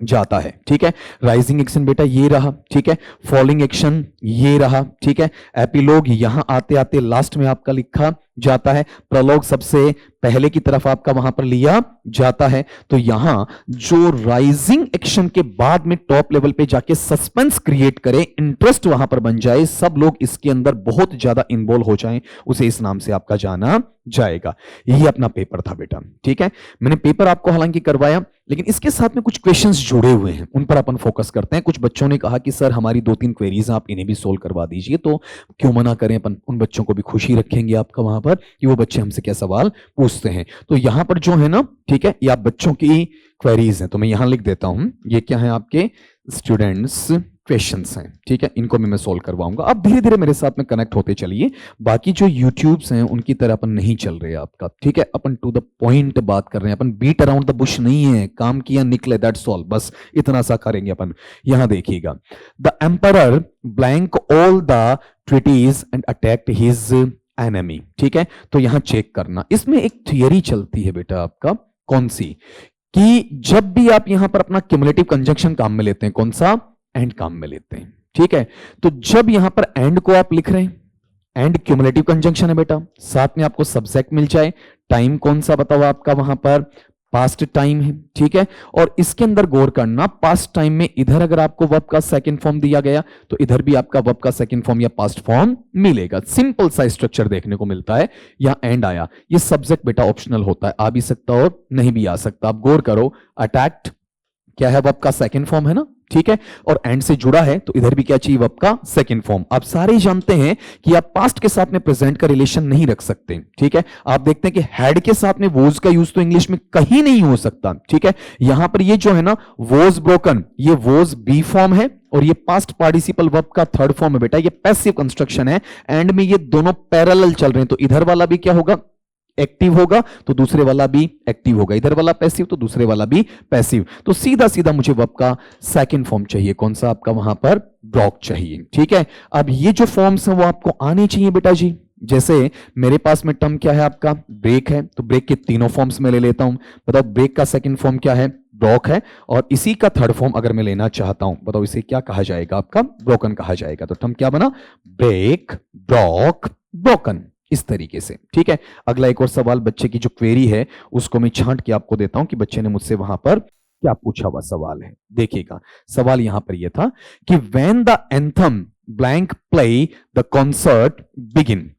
[SPEAKER 1] जाता है, ठीक है। राइजिंग एक्शन बेटा ये रहा, ठीक है। फॉलिंग एक्शन ये रहा, ठीक है। एपिलोग यहां आते आते लास्ट में आपका लिखा जाता है। प्रोलॉग सबसे पहले की तरफ आपका वहां पर लिया जाता है। तो यहां जो राइजिंग एक्शन के बाद में टॉप लेवल पे जाके सस्पेंस क्रिएट करे, इंटरेस्ट वहां पर बन जाए, सब लोग इसके अंदर बहुत ज्यादा इन्वॉल्व हो जाएं, उसे इस नाम से आपका जाना जाएगा। यही अपना पेपर था बेटा, ठीक है। मैंने पेपर आपको हालांकि करवाया, लेकिन इसके साथ में कुछ क्वेश्चंस जुड़े हुए हैं, उन पर अपन फोकस करते हैं। कुछ बच्चों ने कहा कि सर हमारी 2-3 क्वेरीज आप इन्हें भी सोल्व करवा दीजिए, तो क्यों मना करें, अपन उन बच्चों को भी खुशी रखेंगे आपका वहां पर कि वो बच्चे हमसे क्या सवाल पूछते हैं। तो यहां पर जो है ना, ठीक है, ये आप बच्चों की क्वेरीज हैं, तो मैं यहां लिख देता हूं, ये क्या है आपके स्टूडेंट्स क्वेश्चंस हैं, ठीक है। इनको भी मैं सोल्व करवाऊंगा। अब धीरे धीरे मेरे साथ में कनेक्ट होते चलिए। बाकी जो यूट्यूब्स हैं उनकी तरह अपन नहीं चल रहे आपका, ठीक है। अपन टू द पॉइंट बात कर रहे हैं, अपन बीट अराउंड द बुश नहीं है, काम किया निकले, दैट्स ऑल, बस इतना सा करेंगे अपन। यहां देखिएगा, the emperor blank all the treaties and attacked his enemy, ठीक है। तो यहां चेक करना, इसमें एक थियरी चलती है बेटा आपका, कौन सी, कि जब भी आप यहां पर अपना क्युमुलेटिव कंजंक्शन काम में लेते हैं, कौन सा, एंड काम में लेते हैं, ठीक है। तो जब यहां पर एंड को आप लिख रहे हैं, एंड क्युमुलेटिव कंजंक्शन है बेटा, साथ में आपको सब्जेक्ट मिल जाए, टाइम कौन सा बताओ आपका वहां पर, पास्ट टाइम है, ठीक है। और इसके अंदर गौर करना, पास्ट टाइम में इधर अगर आपको वर्ब का सेकंड फॉर्म दिया गया तो इधर भी आपका वर्ब का सेकंड फॉर्म या पास्ट फॉर्म मिलेगा। सिंपल सा स्ट्रक्चर देखने को मिलता है। यहां एंड आया, ये सब्जेक्ट बेटा ऑप्शनल होता है, आ भी सकता और नहीं भी आ सकता। आप गौर करो, अटैक्ड क्या है, वर्ब का सेकंड फॉर्म है ना, ठीक है। और एंड से जुड़ा है तो इधर भी क्या चाहिए, वर्ब का सेकंड फॉर्म। आप सारे जानते हैं कि आप पास्ट के साथ में प्रेजेंट का रिलेशन नहीं रख सकते, ठीक है। आप देखते हैं कि हैड के साथ में वोज का यूज तो इंग्लिश में कहीं नहीं हो सकता, ठीक है। यहां पर ये जो है ना, वोज ब्रोकन, ये वोज बी फॉर्म है और ये पास्ट पार्टिसिपल वर्ब का थर्ड फॉर्म है बेटा, ये पैसिव कंस्ट्रक्शन है। एंड में ये दोनों पैरेलल चल रहे हैं, तो इधर वाला भी क्या होगा, एक्टिव होगा, तो दूसरे वाला भी एक्टिव होगा। इधर वाला पैसिव तो दूसरे वाला भी पैसिव। तो सीधा सीधा मुझे वर्ब का सेकंड फॉर्म चाहिए, कौन सा आपका वहां पर, ब्रॉक चाहिए, ठीक है। अब ये जो फॉर्म्स हैं वो आपको आने चाहिए बेटा जी। जैसे मेरे पास में टर्म क्या है आपका, ब्रेक है, तो ब्रेक के तीनों फॉर्म्स में ले लेता हूं। बताओ ब्रेक का सेकंड फॉर्म क्या है, ब्रॉक है। और इसी का थर्ड फॉर्म अगर मैं लेना चाहता हूं, बताओ इसे क्या कहा जाएगा आपका, ब्रोकन कहा जाएगा। तो टर्म क्या बना, ब्रेक, ब्रॉक, ब्रोकन, इस तरीके से, ठीक है। अगला एक और सवाल, बच्चे की जो क्वेरी है उसको मैं छांट के आपको देता हूं कि बच्चे ने मुझसे वहां पर क्या पूछा हुआ सवाल है। देखिएगा, सवाल यहां पर यह था कि when the anthem blank play the concert begin.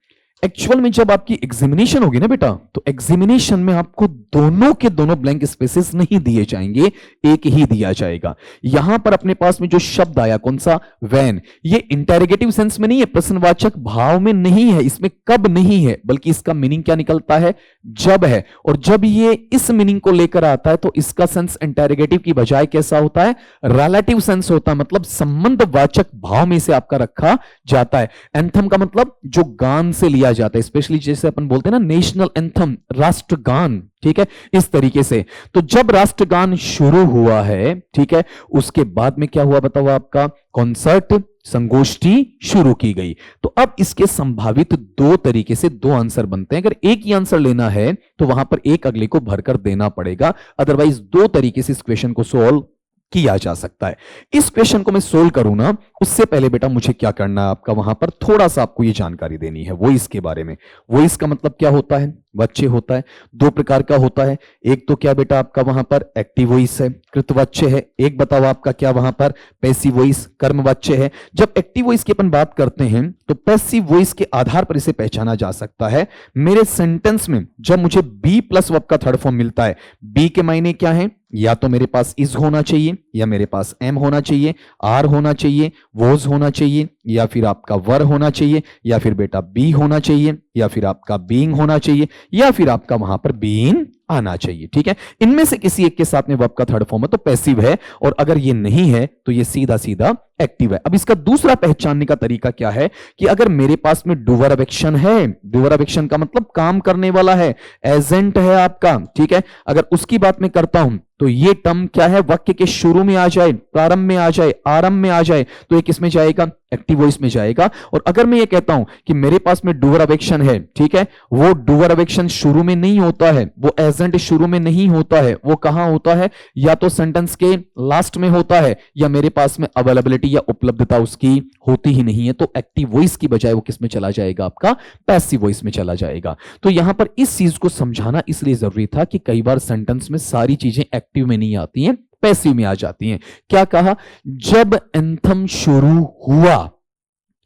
[SPEAKER 1] Actual में जब आपकी एग्जामिनेशन होगी ना बेटा, तो एग्जामिनेशन में आपको दोनों के दोनों ब्लैंक स्पेसेस नहीं दिए जाएंगे, एक ही दिया जाएगा। यहां पर अपने पास में जो शब्द आया, कौन सा, व्हेन, ये इंटेरोगेटिव सेंस में नहीं है, प्रश्नवाचक भाव में नहीं है, इसमें कब नहीं है, बल्कि इसका मीनिंग क्या निकलता है, जब है। और जब ये इस मीनिंग को लेकर आता है तो इसका सेंस इंटेरोगेटिव की बजाय कैसा होता है, रिलेटिव सेंस होता है, मतलब संबंधवाचक भाव में से आपका रखा जाता है। एंथम का मतलब जो गान से लिया जाता है, स्पेशली जैसे अपन बोलते हैं ना नेशनल एंथम, राष्ट्रगान, ठीक है, इस तरीके से। तो जब राष्ट्रगान शुरू हुआ है, ठीक है, उसके बाद में क्या हुआ बताओ आपका, कॉन्सर्ट, संगोष्ठी शुरू की गई। तो अब इसके संभावित दो तरीके से दो आंसर बनते हैं। अगर एक ही आंसर लेना है तो वहां पर एक अगले को भरकर देना पड़ेगा, अदरवाइज दो तरीके से इस क्वेश्चन को सोल्व किया जा सकता है। इस क्वेश्चन को मैं सोल्व करूं ना, उससे पहले बेटा मुझे क्या करना है आपका वहां पर, थोड़ा सा आपको ये जानकारी देनी है वॉइस के बारे में। वॉइस का मतलब क्या होता है, वाच्य होता है, दो प्रकार का होता है। एक तो क्या बेटा आपका वहां पर एक्टिव वॉइस है, कृतवाच्य है। एक बताओ आपका क्या वहां पर, पैसिव वॉइस, कर्मवाच्य है। जब एक्टिव वॉइस की अपन बात करते हैं तो पैसिव वॉइस के आधार पर इसे पहचाना जा सकता है। मेरे सेंटेंस में जब मुझे बी प्लस वर्ब का थर्ड फॉर्म मिलता है, बी के मायने क्या है, या तो मेरे पास इज होना चाहिए, या मेरे पास एम होना चाहिए, आर होना चाहिए, वोज होना चाहिए, या फिर आपका वर होना चाहिए, या फिर बेटा बी होना चाहिए, या फिर आपका बीइंग होना चाहिए, या फिर आपका वहां पर बीइंग आना चाहिए, ठीक है। इनमें से किसी एक के साथ में वर्ब का थर्ड फॉर्म है तो पैसिव है, और अगर ये नहीं है तो ये सीधा सीधा एक्टिव है। अब इसका दूसरा पहचानने का तरीका क्या है कि अगर मेरे पास में डूअर ऑफ एक्शन है, डूअर ऑफ एक्शन का मतलब काम करने वाला है, एजेंट है आपका, ठीक है। अगर उसकी बात मैं करता हूं तो ये टर्म क्या है, वाक्य के शुरू में आ जाए, प्रारंभ में आ जाए, आरंभ में आ जाए, तो ये किस में जाएगा, एक्टिव वॉइस में जाएगा। और अगर मैं ये कहता हूं कि मेरे पास में डूअर ऑफ एक्शन है, ठीक है, वो डूअर ऑफ एक्शन शुरू में नहीं होता है, वो एजेंट शुरू में नहीं होता है, वो कहां होता है, या तो सेंटेंस के लास्ट में होता है, या मेरे पास में अवेलेबिलिटी या उपलब्धता उसकी होती ही नहीं है, तो एक्टिव वॉइस की बजाय वो किस में चला जाएगा, आपका पैसिव वॉइस में चला जाएगा। तो यहां पर इस चीज को समझाना इसलिए जरूरी था कि कई बार सेंटेंस में सारी चीजें एक्टिव में नहीं आती हैं, पैसिव में आ जाती हैं। क्या कहा, जब एंथम शुरू हुआ,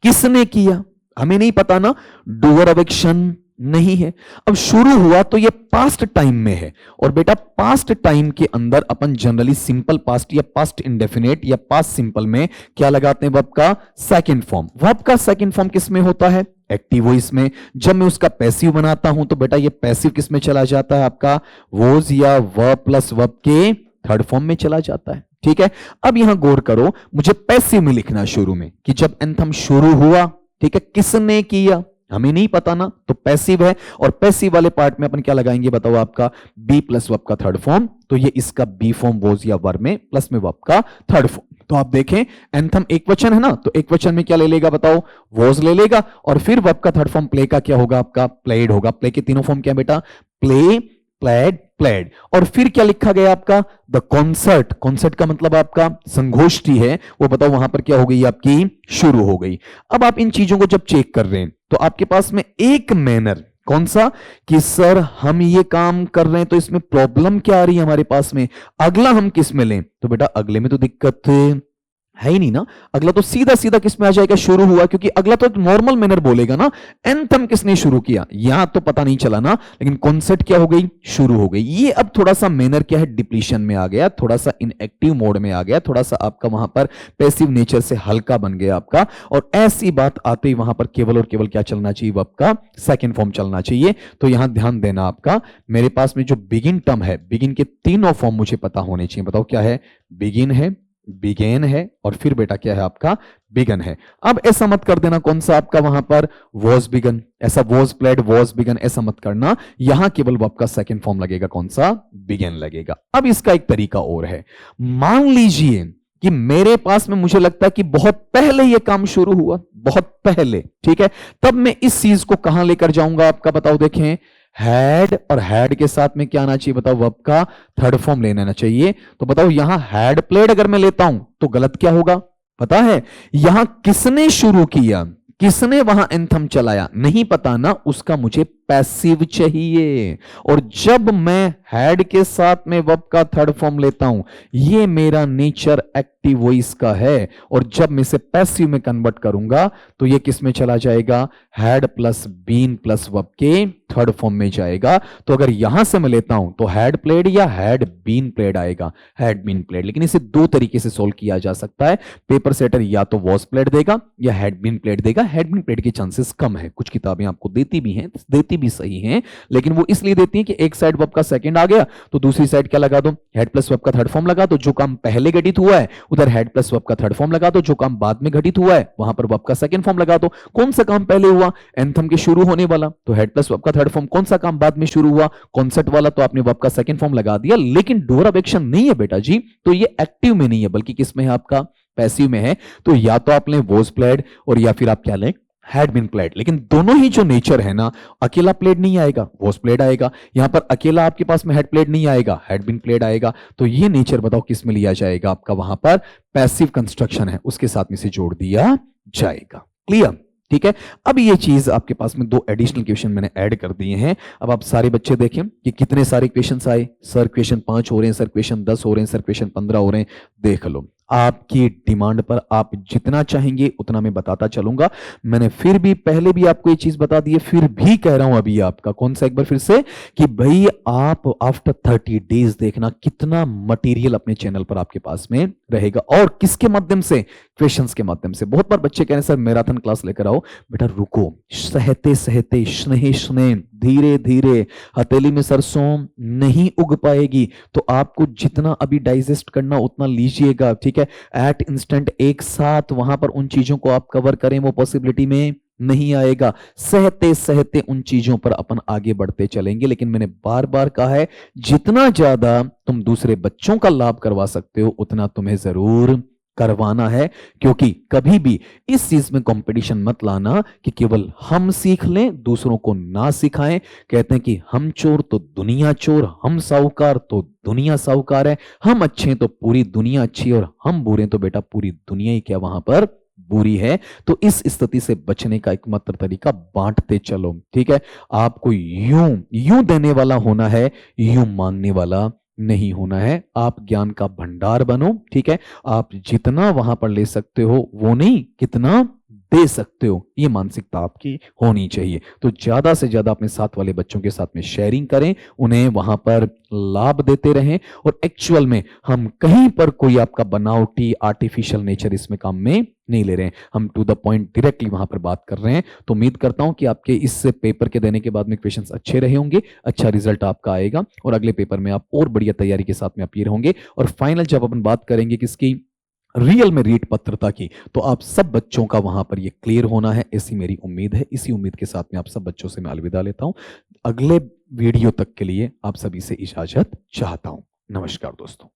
[SPEAKER 1] किसने किया, हमें नहीं पता ना, डूअर ऑफ एक्शन नहीं है। अब शुरू हुआ तो ये पास्ट टाइम में है, और बेटा पास्ट टाइम के अंदर अपन जनरली सिंपल पास्ट या पास्ट इंडेफिनेट या पास्ट सिंपल में क्या लगाते हैं, वर्ब का सेकंड फॉर्म। वर्ब का सेकंड फॉर्म किस में होता है, एक्टिव वॉइस में। जब मैं उसका पैसिव बनाता हूं तो बेटा ये पैसिव किस में चला जाता है, आपका वॉज या वर्ब प्लस वर्ब के थर्ड फॉर्म में चला जाता है। ठीक है, अब यहां गौर करो, मुझे पैसिव में लिखना शुरू में कि जब एंथम शुरू हुआ, ठीक है, किसने किया, हमें नहीं पता ना, तो पैसिव है। और पैसिव वाले पार्ट में अपन क्या लगाएंगे, बताओ, आपका बी प्लस वर्ब का थर्ड फॉर्म, तो ये इसका बी फॉर्म वॉज या वर्ब में, प्लस में वर्ब का थर्ड फॉर्म। तो आप देखें एंथम एक वचन है ना, तो एक वचन में क्या ले लेगा, बताओ, वॉज ले लेगा, और फिर वर्ब का थर्ड फॉर्म प्ले का क्या होगा, आपका प्लेड होगा। प्ले के तीनों फॉर्म क्या बेटा, प्ले, प्लेड, प्लेड। और फिर क्या लिखा गया आपका, द कॉन्सर्ट। कॉन्सर्ट का मतलब आपका संगोष्ठी है, वो बताओ वहां पर क्या हो गई, आपकी शुरू हो गई। अब आप इन चीजों को जब चेक कर रहे हैं तो आपके पास में एक मैनर कौन सा, कि सर हम ये काम कर रहे हैं तो इसमें प्रॉब्लम क्या आ रही है हमारे पास में, अगला हम किस में लें, तो बेटा अगले में तो दिक्कत है ही नहीं ना, अगला तो सीधा सीधा किस में आ जाएगा, शुरू हुआ, क्योंकि अगला तो नॉर्मल मैनर बोलेगा ना। एंथम किसने शुरू किया, यहां तो पता नहीं चला ना, लेकिन कॉन्सेप्ट क्या हो गई, शुरू हो गई। ये अब थोड़ा सा मैनर क्या है, डिप्लीशन में आ गया, थोड़ा सा इनएक्टिव मोड में आ गया, थोड़ा सा आपका वहां पर पैसिव नेचर से हल्का बन गया आपका। और ऐसी बात आते ही वहां पर केवल और केवल क्या चलना चाहिए, वो आपका सेकेंड फॉर्म चलना चाहिए। तो यहां ध्यान देना, आपका मेरे पास में जो बिगिन टर्म है, बिगिन के तीनों फॉर्म मुझे पता होने चाहिए। बताओ क्या है, बिगिन है, बिगेन है, और फिर बेटा क्या है, आपका बिगन है। अब ऐसा मत कर देना कौन सा आपका वहां पर वॉज बिगन, ऐसा वॉज प्लेड वॉज बिगन ऐसा मत करना, यहां केवल आपका सेकंड फॉर्म लगेगा, कौन सा, बिगेन लगेगा। अब इसका एक तरीका और है, मान लीजिए कि मेरे पास में मुझे लगता है कि बहुत पहले यह काम शुरू हुआ, बहुत पहले, ठीक है, तब मैं इस चीज को कहां लेकर जाऊंगा, आपका बताओ, देखें, हैड, और हैड के साथ में क्या आना चाहिए, बताओ, वर्ब का थर्ड फॉर्म लेना चाहिए। तो बताओ यहां हैड प्लेड अगर मैं लेता हूं तो गलत क्या होगा, पता है, यहां किसने शुरू किया, किसने वहां एंथम चलाया, नहीं पता ना, उसका मुझे पैसिव चाहिए। और जब मैं हैड के साथ में वर्ब का थर्ड फॉर्म लेता हूं, ये मेरा नेचर एक्टिव वॉइस का है, और जब मैं इसे पैसिव में कन्वर्ट करूंगा तो ये किस में चला जाएगा, had plus been plus verb के थर्ड फॉर्म में जाएगा। तो अगर यहां से मैं लेता हूं तो हैड प्लेड या हैड बीन प्लेड आएगा, हैड बीन प्लेड। लेकिन इसे दो तरीके से सोल्व किया जा सकता है, पेपर सेटर या तो वॉज प्लेड देगा या हैड बीन प्लेड देगा। हैड बीन प्लेड के चांसेस कम है, कुछ किताबें आपको देती भी हैं, देती भी सही हैं, लेकिन वो इसलिए देती हैं कि एक साइड वर्ब का सेकंड आ गया तो दूसरी साइड क्या लगा दो, हेड प्लस वर्ब का थर्ड फॉर्म लगा दो। जो काम पहले घटित हुआ है उधर हेड प्लस वर्ब का थर्ड फॉर्म लगा दो, जो काम बाद में घटित हुआ है वहां पर वर्ब का सेकंड फॉर्म लगा दो। कौन सा काम पहले हुआ, एंथम के शुरू होने वाला, तो हेड प्लस वर्ब का थर्ड फॉर्म। कौन सा काम बाद में शुरू हुआ, कॉन्सेप्ट वाला, तो आपने वर्ब का सेकंड फॉर्म लगा दिया। लेकिन डोर ऑफ एक्शन नहीं है बेटा जी, तो ये एक्टिव में नहीं है बल्कि किस में है, आपका पैसिव में है। तो या तो आप लें वॉज प्लेड और या फिर आप क्या लें, हैड बीन प्लेड। लेकिन दोनों ही जो नेचर है ना, अकेला प्लेड नहीं आएगा, वॉज प्लेड आएगा। यहां पर अकेला आपके पास में हेड प्लेड नहीं आएगा, हैड बीन प्लेड आएगा। तो ये नेचर बताओ किस में लिया जाएगा, आपका वहां पर पैसिव कंस्ट्रक्शन है उसके साथ में से जोड़ दिया जाएगा। क्लियर, ठीक है। अब ये चीज आपके पास में दो एडिशनल क्वेश्चन मैंने ऐड कर दिए हैं। अब आप सारे बच्चे देखें कि कितने सारे क्वेश्चंस आए। सर क्वेश्चन 5 हो रहे हैं, सर क्वेश्चन 10 हो रहे हैं, सर क्वेश्चन 15 हो रहे हैं। देख लो, आपकी डिमांड पर आप जितना चाहेंगे उतना मैं बताता चलूंगा। मैंने फिर भी पहले भी आपको ये चीज बता दी है, फिर भी कह रहा हूं अभी आपका कौन सा, एक बार फिर से, कि भाई आप आफ्टर 30 डेज देखना कितना मटेरियल अपने चैनल पर आपके पास में रहेगा। और किसके माध्यम से, क्वेश्चंस के माध्यम से। बहुत बार बच्चे कह रहे हैं सर मैराथन क्लास लेकर आओ। बेटा रुको, सहते सहते स्नेह स्नेह धीरे धीरे हथेली में सरसों नहीं उग पाएगी। तो आपको जितना अभी डाइजेस्ट करना उतना लीजिएगा, ठीक है। एट इंस्टेंट एक साथ वहां पर उन चीजों को आप कवर करें वो पॉसिबिलिटी में नहीं आएगा। सहते सहते उन चीजों पर अपन आगे बढ़ते चलेंगे। लेकिन मैंने बार बार कहा है, जितना ज्यादा तुम दूसरे बच्चों का लाभ करवा सकते हो उतना तुम्हें जरूर करवाना है। क्योंकि कभी भी इस चीज में कंपटीशन मत लाना कि केवल हम सीख लें, दूसरों को ना सिखाएं। कहते हैं कि हम चोर तो दुनिया चोर, हम साहूकार तो दुनिया साहूकार है, हम अच्छे हैं तो पूरी दुनिया अच्छी, और हम बुरे हैं तो बेटा पूरी दुनिया ही क्या वहां पर बुरी है। तो इस स्थिति से बचने का एकमात्र तरीका, बांटते चलो। ठीक है, आपको यूं यूं देने वाला होना है, यूं मांगने वाला नहीं होना है। आप ज्ञान का भंडार बनो। ठीक है, आप जितना वहां पर ले सकते हो वो नहीं, कितना दे सकते हो, ये मानसिकता आपकी होनी चाहिए। तो ज्यादा से ज्यादा अपने साथ वाले बच्चों के साथ में शेयरिंग करें, उन्हें वहां पर लाभ देते रहें। और एक्चुअल में हम कहीं पर कोई आपका बनावटी आर्टिफिशियल नेचर इसमें काम में नहीं ले रहे हैं, हम टू द पॉइंट डायरेक्टली वहां पर बात कर रहे हैं। तो उम्मीद करता हूं कि आपके इस पेपर के देने के बाद में क्वेश्चंस अच्छे रहे होंगे, अच्छा रिजल्ट आपका आएगा, और अगले पेपर में आप और बढ़िया तैयारी के साथ में अपीयर होंगे। और फाइनल जब अपन बात करेंगे किसकी, रियल में रीट पत्रता की, तो आप सब बच्चों का वहां पर ये क्लियर होना है, ऐसी मेरी उम्मीद है। इसी उम्मीद के साथ में आप सब बच्चों से मैं अलविदा लेता हूं। अगले वीडियो तक के लिए आप सभी से इजाजत चाहता हूं। नमस्कार दोस्तों।